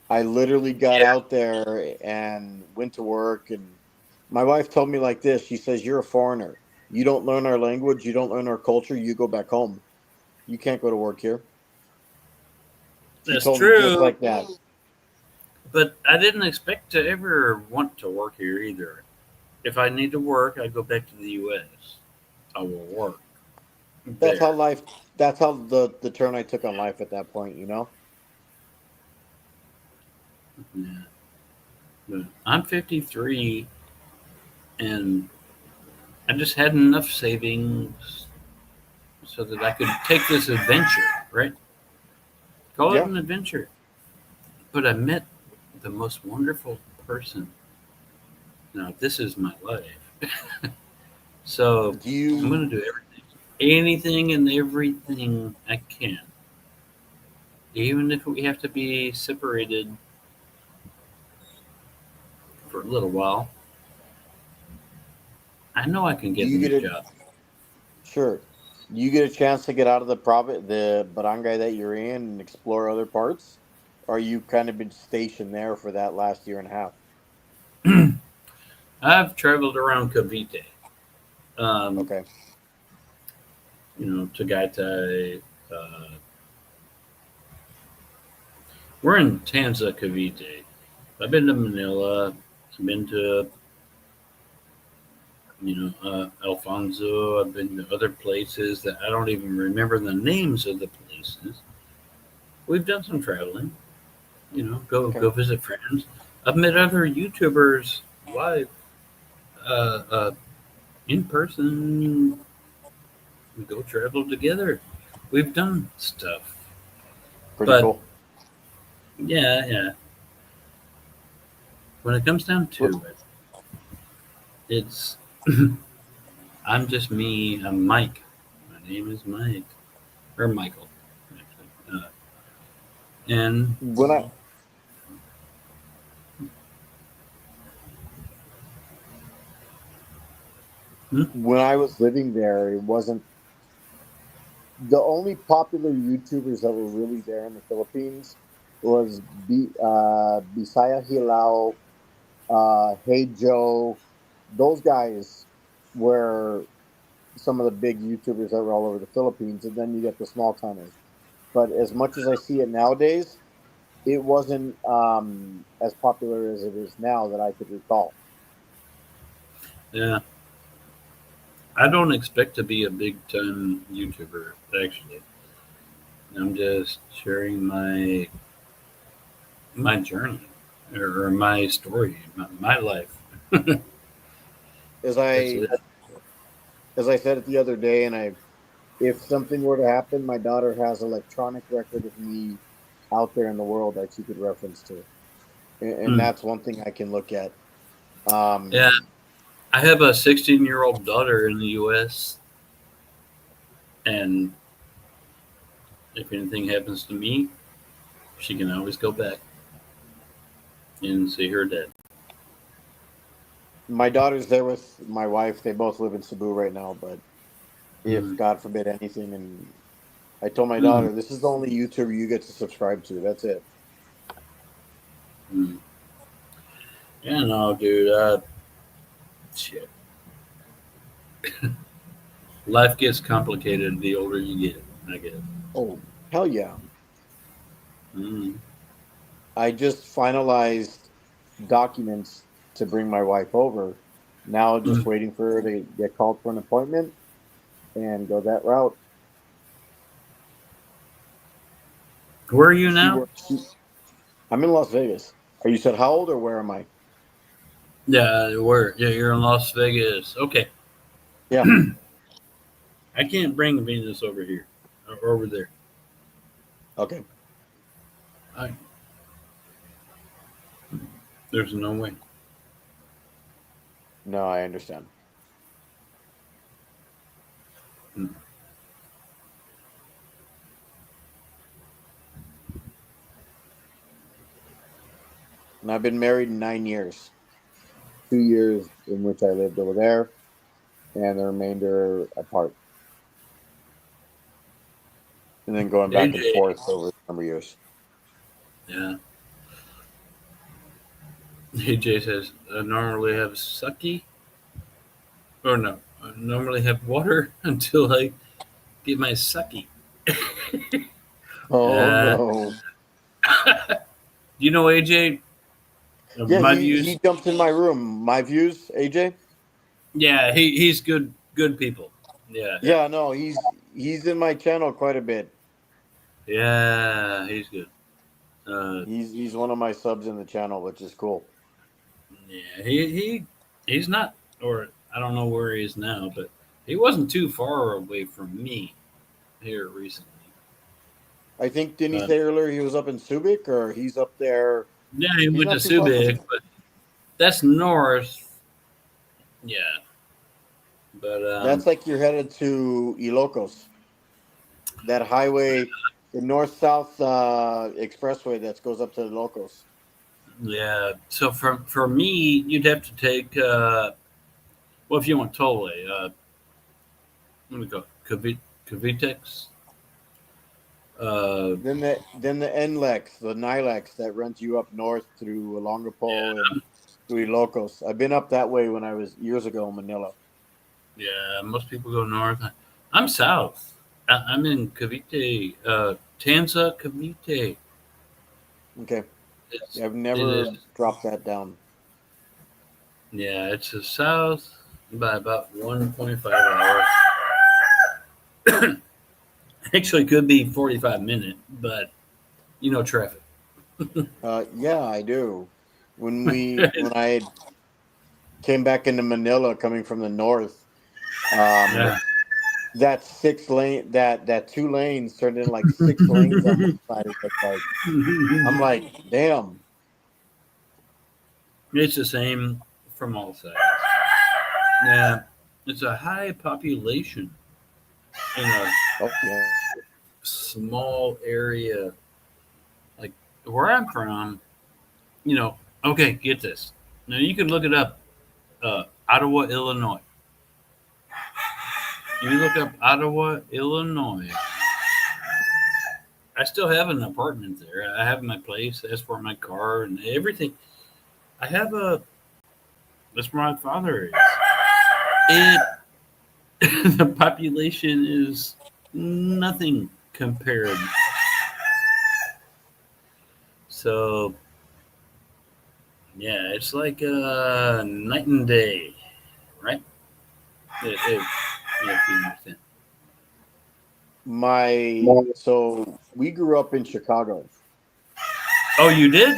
I literally got Yeah. out there and went to work, and my wife told me like this. She says, "You're a foreigner. You don't learn our language, you don't learn our culture, you go back home. You can't go to work here." She That's told me just true. like that. But I didn't expect to ever want to work here either. If I need to work, I go back to the U.S. I will work That's how there. life that's how the turn I took on life at that point, you know? Yeah. But I'm 53, and I just had enough savings so that I could take this adventure, right? Call it Yeah. an adventure. But I met the most wonderful person. Now, this is my life. So Do I'm you going to do anything and everything I can, even if we have to be separated for a little while. I know I can do get a you new get a job. sure. Do you get a chance to get out of the barangay that you're in and explore other parts? Or you kind of been stationed there for that last year and a half? I've traveled around Cavite, um, Okay. Tagaytay. We're in Tanza, Cavite. I've been to Manila. I've been to Alfonso. I've been to other places that I don't even remember the names of the places. We've done some traveling. Okay. Go visit friends. I've met other YouTubers live, uh, uh, in person. We go travel together. We've done stuff, Pretty but cool. yeah, yeah. when it comes down to it, it's I'm just me. I'm Mike. My name is Mike or Michael, actually. And When I hmm, when I was living there, it wasn't the only popular YouTubers that were really there in the Philippines was Bisaya Hilao, Hey Joe. Those guys were some of the big YouTubers that were all over the Philippines, and then you get the small timers. But as much as I see it nowadays, it wasn't as popular as it is now that I could recall. yeah, I don't expect to be a big time YouTuber. Actually, I'm just sharing my journey or my story, my life. As That's I it. as I said it the other day, and I if something were to happen, my daughter has electronic record of me out there in the world that she could reference to, and Hmm. that's one thing I can look at. Yeah, Um, I have a 16-year-old daughter in the U.S. and if anything happens to me, she can always go back and see her dad. my daughter's there with my wife. They both live in Cebu right now, but if Mm. God forbid anything, and I told my Mm. daughter, this is the only YouTuber you get to subscribe to. That's it. Mm. Yeah, no, dude. Shit. Life gets complicated the older you get. I guess. Oh, hell yeah. Mm. I just finalized documents to bring my wife over. Now just Mm. waiting for her to get called for an appointment and go that route. Where are you She now? works. I'm in Las Vegas. Are you said how old or where am I? Yeah, where? Yeah, you're in Las Vegas. Okay. Yeah. I can't bring Venus over here or over there. Okay. I, there's no way. No, I understand. Mm. And I've been married 9 years. 2 years in which I lived over there, and the remainder apart, and then going back and AJ. forth over a number of years. Yeah. AJ says I normally have sucky or no. I normally have water until I get my sucky. Oh Uh, no! you know AJ? Yeah, My he views. jumped in my room. My views, AJ. Yeah, he's good people. Yeah, yeah, Yeah, no, he's in my channel quite a bit. yeah. He's good. Uh, He's one of my subs in the channel, which is cool. yeah, he's not, or I don't know where he is now, but he wasn't too far away from me here recently. I think didn't he Uh, say earlier he was up in Subic or he's up there? yeah, he He's went to not too far from Subic, me. but that's north. Yeah, but That's like you're headed to Ilocos, that highway, the north-south expressway that goes up to Ilocos. yeah. So for me, you'd have to take well, if you want tollway, let me go Cavitex. Uh, Then the NLEX, the NILEX that runs you up north through Olongapo and through Ilocos. I've been up that way when I was years ago in Manila. yeah. Most people go north. I'm south. I'm in Cavite, Tanza Cavite. Okay. It's Yeah, I've it is never dropped that down. yeah. It's the south by about 1.5 hours. Actually, could be 45 minutes, but traffic. Yeah, I do. When I came back into Manila coming from the north, um, Yeah. that 6 lane that 2 lanes turned into like 6 lanes on one side. It looked like I'm like, damn. It's the same from all sides. Yeah, it's a high population in a Oh yeah. small area. Like where I'm from, you know, okay, get this. Now you can look it up. Ottawa, Illinois. You look up Ottawa, Illinois. I still have an apartment there. I have my place. That's where my car and everything. I have a. That's where my father is. It the population is nothing compared. So yeah, it's like night and day, right? If you understand. So we grew up in Chicago. Oh, you did?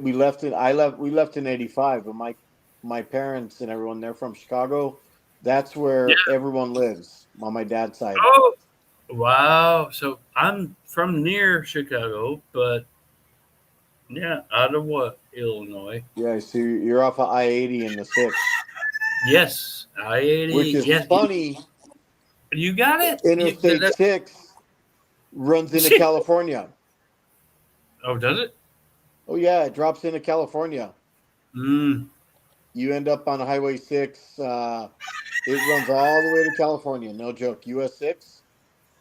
We left in 85, but my parents and everyone, they're from Chicago. That's Yeah. where everyone lives on my dad's side. Oh, wow. So I'm from near Chicago, but yeah, Ottawa, Illinois. Yeah, so you're off of I-80 in the 6, Yes, I which 80. is Yes, funny. you got it. Interstate That's 6 runs into California. Oh, does it? Oh yeah, it drops into California. Mm. You end up on Highway 6. It runs all the way to California. No joke. US 6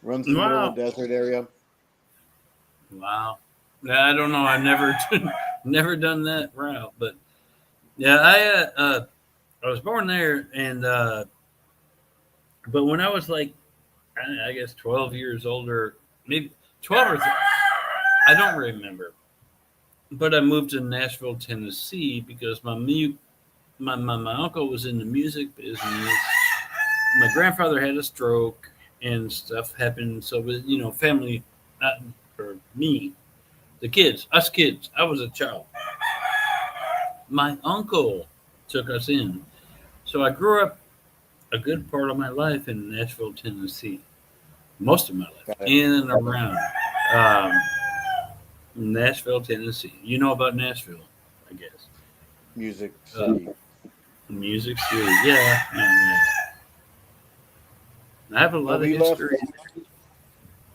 runs through the middle of Wow. the desert area. Wow. Yeah, I don't know. I've never never done that route, but yeah, I was born there, and but when I was like I guess 12 years older, maybe 12 or I don't remember, but I moved to Nashville, Tennessee because my uncle was in the music business. My grandfather had a stroke and stuff happened, so with family, not for me, the kids, us kids. I was a child. My uncle took us in. So I grew up a good part of my life in Nashville, Tennessee. Most of my life, Got it. in and around um, Nashville, Tennessee. You know about Nashville, I guess. Music Uh, City. Music City. Yeah, yeah. I have a No, lot of history.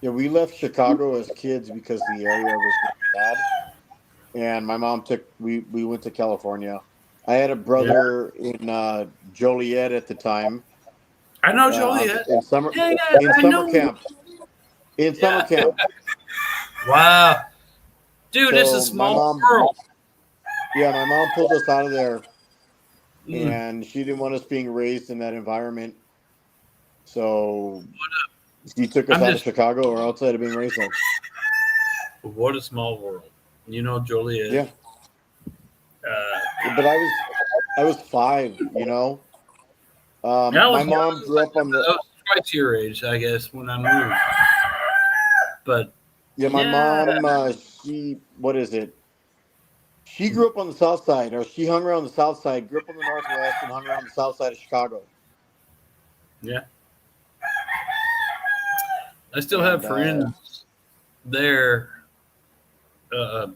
we left Chicago as kids because the area was really bad. And my mom we went to California. I had a Yeah. brother in Joliet at the time. I know Joliet. In summer Yeah, yeah, in I summer know. camp. In summer Yeah. camp. Wow. Dude, it's a So small world. my mom pulled us out of there, Mm. and she didn't want us being raised in that environment. So she took us I'm out of just, Chicago or outside of being raised there. what a small world. You know Joliet. Yeah. But Uh, I was 5, you know. I My was young. mom grew up on I the was twice your age, I guess, when I moved. But Yeah, my yeah, mom, she, what is it? She grew up on the south side, or she hung around the south side, grew up on the northwest, and hung around the south side of Chicago. yeah. I still have And friends there uh,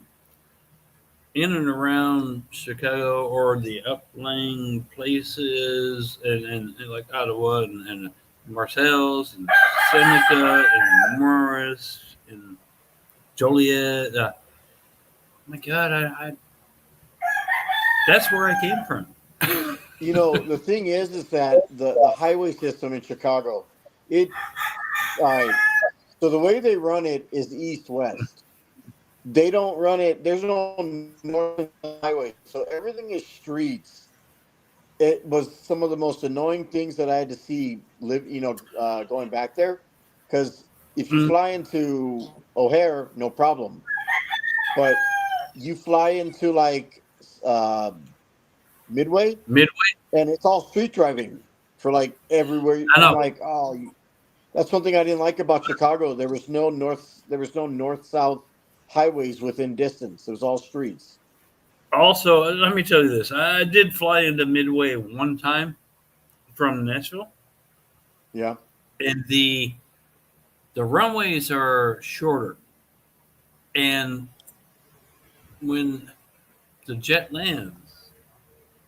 in and around Chicago or the uplying places, and like Ottawa and Marseilles and Seneca and Morris and Joliet. My God, I that's where I came from. the thing is that the highway system in Chicago, it, all right. So the way they run it is east west. They don't run it. There's no north highway, so everything is streets. It was some of the most annoying things that I had to see going back there, because if you Mm, fly into O'Hare, no problem, but you fly into like uh, Midway, Midway, and it's all street driving for like everywhere. I I'm know. like, oh, that's one thing I didn't like about Chicago. There was no north south highways within distance. It was all streets. Also, let me tell you this: I did fly into Midway one time from Nashville, Yeah. and the runways are shorter. And when the jet lands,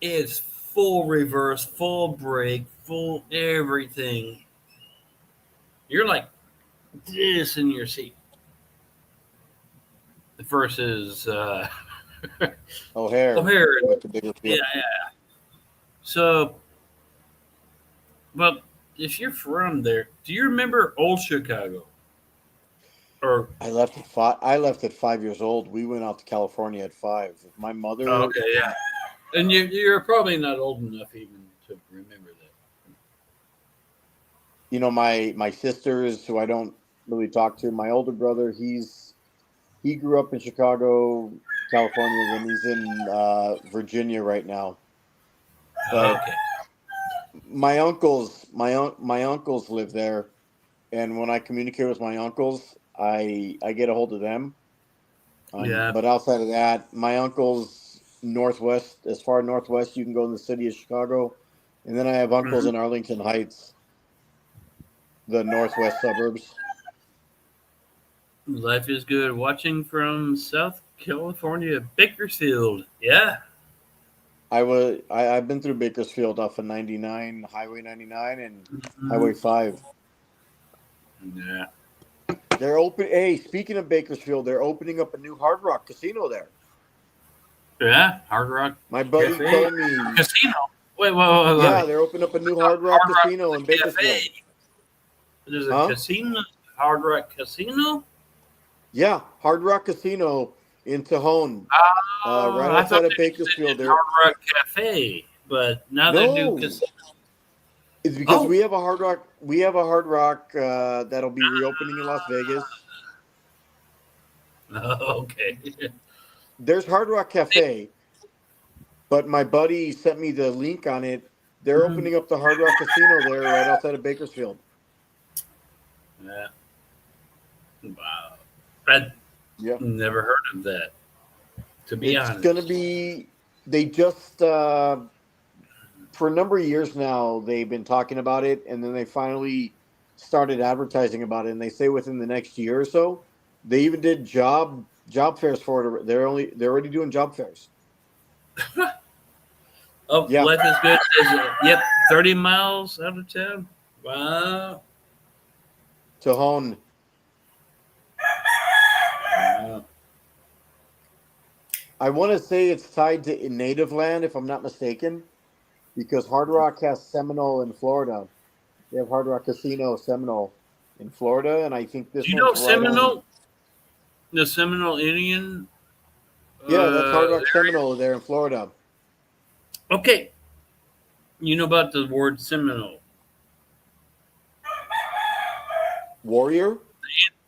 it's full reverse, full brake, full everything. You're like this in your seat versus O'Hare O'Hare. with the bigger Yeah, field. yeah. So, well, if you're from there, do you remember old Chicago? Or I left at 5 years old. We went out to California at 5. My oh, mother, okay, yeah, and you're probably not old enough even to remember that. my sisters who I don't really talk to. My older brother, he grew up in Chicago, California. Then he's in Virginia right now. But Okay, my uncles live there, and when I communicate with my uncles, I get a hold of them. yeah. But outside of that, my uncles northwest, as far northwest you can go in the city of Chicago, and then I have uncles Mhm. in Arlington Heights, the northwest suburbs. Life is good. Watching from South California, Bakersfield. Yeah. I've been through Bakersfield off of 99, Highway 99 and Mhm. Highway 5. Yeah. They're open. Hey, speaking of Bakersfield, they're opening up a new Hard Rock casino there. Yeah. Hard Rock My buddy Cafe. told me, Casino. Wait. yeah, they're opening up a new Hard Rock Hard Rock casino in Bakersfield. Cafe. There's a Huh? casino. Hard Rock Casino. Yeah, Hard Rock Casino in Tejon, right I thought outside of they said Bakersfield. There, Hard Rock Cafe, but now they do no, casino. it's because Oh. we have a Hard Rock. We have a Hard Rock that'll be reopening in Las Vegas. Okay. There's Hard Rock Cafe, but my buddy sent me the link on it. They're Mhm. opening up the Hard Rock Casino there, right outside of Bakersfield. Yeah. Wow. I Yeah, never heard of that. To be it's gonna honest. be. They just for a number of years now they've been talking about it, and then they finally started advertising about it. And they say within the next year or so, they even did job fairs for it. They're already doing job fairs. Oh, Yeah, life is good. Yep, 30 miles out of town. Wow. Tejon. Wow. I want to say it's tied to native land, if I'm not mistaken, because Hard Rock has Seminole in Florida. They have Hard Rock Casino Seminole in Florida, and I think Do this you know one's right on. Seminole? The Seminole Indian? Yeah, that's Uh, Hard Rock Seminole there in Florida. okay. You know about the word Seminole. Warrior,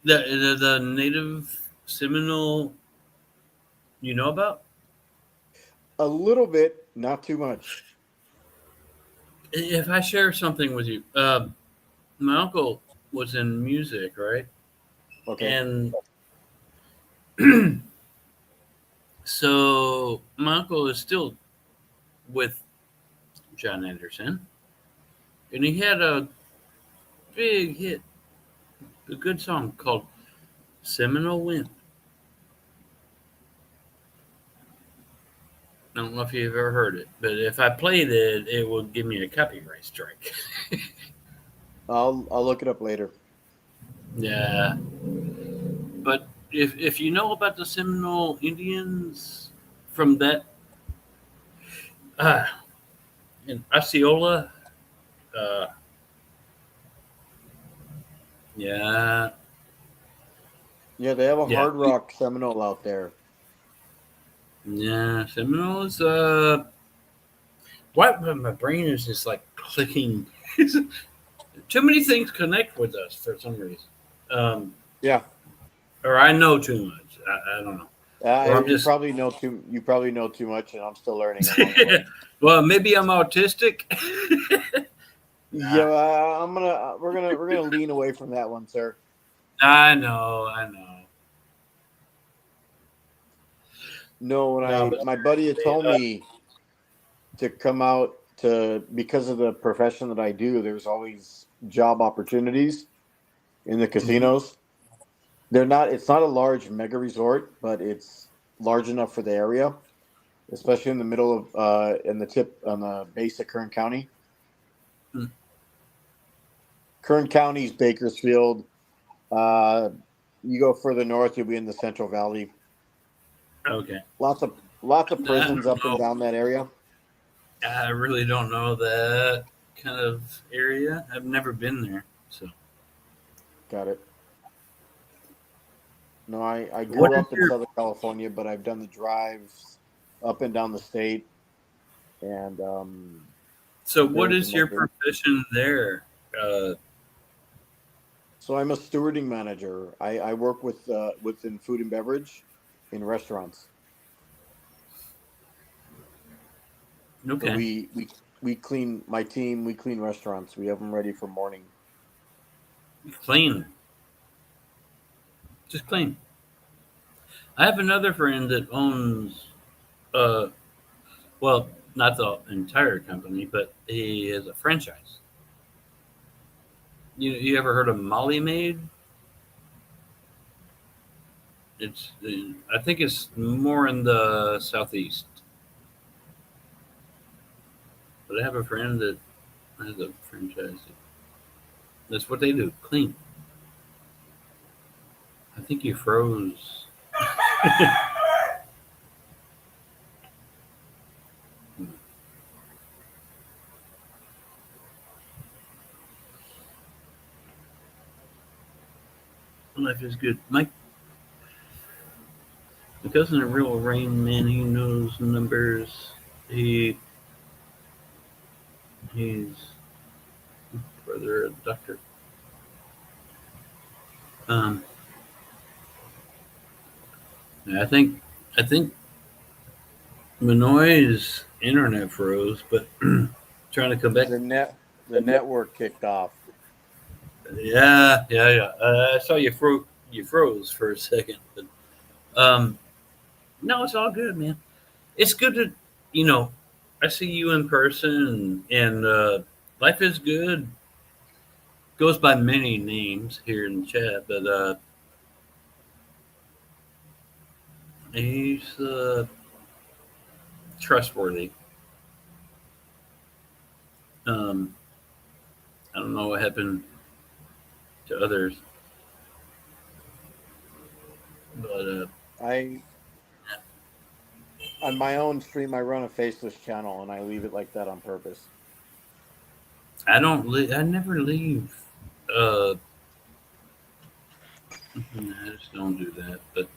The native Seminole you know about? a little bit, not too much. If I share something with you, my uncle was in music, right? Okay. And so my uncle is still with John Anderson, and he had a big hit, a good song called Seminole Wind. I don't know if you've ever heard it, but if I played it, it would give me a copyright strike. I'll look it up later. Yeah, but if you know about the Seminole Indians from that uh, in Osceola, uh, yeah, Yeah, they have a yeah, Hard Rock Seminole out there. yeah, Seminole is what my brain is just like clicking. Too many things connect with us for some reason. Um, Yeah, or I know too much. I don't know. Or I'm you just probably know too. You probably know too much, and I'm still learning along the way. well, maybe I'm autistic. Yeah, Nah, we're gonna lean away from that one, sir. I know. No, when No, I but my buddy had seriously, told me to come out to because of the profession that I do, there's always job opportunities in the mhm. casinos. It's not a large mega resort, but it's large enough for the area. especially in the middle of in the tip on the base of Kern County. Hmm. Kern County's Bakersfield. You go further north, you'll be in the Central Valley. Okay. Lots of I prisons don't up and know. down that area. I really don't know that kind of area. I've never been there. So, Got it. No, I what grew is up in your Southern California, but I've done the drives up and down the state, and what there's is your another. profession there? Uh, So I'm a stewarding manager. I work with within food and beverage in restaurants. So okay, we clean my team. We clean restaurants. We have them ready for morning. clean, just clean. I have another friend that owns, uh, well, not the entire company, but he has a franchise. You ever heard of Molly Maid? It's I think it's more in the southeast. But I have a friend that has a franchise. That's what they do. Clean. I think you froze. Life is good. My cousin, a real rain man. He knows numbers. He's brother a doctor. Um, I think Minoy's internet froze, but trying to come back. The network kicked off. Yeah. I saw you froze for a second, but um, no, it's all good, man. It's good to, you know, I see you in person, and life is good. Goes by many names here in the chat, but he's trustworthy. Um, I don't know what happened to others, but I on my own stream I run a faceless channel and I leave it like that on purpose. I don't. I never leave. Uh, I just don't do that. But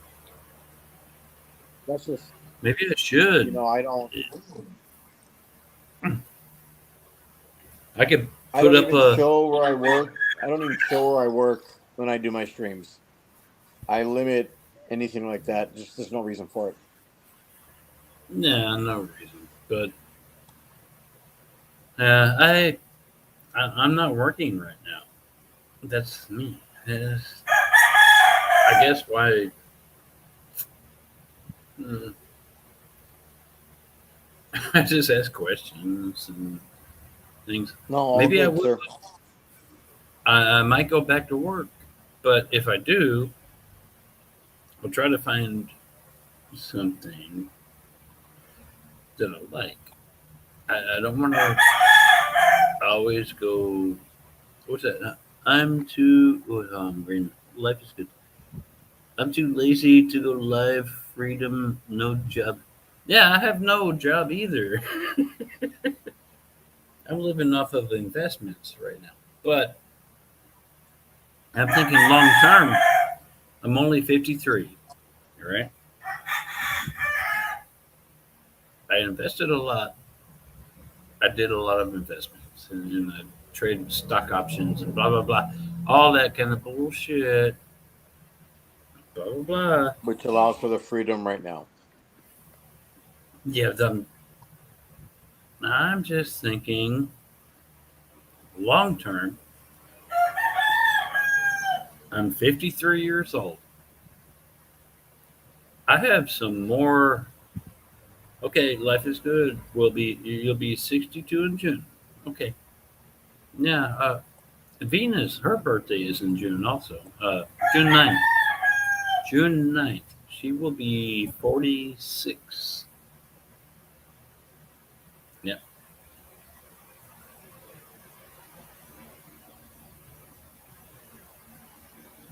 That's just maybe I should. I don't I could I put don't up even a. show where I work. I don't even show where I work when I do my streams. I limit anything like that. Just there's no reason for it. Nah, no reason. But uh, I, I'm not working right now. That's me. Yes. I guess why. mm, I just ask questions and things. No, all Maybe I good, will. sir. I might go back to work, but if I do, I'll try to find something that I like. I don't want to always go. What's that? I'm too. Life is good. I'm too lazy to go live. Freedom, no job. Yeah, I have no job either. I'm living off of investments right now. But I'm thinking long term. I'm only 53, right? I invested a lot. I did a lot of investments and I traded stock options and blah, blah, blah. All that kind of bullshit. Blah, blah, blah. Which allows for the freedom right now. Yeah, I'm just thinking long term. I'm 53 years old. I have some more. Okay, life is good. You'll be 62 in June. Okay. Yeah. Venus, her birthday is in June also. June 9th. June 9th. She will be 46.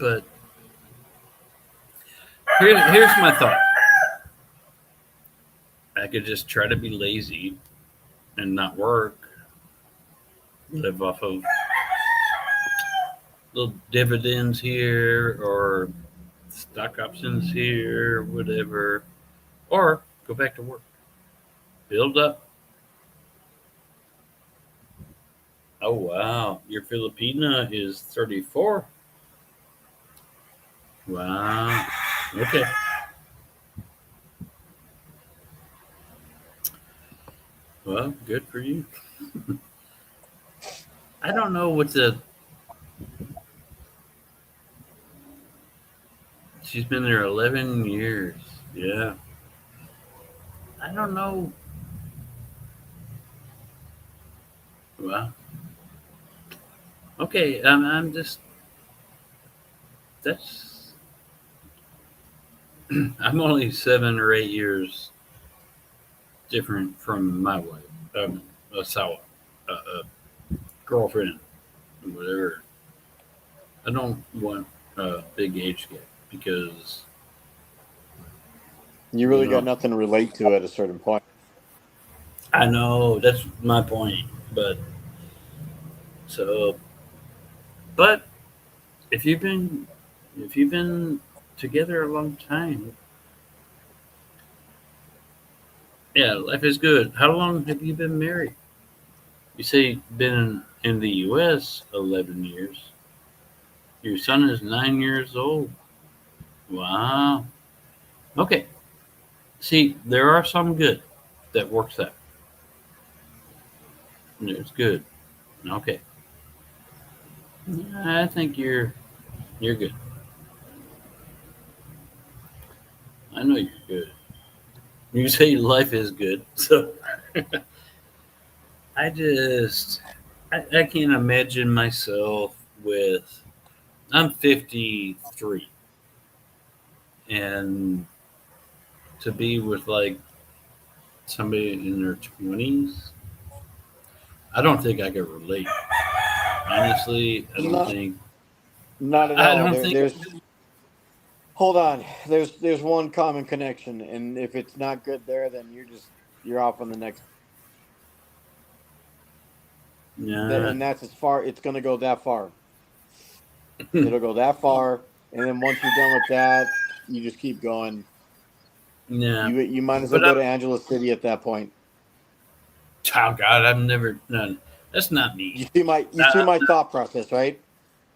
But here's my thought. I could just try to be lazy and not work, live off of little dividends here or stock options here, whatever, or go back to work, build up. Oh wow, your Filipina is 34. Wow. Okay. Well, good for you. I don't know what the. She's been there 11 years. Yeah. I don't know. Well, okay. I'm just. That's. I'm only 7 or 8 years different from my wife. Sawa, a girlfriend, whatever. I don't want a big age gap because You you really got know nothing to relate to at a certain point. I know that's my point. But so, but if you've been if you've been together a long time, yeah, life is good. How long have you been married? You say been in the U.S. 11 years. Your son is 9 years old. Wow. Okay. See, there are some good that works out. It's good. Okay. I think you're good. I know you're good. You say life is good, so I just I can't imagine myself with. I'm 53, and to be with like somebody in their 20s, I don't think I could relate. Honestly, Not, not at I all. don't think. There's hold on. There's one common connection, and if it's not good there, then you're off on the next. Yeah, And that's as far. It's gonna go that far. It'll go that far, and then once you're done with that, you just keep going. yeah. You might as well But go to Angela City at that point. oh God, I've never none. That's not me. You see my thought process, right?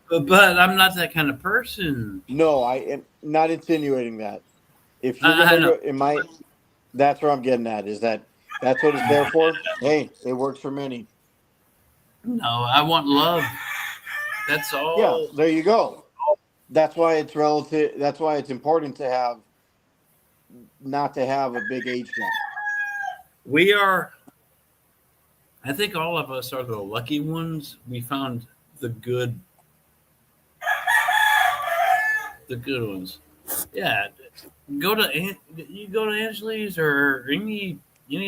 But I'm not that kind of person. No, I am not insinuating that. If you're I gonna know. go, in my that's where I'm getting at is that that's what it's there for. Hey, it works for many. No, I want love. That's Yeah, all. there you go. That's why it's relative. That's why it's important to have not to have a big age gap. We are. I think all of us are the lucky ones. We found the good, the good ones. Yeah, you go to Angeles or any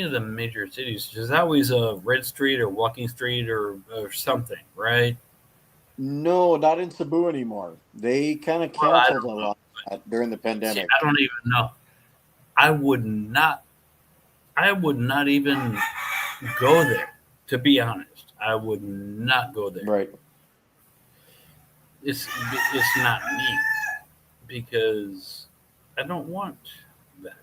of the major cities. There's always a Red Street or Walking Street or something, right? No, not in Cebu anymore. They kind of Well, I canceled a don't know. lot of that during the See, pandemic. I don't even know. I would not. I would not even go there. To be honest, I would not go there. Right. It's it's not me because I don't want that.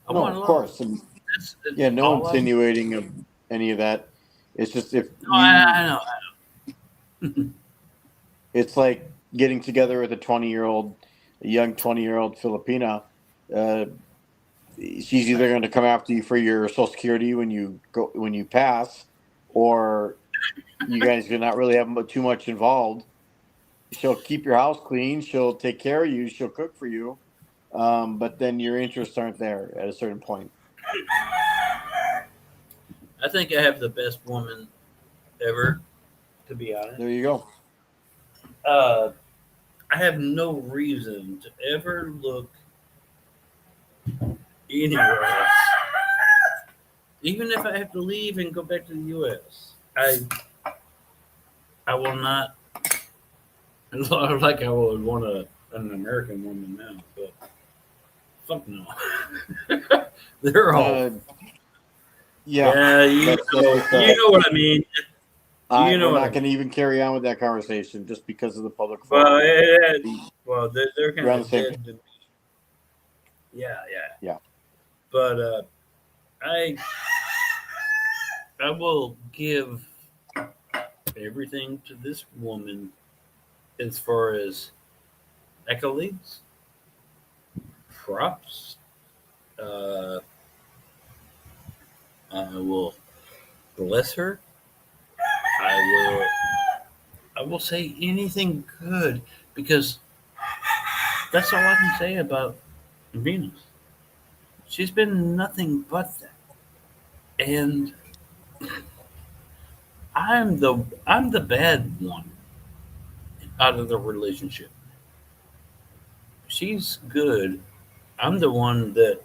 I No, want of love. course. And That's yeah, no all I want. insinuating of any of that. It's just if No, I you, know. it's like getting together with a young 20-year-old Filipina. Uh, she's either going to come after you for your Social Security when you pass, or you guys are not really having too much involved. She'll keep your house clean. She'll take care of you. She'll cook for you. But then your interests aren't there at a certain point. I think I have the best woman ever. To be honest, There you go. uh, I have no reason to ever look anywhere else. Even if I have to leave and go back to the U.S., I will not. Like I would want an American woman now, but fuck no. They're all Uh, yeah, yeah. that's just You know what I mean. You know we're what I not mean. going to even carry on with that conversation just because of the public Well, forum. they're We're kind on the of same page. dead to me. Yeah, yeah. Yeah. But I I will give everything to this woman as far as accolades, props. Uh, I will bless her. I I will say anything good because that's all I can say about Venus. She's been nothing but that, and I'm the bad one out of the relationship. She's good. I'm the one that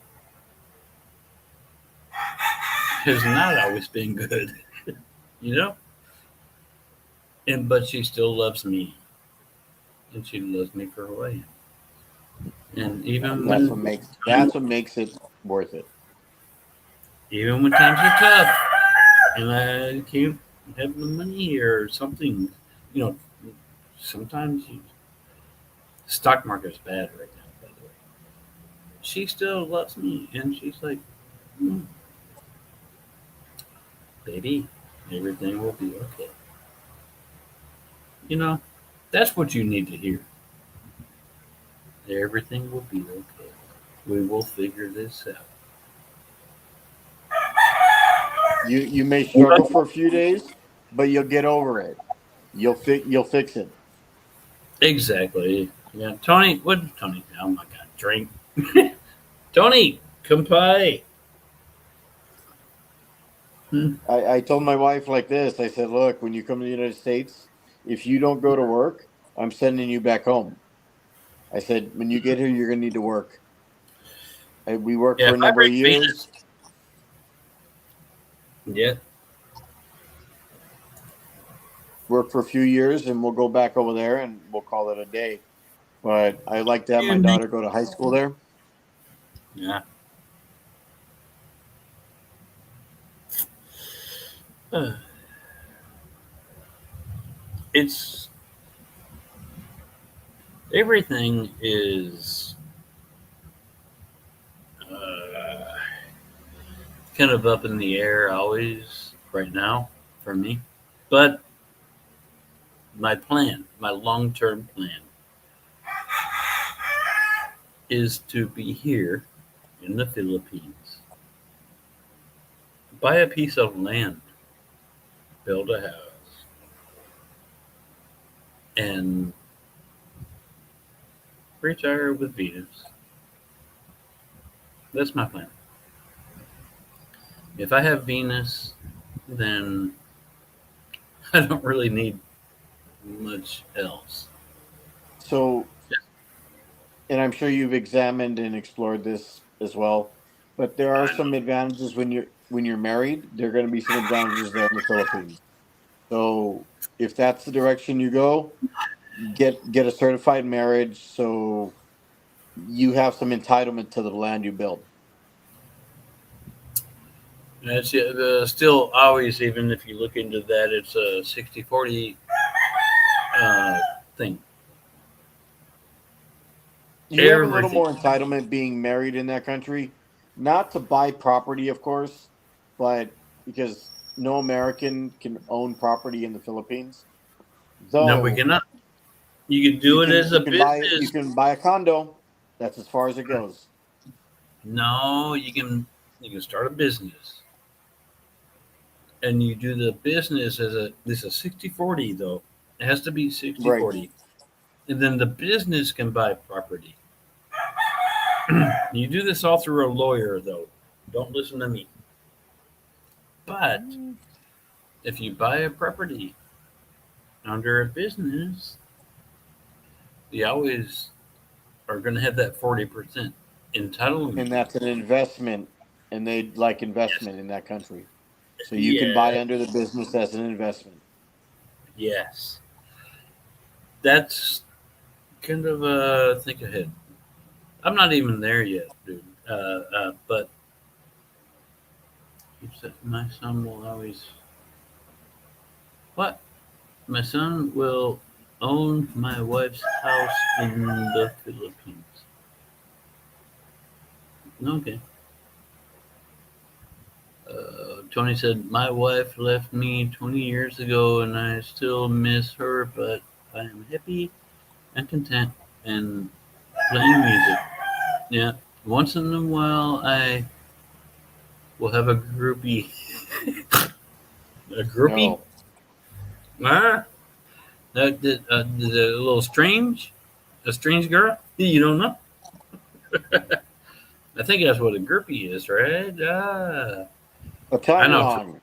has not always been good, you know. And but she still loves me, and she loves me for who I am. And And that's what makes it worth it. even when times are tough, and I can't have the money or something, you know, sometimes stock market's bad right now. By the way, she still loves me, and she's like, mm, "Baby, everything will be okay." You know, that's what you need to hear. Everything will be okay. We will figure this out. You may struggle for a few days, but you'll get over it. You'll fix it. Exactly. Yeah, Tony. What? Tony? Oh my God! Drink. Tony, kampai. Hmm. I told my wife like this. I said, look, when you come to the United States, if you don't go to work, I'm sending you back home. I said, when you get here, you're gonna need to work. We worked Yeah, for if a I number bring of years. Venus, yeah, Worked for a few years, and we'll go back over there, and we'll call it a day. But I like to have my you need, daughter go to high school there. yeah. Uh, it's everything is uh, kind of up in the air always right now for me. But my plan, my long-term plan, is to be here in the Philippines, buy a piece of land, build a house, and retire with Venus. That's my plan. If I have Venus, then I don't really need much else. So, and I'm sure you've examined and explored this as well. But there are I some advantages when you're married. There are going to be some advantages there in the Philippines. So, if that's the direction you go, get a certified marriage so you have some entitlement to the land you build. That's still always, even if you look into that, it's a 60-40 thing. You have a little Everything. more entitlement being married in that country, not to buy property, of course, but because no American can own property in the Philippines. No, we Though cannot. You can do it as a you business. can buy a condo. That's as far as it goes. No, you can start a business. And you do the business as a this is 60-40 though. It has to be sixty Right. forty, And then the business can buy property. You do this all through a lawyer though. Don't listen to me. But if you buy a property under a business, you always are going to have that 40% entitlement. And that's an investment, and they like Yes. investment in that country. So you can buy Yeah. under the business as an investment. Yes. that's kind of think ahead. I'm not even there yet, dude. But he said my son will always what? My son will own my wife's house in the Philippines. Okay. Tony said, my wife left me 20 years ago and I still miss her, but I am happy and content and playing music. Yeah. Once in a while, I will have a groupie. A groupie? No. Ah, a little strange? A strange girl? You don't know? I think that's what a groupie is, right? A I tag know. along.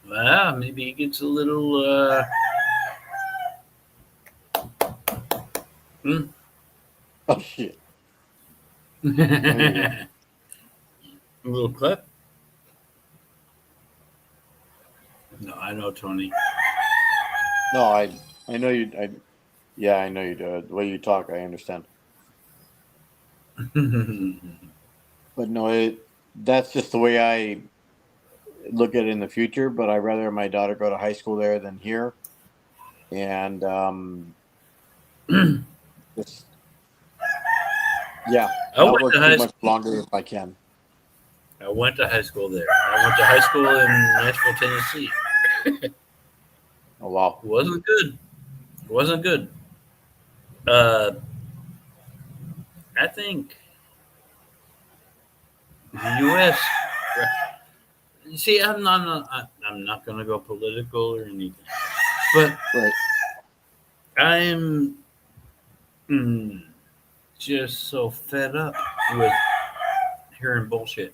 Well, maybe he gets a little. Oh shit. A little clip. No, I know Tony. No, I know you. Yeah, I know you do. The way you talk, I understand. But no, that's just the way I look at it in the future. But I'd rather my daughter go to high school there than here, and just yeah, I not went to work too high much school. longer if I can. I went to high school there. I went to high school in Nashville, Tennessee. Oh wow. It wasn't good. It wasn't good. Uh, I think the U.S. See, I'm not going to go political or anything, but Right. I'm just so fed up with hearing bullshit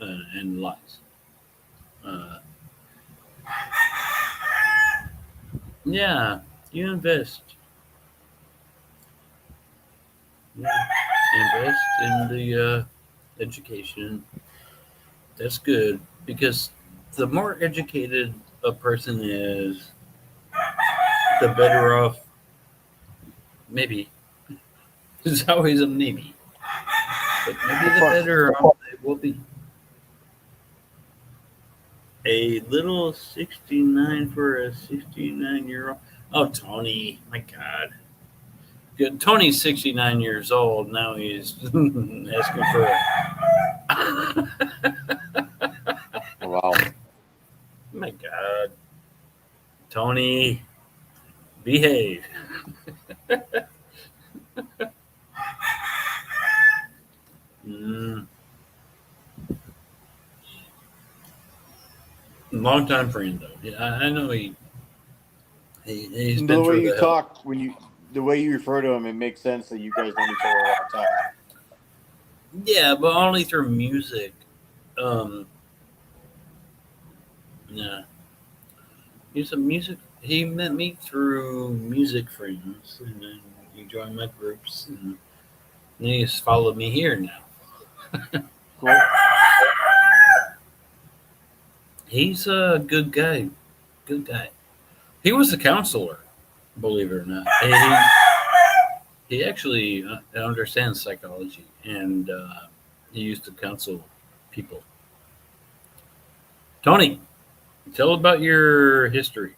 and lies. Uh, yeah, you invest. Yeah, invest in the education. That's good because the more educated a person is, the better off. Maybe it's always a maybe, but maybe Of the course. better off they will be. A little 69 for a 69-year-old. Oh, Tony, my God. Good. Tony's 69 years old. Now he's asking for a. Oh, wow. My God. Tony, behave. Mm, long time friend, though. Yeah, I know he's The been way through you the hell. talk, the way you refer to him, it makes sense that you guys know each other a long time. Yeah, but only through music. Um, yeah. He's a music. He met me through music friends, and then he joined my groups, and he's followed me here now. Cool. He's a good guy. Good guy. He was a counselor, believe it or not. He actually understands psychology, and he used to counsel people. Tony, tell about your history.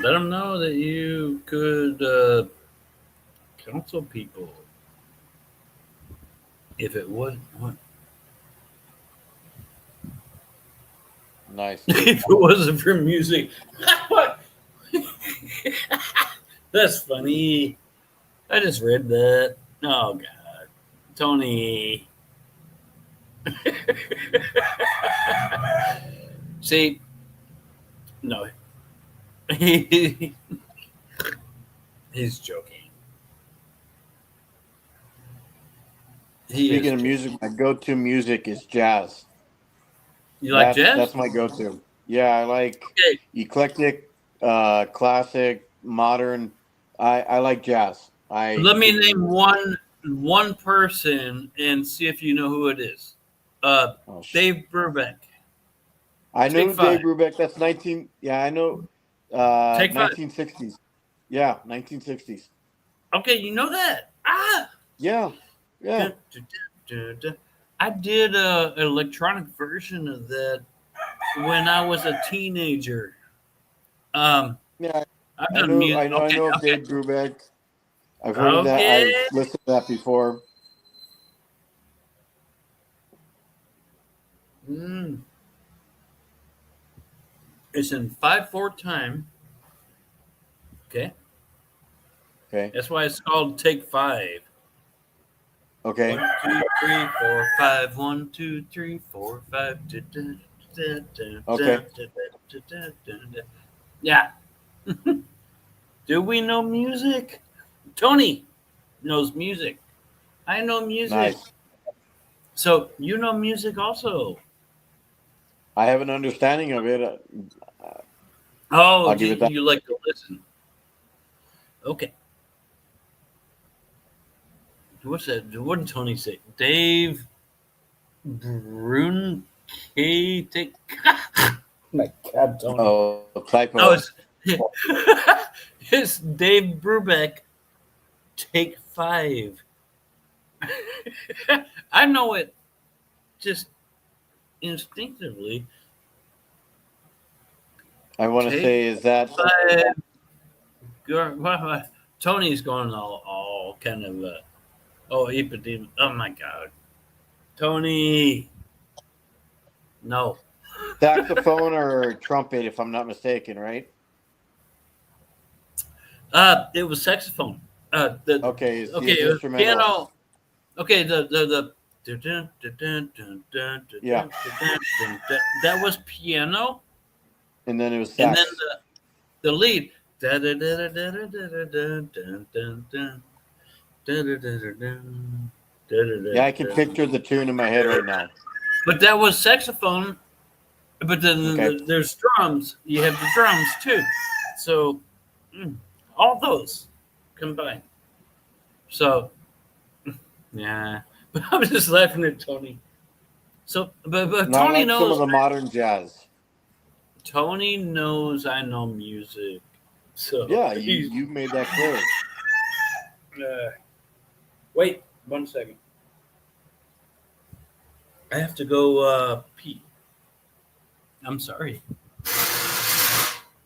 Let them know that you could counsel people if it would. What? Nice. If it wasn't for music. What? That's funny. I just read that. Oh God, Tony. See, no, he's joking. He is Speaking of joking. music, my go-to music is jazz. You like That's jazz? my go-to. Yeah, I like Okay, eclectic, classic, modern. I like jazz. I let me name can. one person and see if you know who it is. Uh, Oh shit. Dave Brubeck. I Take know five. Dave Brubeck. That's 19. Yeah, I know. Take five. 1960s. Yeah, 1960s. Okay, you know that. Ah. Yeah, yeah, Dun, dun, dun, dun. I did an electronic version of that when I was a teenager. Um, yeah. I've I done know. music. I Okay, know of okay, Dave Brubeck. I've heard of that. okay. I've listened to that before. Mm. It's in 5/4 time. Okay, Okay. that's why it's called Take Five. Okay. 1, 2, 3, 4, 5. 1, 2, 3, 4, 5. Okay. Yeah. Do we know music? Tony knows music. I know music. Nice. So you know music also. I have an understanding of it. Oh, I'll give it that. you like to listen. Okay. What's that? What did Tony say? Dave Brun K. Take. My God, Tony. Oh, Oh, typo. it's Dave Brubeck. Take five. I know it just instinctively. I want to Take say is that five. Tony's going all kind of epidemic. Oh my God, Tony. No. saxophone or trumpet, if I'm not mistaken, right? It was saxophone. The Okay, it's okay, the it was instrumental. piano. Okay, the Yeah, that was piano, and then it was and then sax. the lead. Yeah, I can picture the tune in my head right now. But that was saxophone. But then Okay. there's drums. You have the drums too. So all those combined. So yeah, but I was just laughing at Tony. So, but And I Tony like some of knows. the modern jazz. Tony knows I know music. So Yeah, he's. you made that clear. Wait 1 second. I have to go pee. I'm sorry.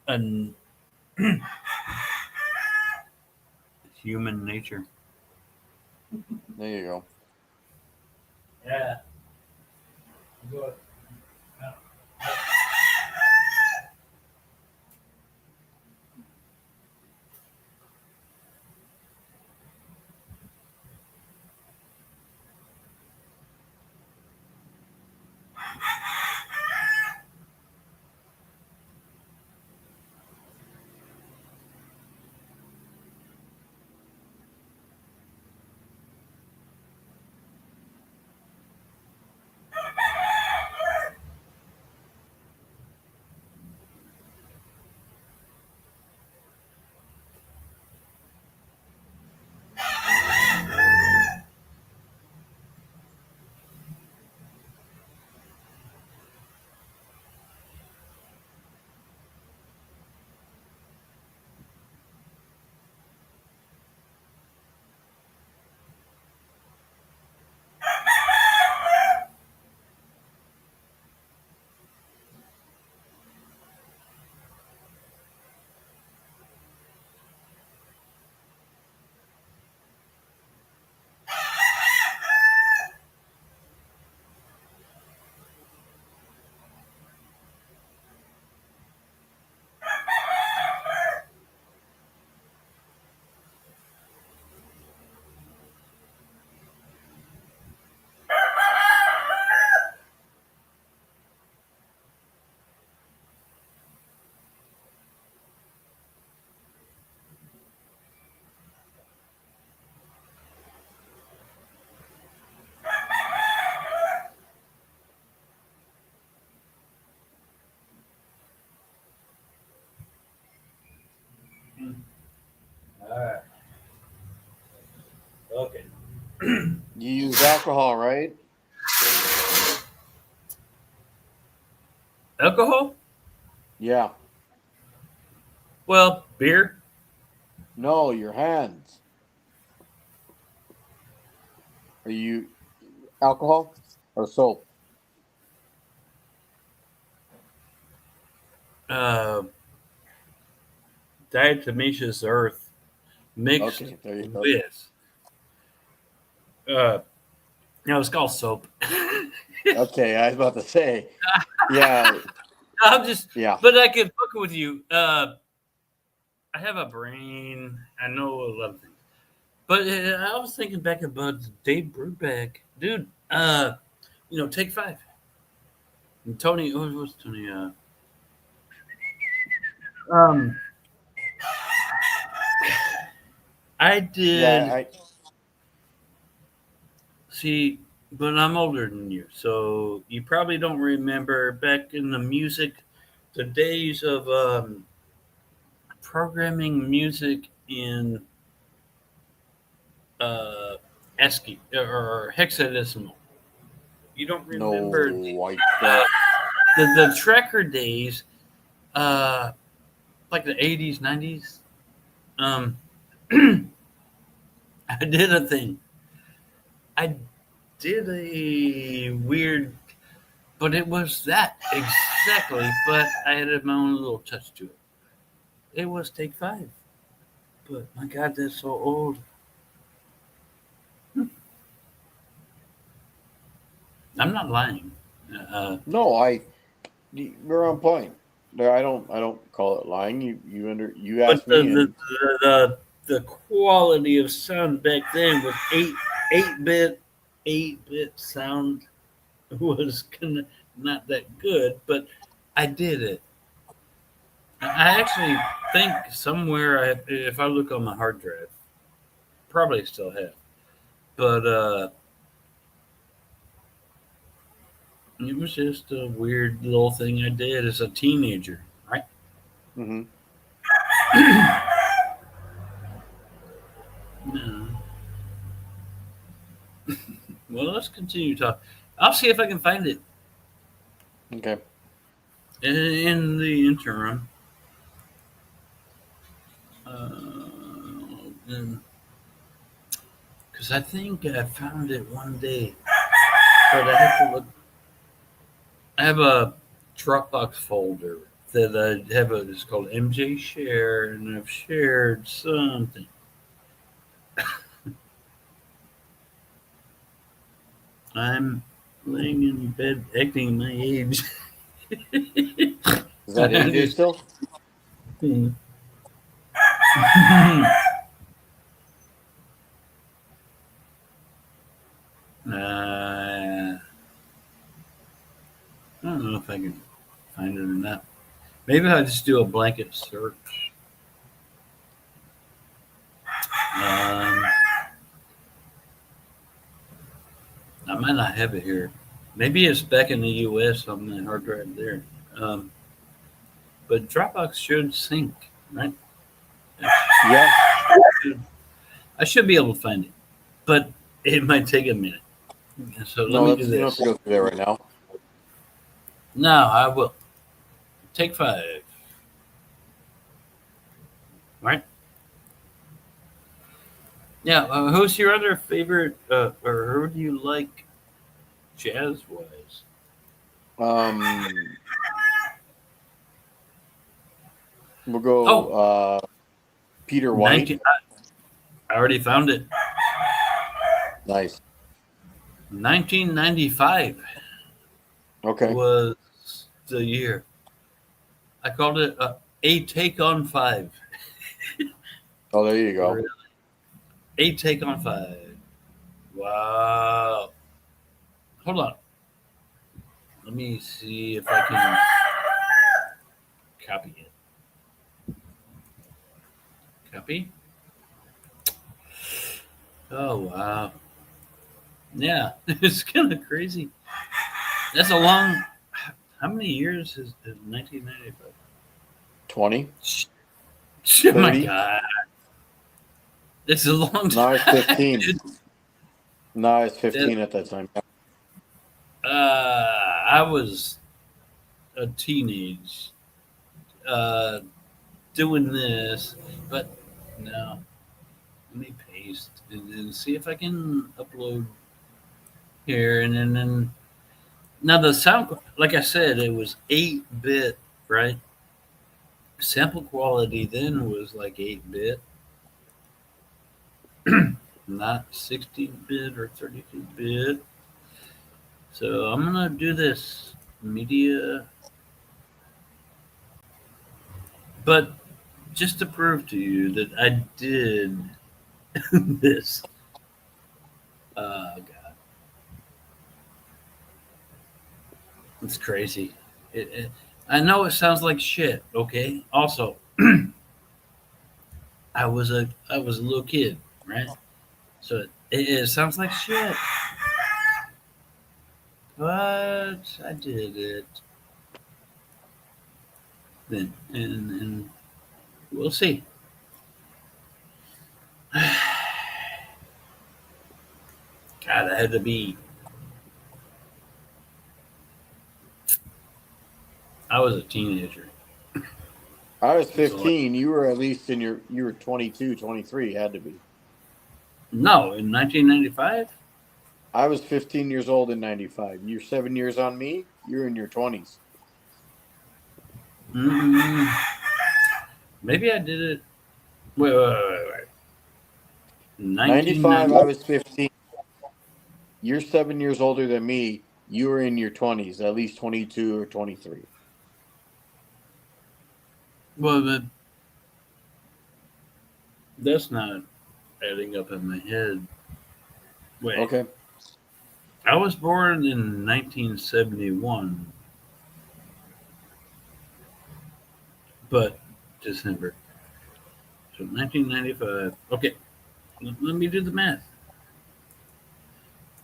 And human nature. There you go. Yeah. Good. All right. Okay. You use alcohol, right? Alcohol? Yeah. Well, beer. No, your hands. Are you alcohol or soap? Uh, diatomaceous earth mixed Okay, there you go. with. Uh, no, it's called soap. Okay, I was about to say. Yeah, I'm just, yeah. but I can fuck with you. I have a brain. I know a lot of things. But I was thinking back about Dave Brubeck, dude. Take five. And Tony, what's Tony? Um, I Yeah, did I see, but I'm older than you, so you probably don't remember back in the music, the days of programming music in uh, ASCII or hexadecimal. You don't remember no, I uh, don't. the tracker days, like the 80s, 90s. Um, I did a thing. I did a weird, but it was that exactly. But I added my own little touch to it. It was Take Five. But my God, that's so old. I'm not lying. No, we're on point. There, I don't call it lying. You But asked me, and the quality of sound back then was eight bit sound was not that good. But I did it. I actually think somewhere, if I look on my hard drive, probably still have. But it was just a weird little thing I did as a teenager, right? mhm. No. Well, let's continue talking. I'll see if I can find it Okay. in the interim. Because I think I found it one day, but I have to look. I have a Dropbox folder that I have. It's called MJ Share, and I've shared something. I'm laying in bed acting my age. Is that I AJ just, still? I don't know if I can find it or not. Maybe I'll just do a blanket search. Um, I might not have it here. Maybe it's back in the U.S. on the hard drive there. Um, but Dropbox should sync, right? Yeah. I should be able to find it, but it might take a minute. So let No, me do that's you don't have this. to go through that right now. No, I will. Take five. Right? Yeah. Who's your other favorite, or who do you like jazz wise? Um, we'll go. Oh, Peter White. 19. I already found it. Nice. 1995 Okay. was the year. I called it a take on five. Oh, there you go. Really? A take on five. Wow. Hold on. Let me see if I can copy it. Copy. Oh wow. Yeah, it's kind of crazy. That's a long. How many years is 1995? 20, Oh my 30. god, it's a long No, it's time. 15. Dude. No, it's 15 at that time. I was a teenage uh, doing this, but no. Let me paste and then see if I can upload here, and then now the sound. Like I said, it was 8-bit, right? Sample quality then was like 8-bit, not 16-bit or 32-bit. So I'm gonna do this media, but just to prove to you that I did this. God, it's crazy. I know it sounds like shit. Okay. Also, I was a little kid, right? So it sounds like shit, but I did it. Then and we'll see. God, I had to be. I was a teenager. I was So 15. You were at least you were 22, 23. Had to be. no, in 1995. I was 15 years old in 95. You're 7 years on me. You're in your 20s. Mm, maybe I did it. Wait. 95, I 1990. was 15. You're 7 years older than me. You were in your 20s, at least 22 or 23. Well, that's not adding up in my head. Wait, Okay. I was born in 1971, but December. So 1995. Okay, let me do the math.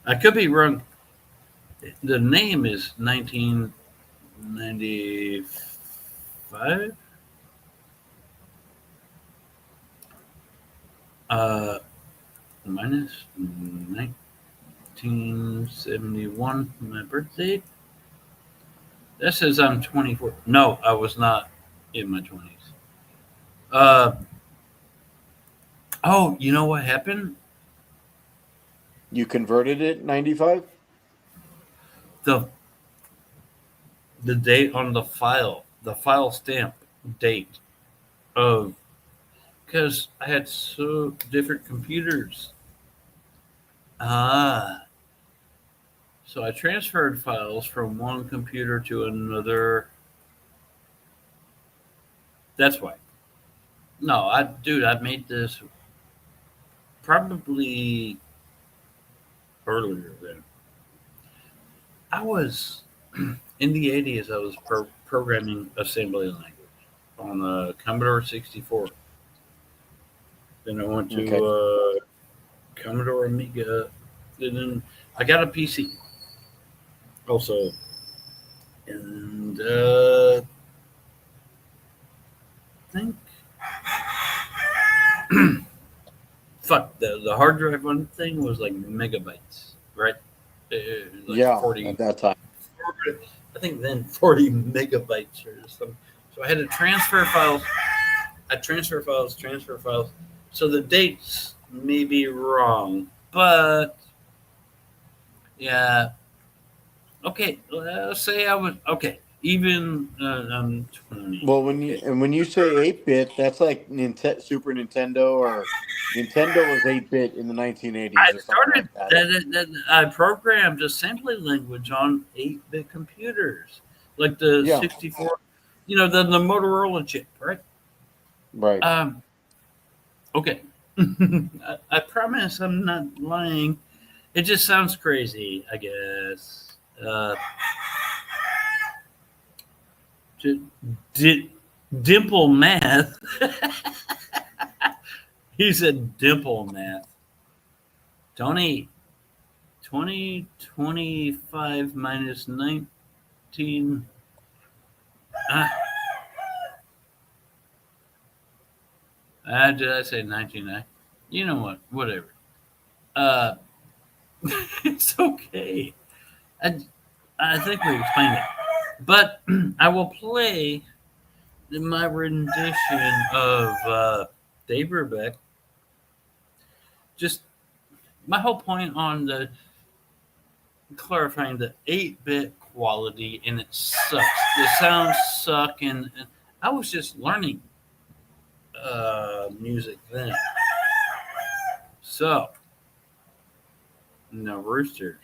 I could be wrong. The name is 1995. Uh, minus 1971, my birthday. That says I'm 24. No, I was not in my 20s. Uh, oh, you know what happened? You converted it 95? The the date on the file stamp date of because I had so different computers. Ah, so I transferred files from one computer to another. That's why. No, I made this probably earlier then. I was in the 80s. I was programming assembly language on a Commodore 64. Then I went Okay. to Commodore Amiga. And then I got a PC also, and I think fuck the hard drive one thing was like megabytes, right? Like Yeah, 40. at that time. I think then 40 megabytes or something. So I had to transfer files. I transfer files. So the dates may be wrong, but yeah. Okay, let's say I was okay. Even I'm 20. Well, Okay, when you say 8-bit, that's like Super Nintendo or Nintendo was 8-bit in the I 1980s or something started like that. that I programmed assembly language on 8-bit computers, like the Yeah, 64. The Motorola chip, right? right. Um, okay. I promise I'm not lying. It just sounds crazy, I guess. Di- di- dimple math. He said dimple math. Tony, 2025 minus 19. Ah, did I say 19? You know what? Whatever. Uh, it's okay. I, I think we explained it. But I will play my rendition of Dave Brubeck. Just my whole point on the clarifying the 8-bit quality, and it sucks. The sounds suck, and I was just learning music then. So, no roosters.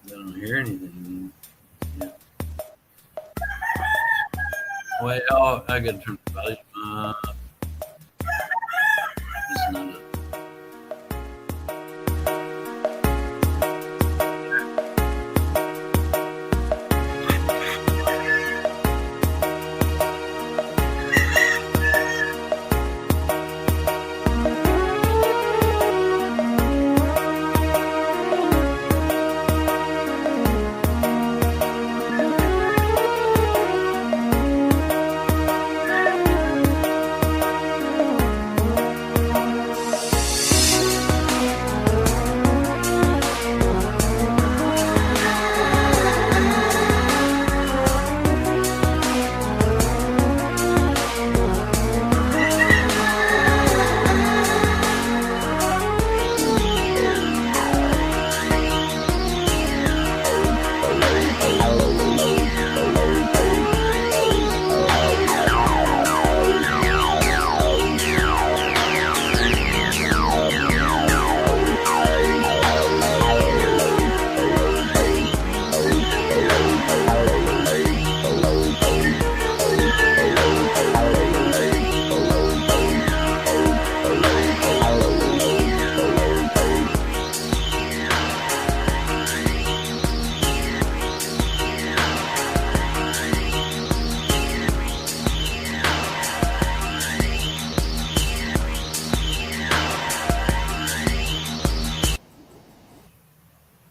I don't hear anything. Yeah. Wait, oh, I gotta turn the volume up. It's not up.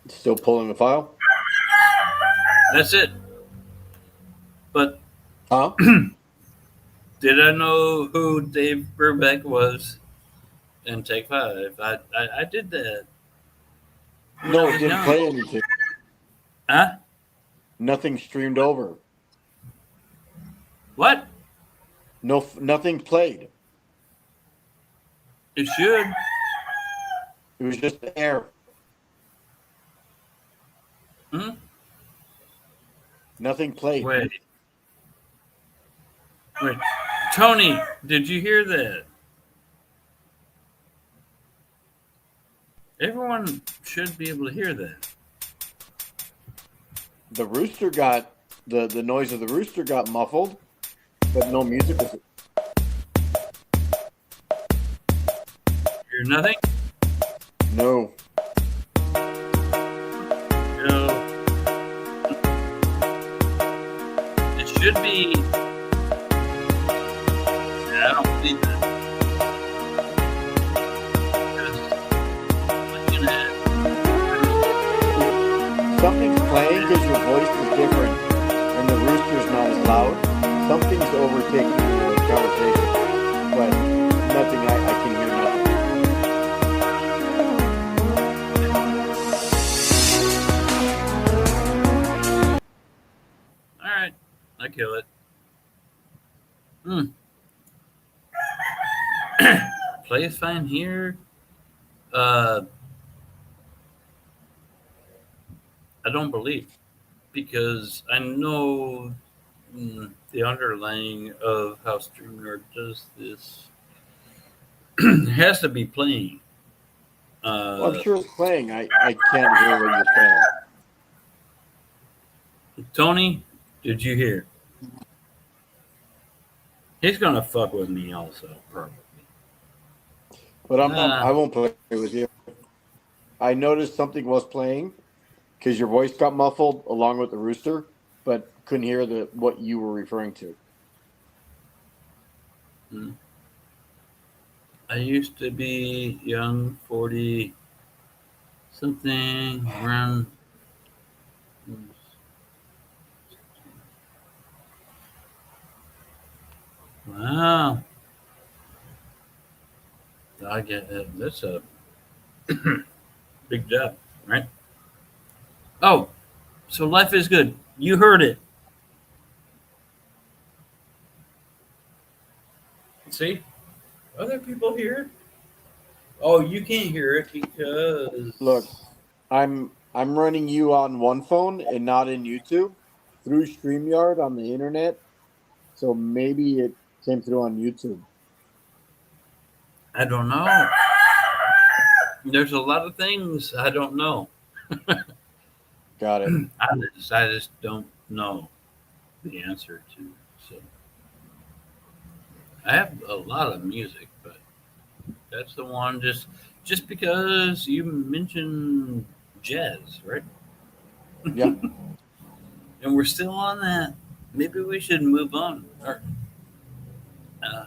Still pulling the file? That's it. But Huh? did I know who Dave Brubeck was in Take Five? I did that. When No, I it was didn't young. play anything. Huh? Nothing streamed over. What? No, nothing played. It should. It was just air. Hmm? Nothing played. Wait. Wait. Tony, did you hear that? Everyone should be able to hear that. The rooster got the noise of the rooster got muffled, but no music was. Hear nothing? No. No. It should be. I don't believe that. Because looking at Something's playing because your voice is different and the rooster's not as loud. Something's overtaking the conversation, but nothing. I can hear nothing. all right, I kill it. Hmm. Play is fine here. Uh, I don't believe because I know the underlying of how StreamYard does this. It has to be playing. Well, I'm sure it's playing. I can't hear what you're saying. Tony, did you hear? He's gonna fuck with me also, probably. But I'm not. I won't play with you. I noticed something was playing because your voice got muffled along with the rooster, but couldn't hear the what you were referring to. I used to be young, 40 something around. Wow, I get it. That's a big job, right? Oh, so life is good. You heard it. See, other people hear it. Oh, you can't hear it Look, because I'm running you on one phone and not in YouTube through StreamYard on the internet. So maybe it came through on YouTube. I don't know. There's a lot of things I don't know. Got it. I just don't know the answer to. So I have a lot of music, but that's the one. Just because you mentioned jazz, right? Yeah. And we're still on that. Maybe we should move on. Or, uh,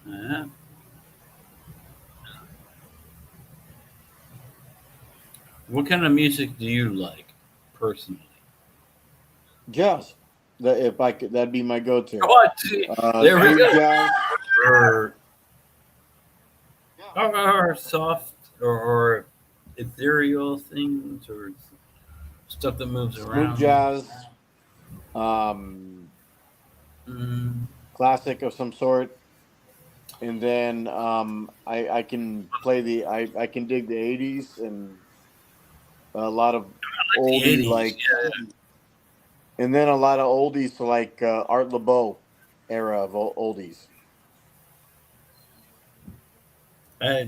uh, what kind of music do you like, personally? Jazz. That if I could, that'd be my go-to. What? There we Smooth go. jazz. Or, or soft, or ethereal things, or stuff that moves Smooth around. jazz. Um, Mm, classic of some sort. And then I can play I can dig the 80s and a lot of the oldie 80s, like, and then a lot of oldies like Art LeBeau era of oldies. yeah.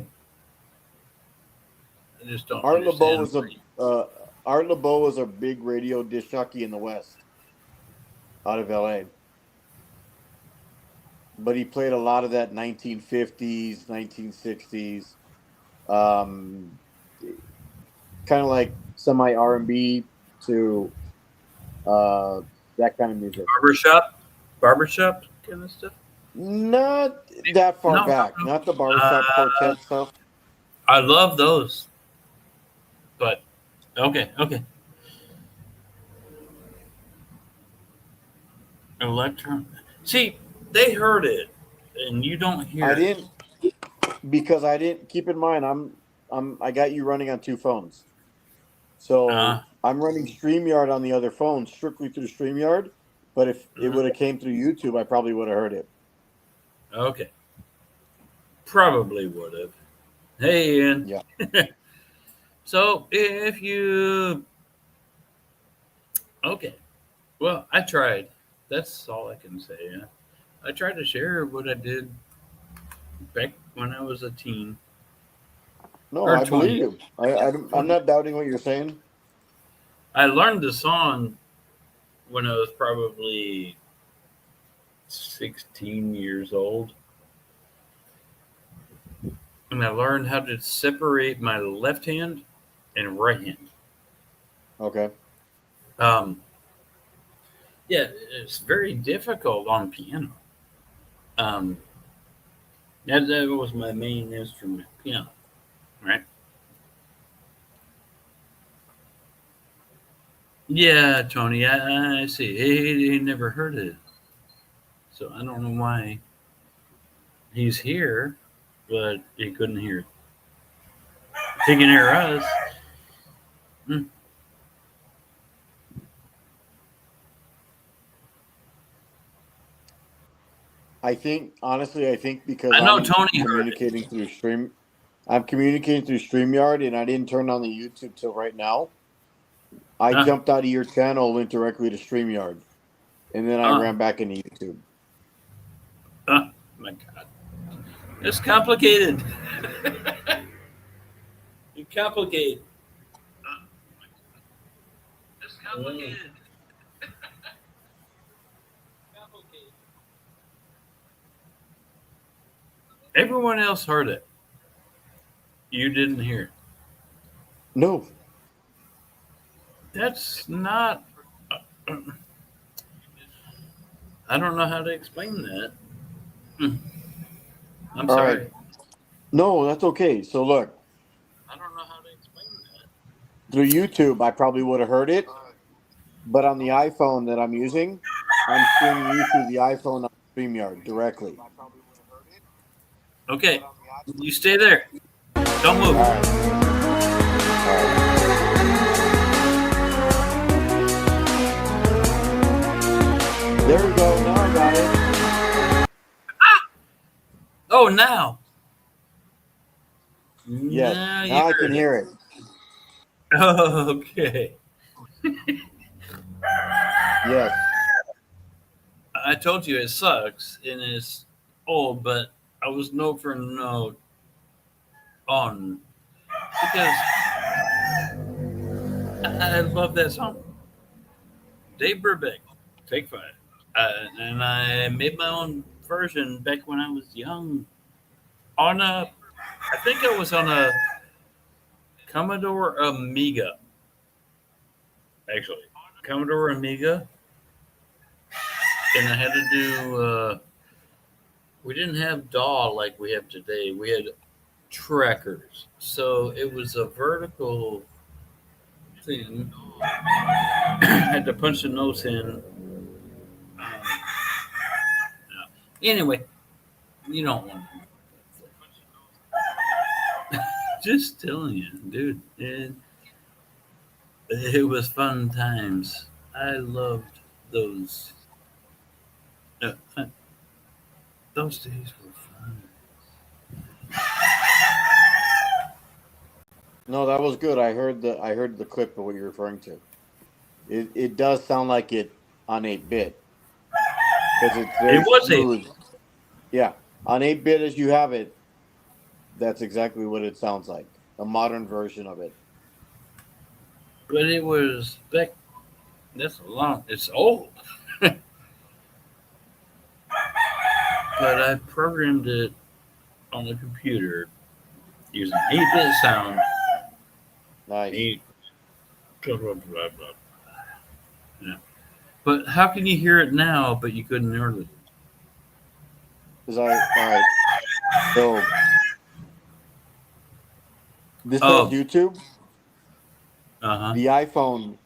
I just don't Art LeBeau understand. was a Art LeBeau was a big radio disc jockey in the West out of LA. But he played a lot of that 1950s, 1960s, um, kind of like semi R&B to uh, that kind of music. Barbershop kind of stuff. Not that far No, back. Not the barbershop uh, quartet stuff. I love those, but okay. Electron. See, they heard it, and you don't hear I it. didn't because I didn't keep in mind I got you running on two phones. Uh, So I'm running StreamYard on the other phone strictly through StreamYard. But if it would have came through YouTube, I probably would have heard it. okay, probably would have. Hey, Ian. Yeah. So if you okay, well, I tried. That's all I can say. Yeah. I tried to share what I did back when I was a teen No, or I believe 20. you. I'm 20. not doubting what you're saying. I learned the song when I was probably 16 years old. And I learned how to separate my left hand and right hand. Okay. Um, yeah, it's very difficult on piano. Um, that was my main instrument, piano, right? Yeah, Tony, I see. He never heard it. So I don't know why he's here, but he couldn't hear it. He can hear us. Hmm. I think because I know Tony heard it. I'm communicating through StreamYard and I didn't turn on the YouTube till right now. I Huh? jumped out of your channel, went directly to StreamYard, and then I Huh? ran back into YouTube. Huh? My God. It's complicated. It's complicated. It's complicated. Complicated. Everyone else heard it. You didn't hear it. No. That's not. I don't know how to explain that. Hmm. I'm All sorry. right. No, that's okay. So look, I don't know how to explain that. through YouTube, I probably would have heard it, but on the iPhone that I'm using, I'm streaming you through the iPhone. StreamYard directly. Okay, you stay there. Don't move. All right. All right. There we go. Now I got it. Oh, now. Yes. Now you Now I heard can it. hear it. Okay. Yes. I told you it sucks and it's old, but I was note for note on because I love that song. Dave Brubeck, Take Five. And I made my own version back when I was young. On a, I think I was on a Commodore Amiga, actually. Commodore Amiga. And I had to do, we didn't have DAW like we have today. We had trackers. So it was a vertical thing. Had to punch the notes in. Anyway, you don't want to. Just telling you, dude. It was fun times. I loved those. Uh, uh, those days were fun. No, that was good. I heard the clip of what you're referring to. It does sound like it on 8-bit because it's It very was a, smooth. Yeah, on 8-bit as you have it, that's exactly what it sounds like. A modern version of it. but it was back. That's a long. It's old, but I programmed it on the computer using 8-bit sound. Nice. Eight. Blah, blah, blah, blah. Yeah. But how can you hear it now, but you couldn't earlier? All right. So this says Oh, YouTube. uh The iPhone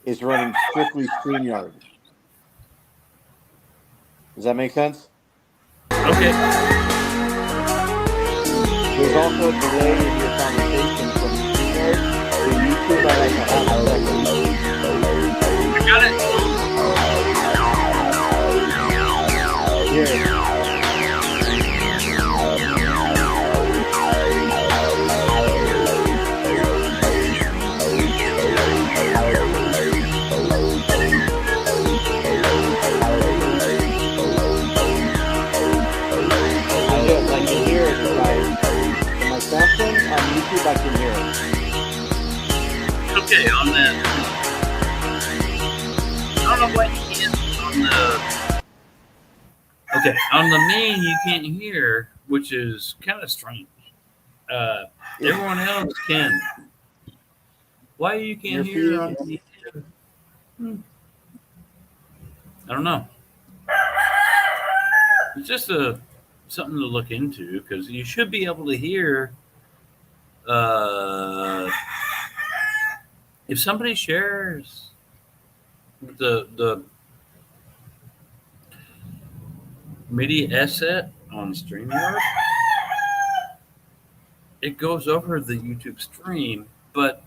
is running strictly StreamYard. Does that make sense? huh. Okay. There's also a delay in your conversation from StreamYard to YouTube by like a half a second. I got it. Here. Yes, I can hear it. In my Samsung on YouTube, I can hear it. Okay, on that. I don't know why you can't on the. Okay, on the main you can't hear, which is kind of strange. Everyone else can. Why you Your can't hear on feed, the? I don't know. It's just a something to look into because you should be able to hear. Uh, if somebody shares the MIDI asset on StreamYard, it goes over the YouTube stream, but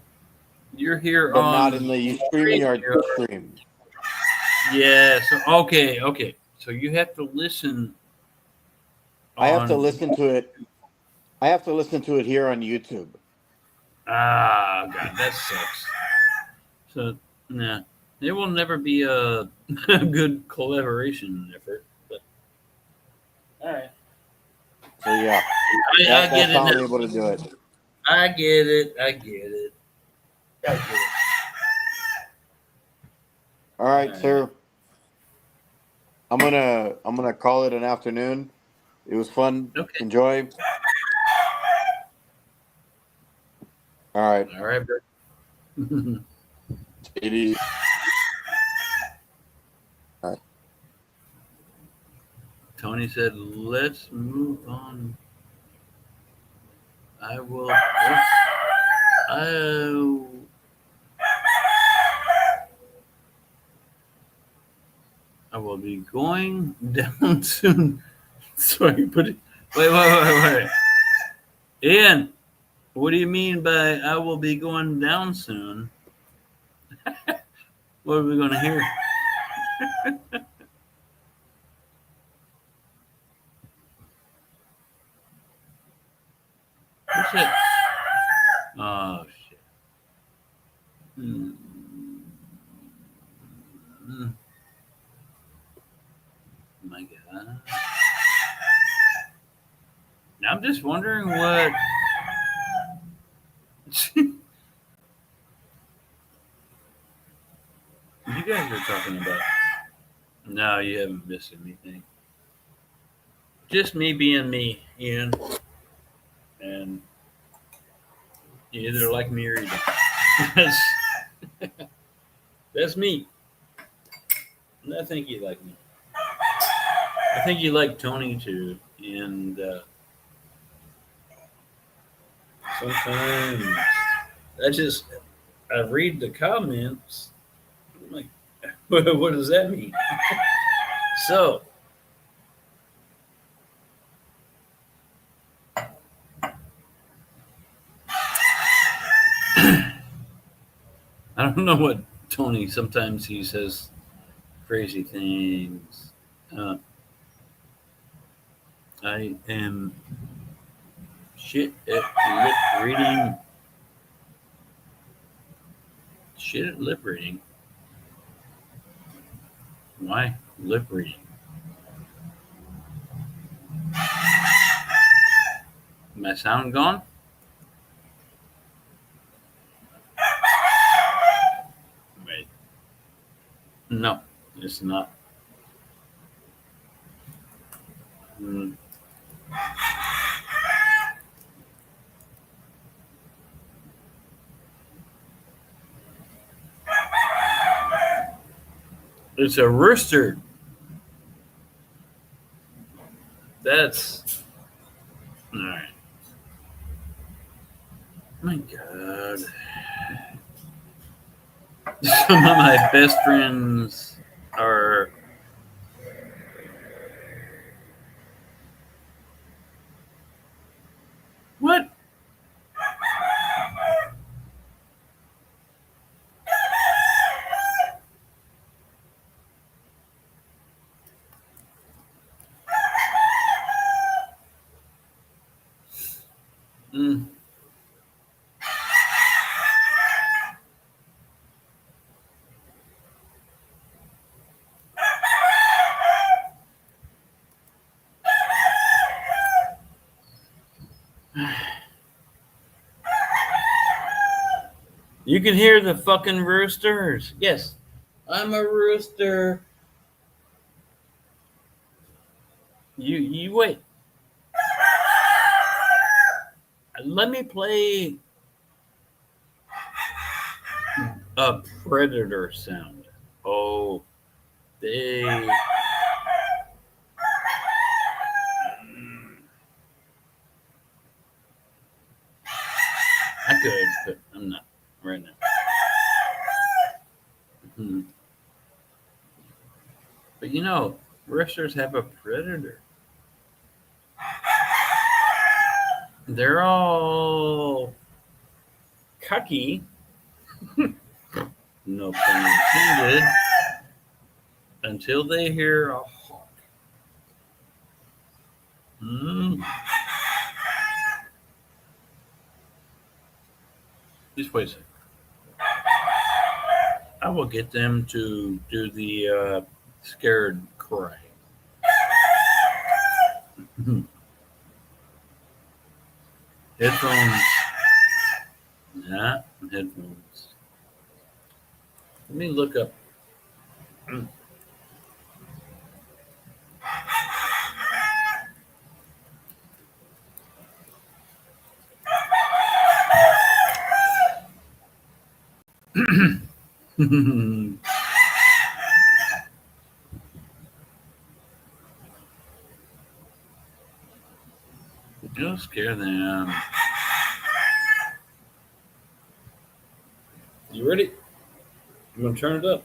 you're here but not on in the StreamYard radio. stream. Yeah. So okay. So you have to listen I have to on. listen to it. I have to listen to it here on YouTube. Ah, God, that sucks. So, nah, it will never be a, a good collaboration effort. But all right, So yeah, I get that's it how I'm now. able to do it. I get it. I get it. I get it. All right, All right. sir. I'm gonna call it an afternoon. It was fun. Okay. Enjoy. All right. All right, bro. It is. All right. Tony said, "Let's move on." I will. Yes, I. I will be going down soon. Sorry, put it. Wait. Ian, what do you mean by I will be going down soon? What are we going to hear? What's that? Oh, shit. Mm. My God. Now I'm just wondering what. You guys are talking about. No, you haven't missed anything. Just me being me, Ian. And you either like me or you don't. That's, that's me. And I think you like me. I think you like Tony too. And sometimes I read the comments. I'm like, what does that mean? So, I don't know what Tony, sometimes he says crazy things. I am shit at lip reading. Shit at lip reading. Why lip reading? My sound gone? Wait. No, it's not. Mm. It's a rooster. That's all right. My God. Some of my best friends are. What? Mm. You can hear the fucking roosters. Yes, I'm a rooster. You wait. Let me play a predator sound. Oh, they. I could, but I'm not right now. Mhm. But you know, roosters have a predator. They're all cocky. No pun intended. Until they hear a hawk. Mm. Just wait a second. I will get them to do the scared cry. Headphones. Nah, headphones. Let me look up. You'll scare them. You ready? I'm gonna turn it up.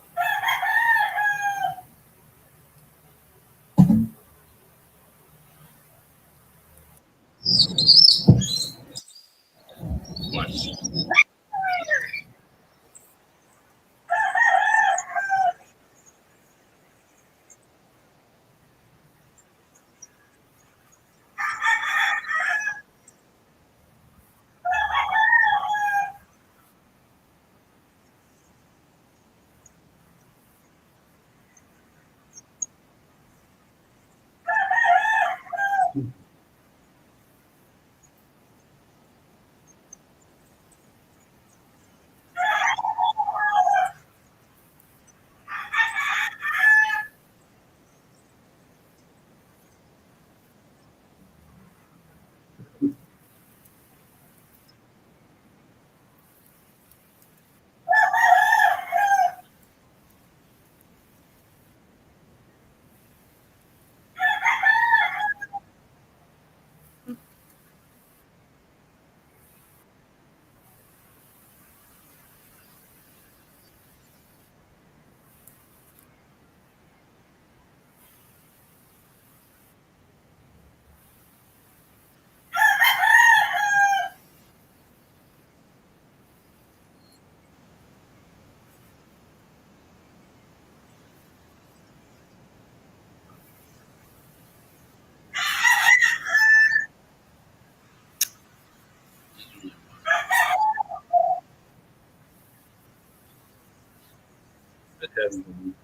But having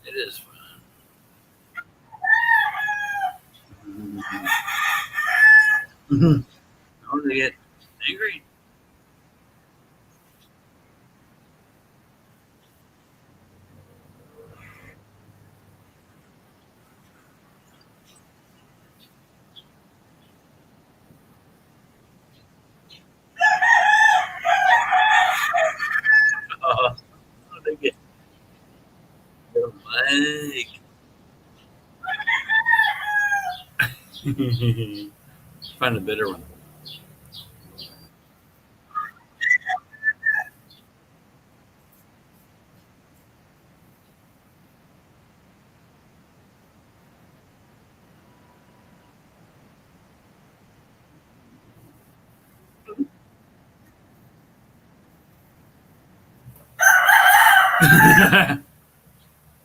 it is fun. Oh, they get angry. Oh, they get their leg. Find a better one.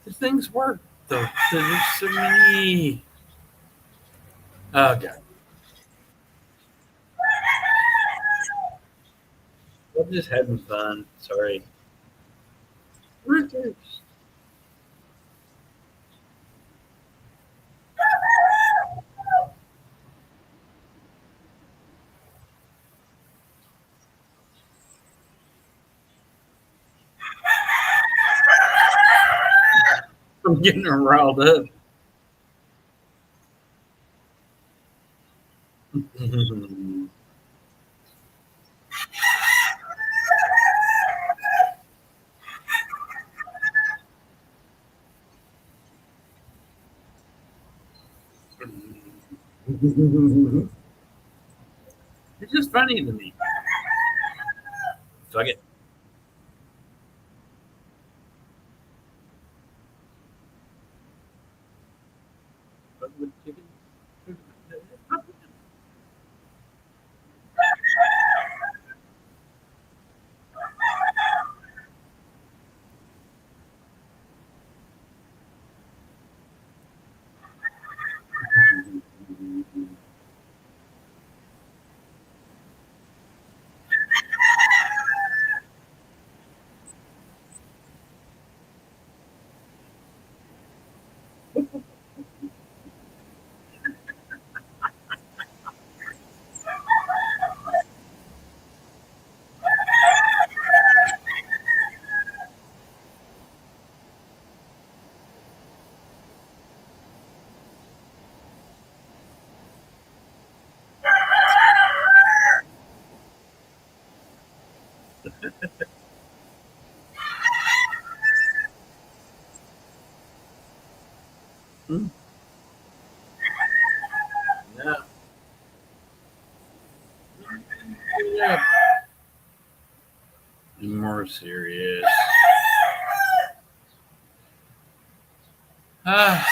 The things work though. There's so many. Oh god. I'm just having fun. Sorry. Reduce. I'm getting her riled up. It's just funny to me. Fuck it. Fuck with chicken. Hmm. Yeah. Yeah. Be more serious. Ah.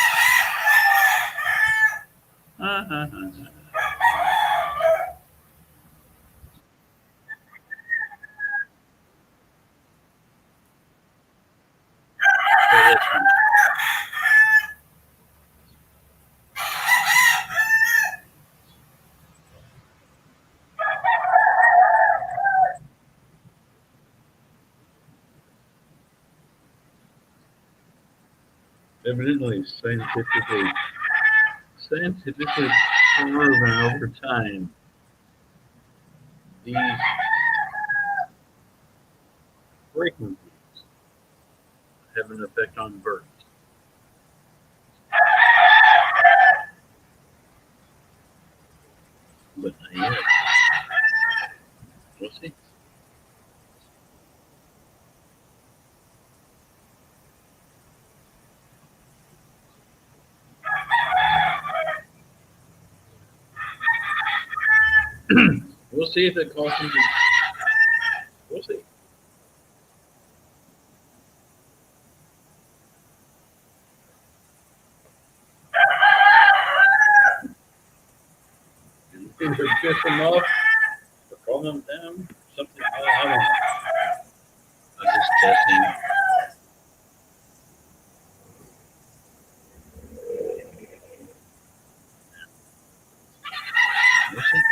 evidently scientifically proven over time, these frequencies have an effect on birds. But not yet. We'll see. We'll see if it causes you. We'll see. Either piss them off or calm them down. Something. I don't know. I'm just testing. We'll see.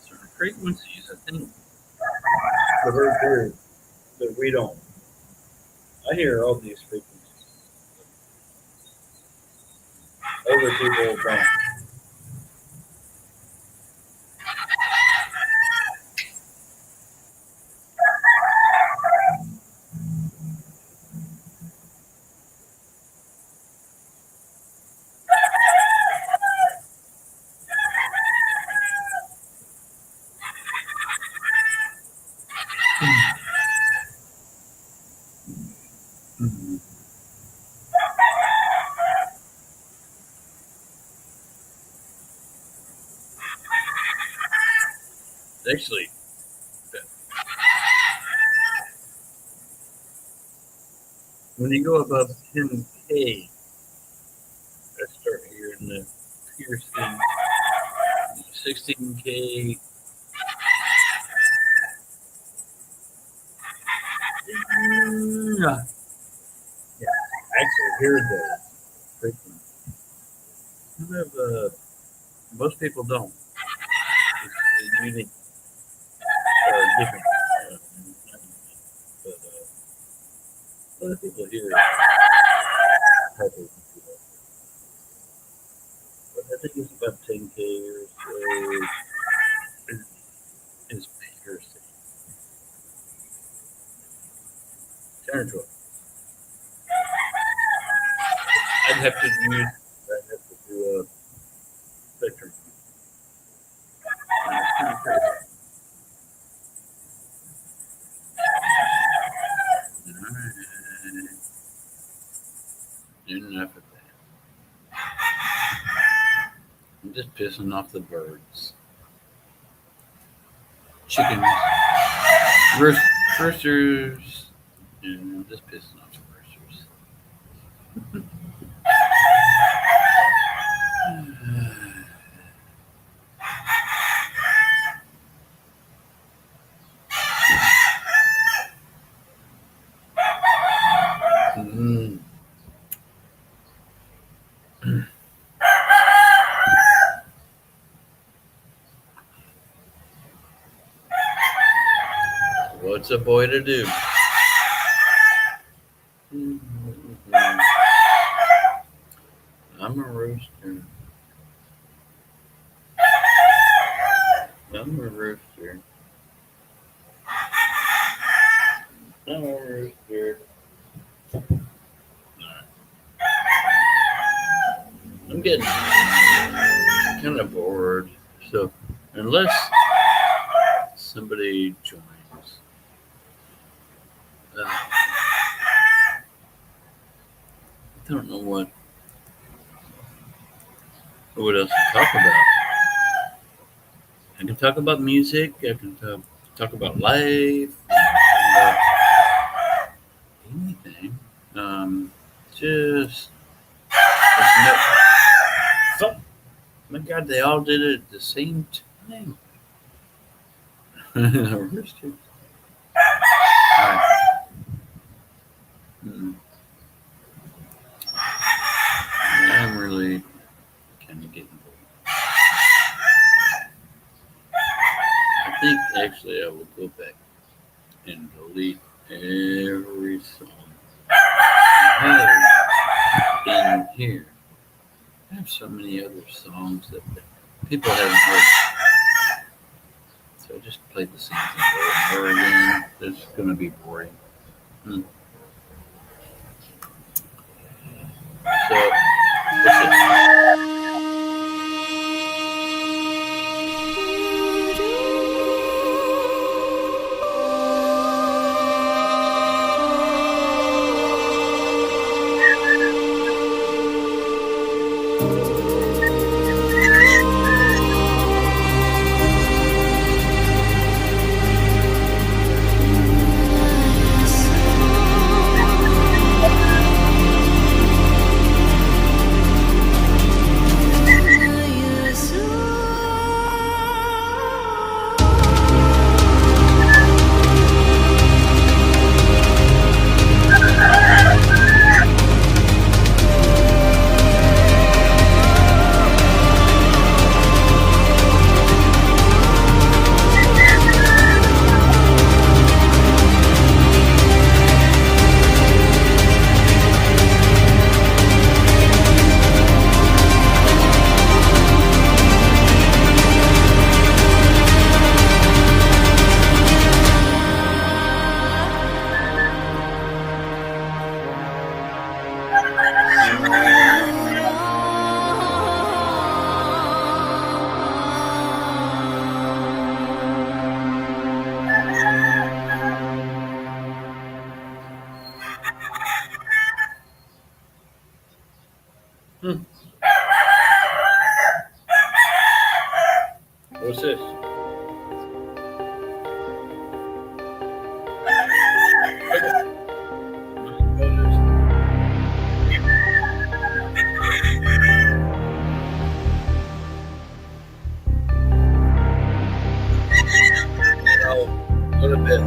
Certain frequencies, I think, the birds hear that we don't. I hear all these frequencies. Other people don't. Mhm. Actually, when you go above 10K, I start hearing the piercing. 16K. Yeah, I actually hear the frequency. You have, most people don't. It's unique or different. But other people hear it. But I think it's about 10K or so is piercing. 10 or 12. I'd have to do a spectrum. It's kind of crazy. Alright. Enough of that. I'm just pissing off the birds. Chickens. Roosters. And I'm just pissing off the roosters. Mm. What's a boy to do? I'm a rooster. I'm a rooster. I'm a rooster. I'm getting kind of bored. So, unless somebody joins, I don't know what else to talk about. I can talk about music. I can talk about life. Talk about anything. Just no, fuck. My God, they all did it at the same time. Reverse chips. All right. Mm. I'm really kind of getting bored. I think actually I will go back and delete every song I have in here. I have so many other songs that people haven't heard. So I just played the same thing over and over again. It's going to be boring. Hmm. So, what's it? Hmm. What's this? Oh, go to bed.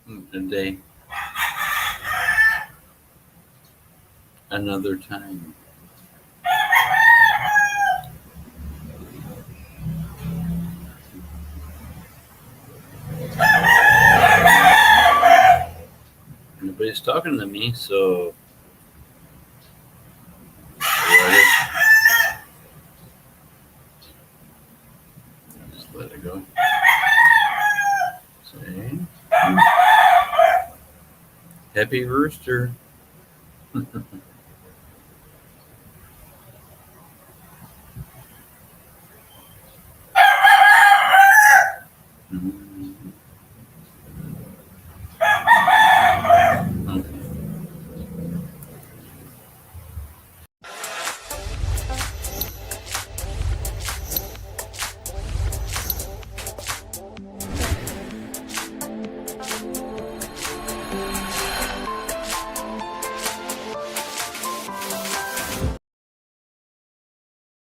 A day. Another time. Nobody's talking to me, so just let it go. Say, happy rooster.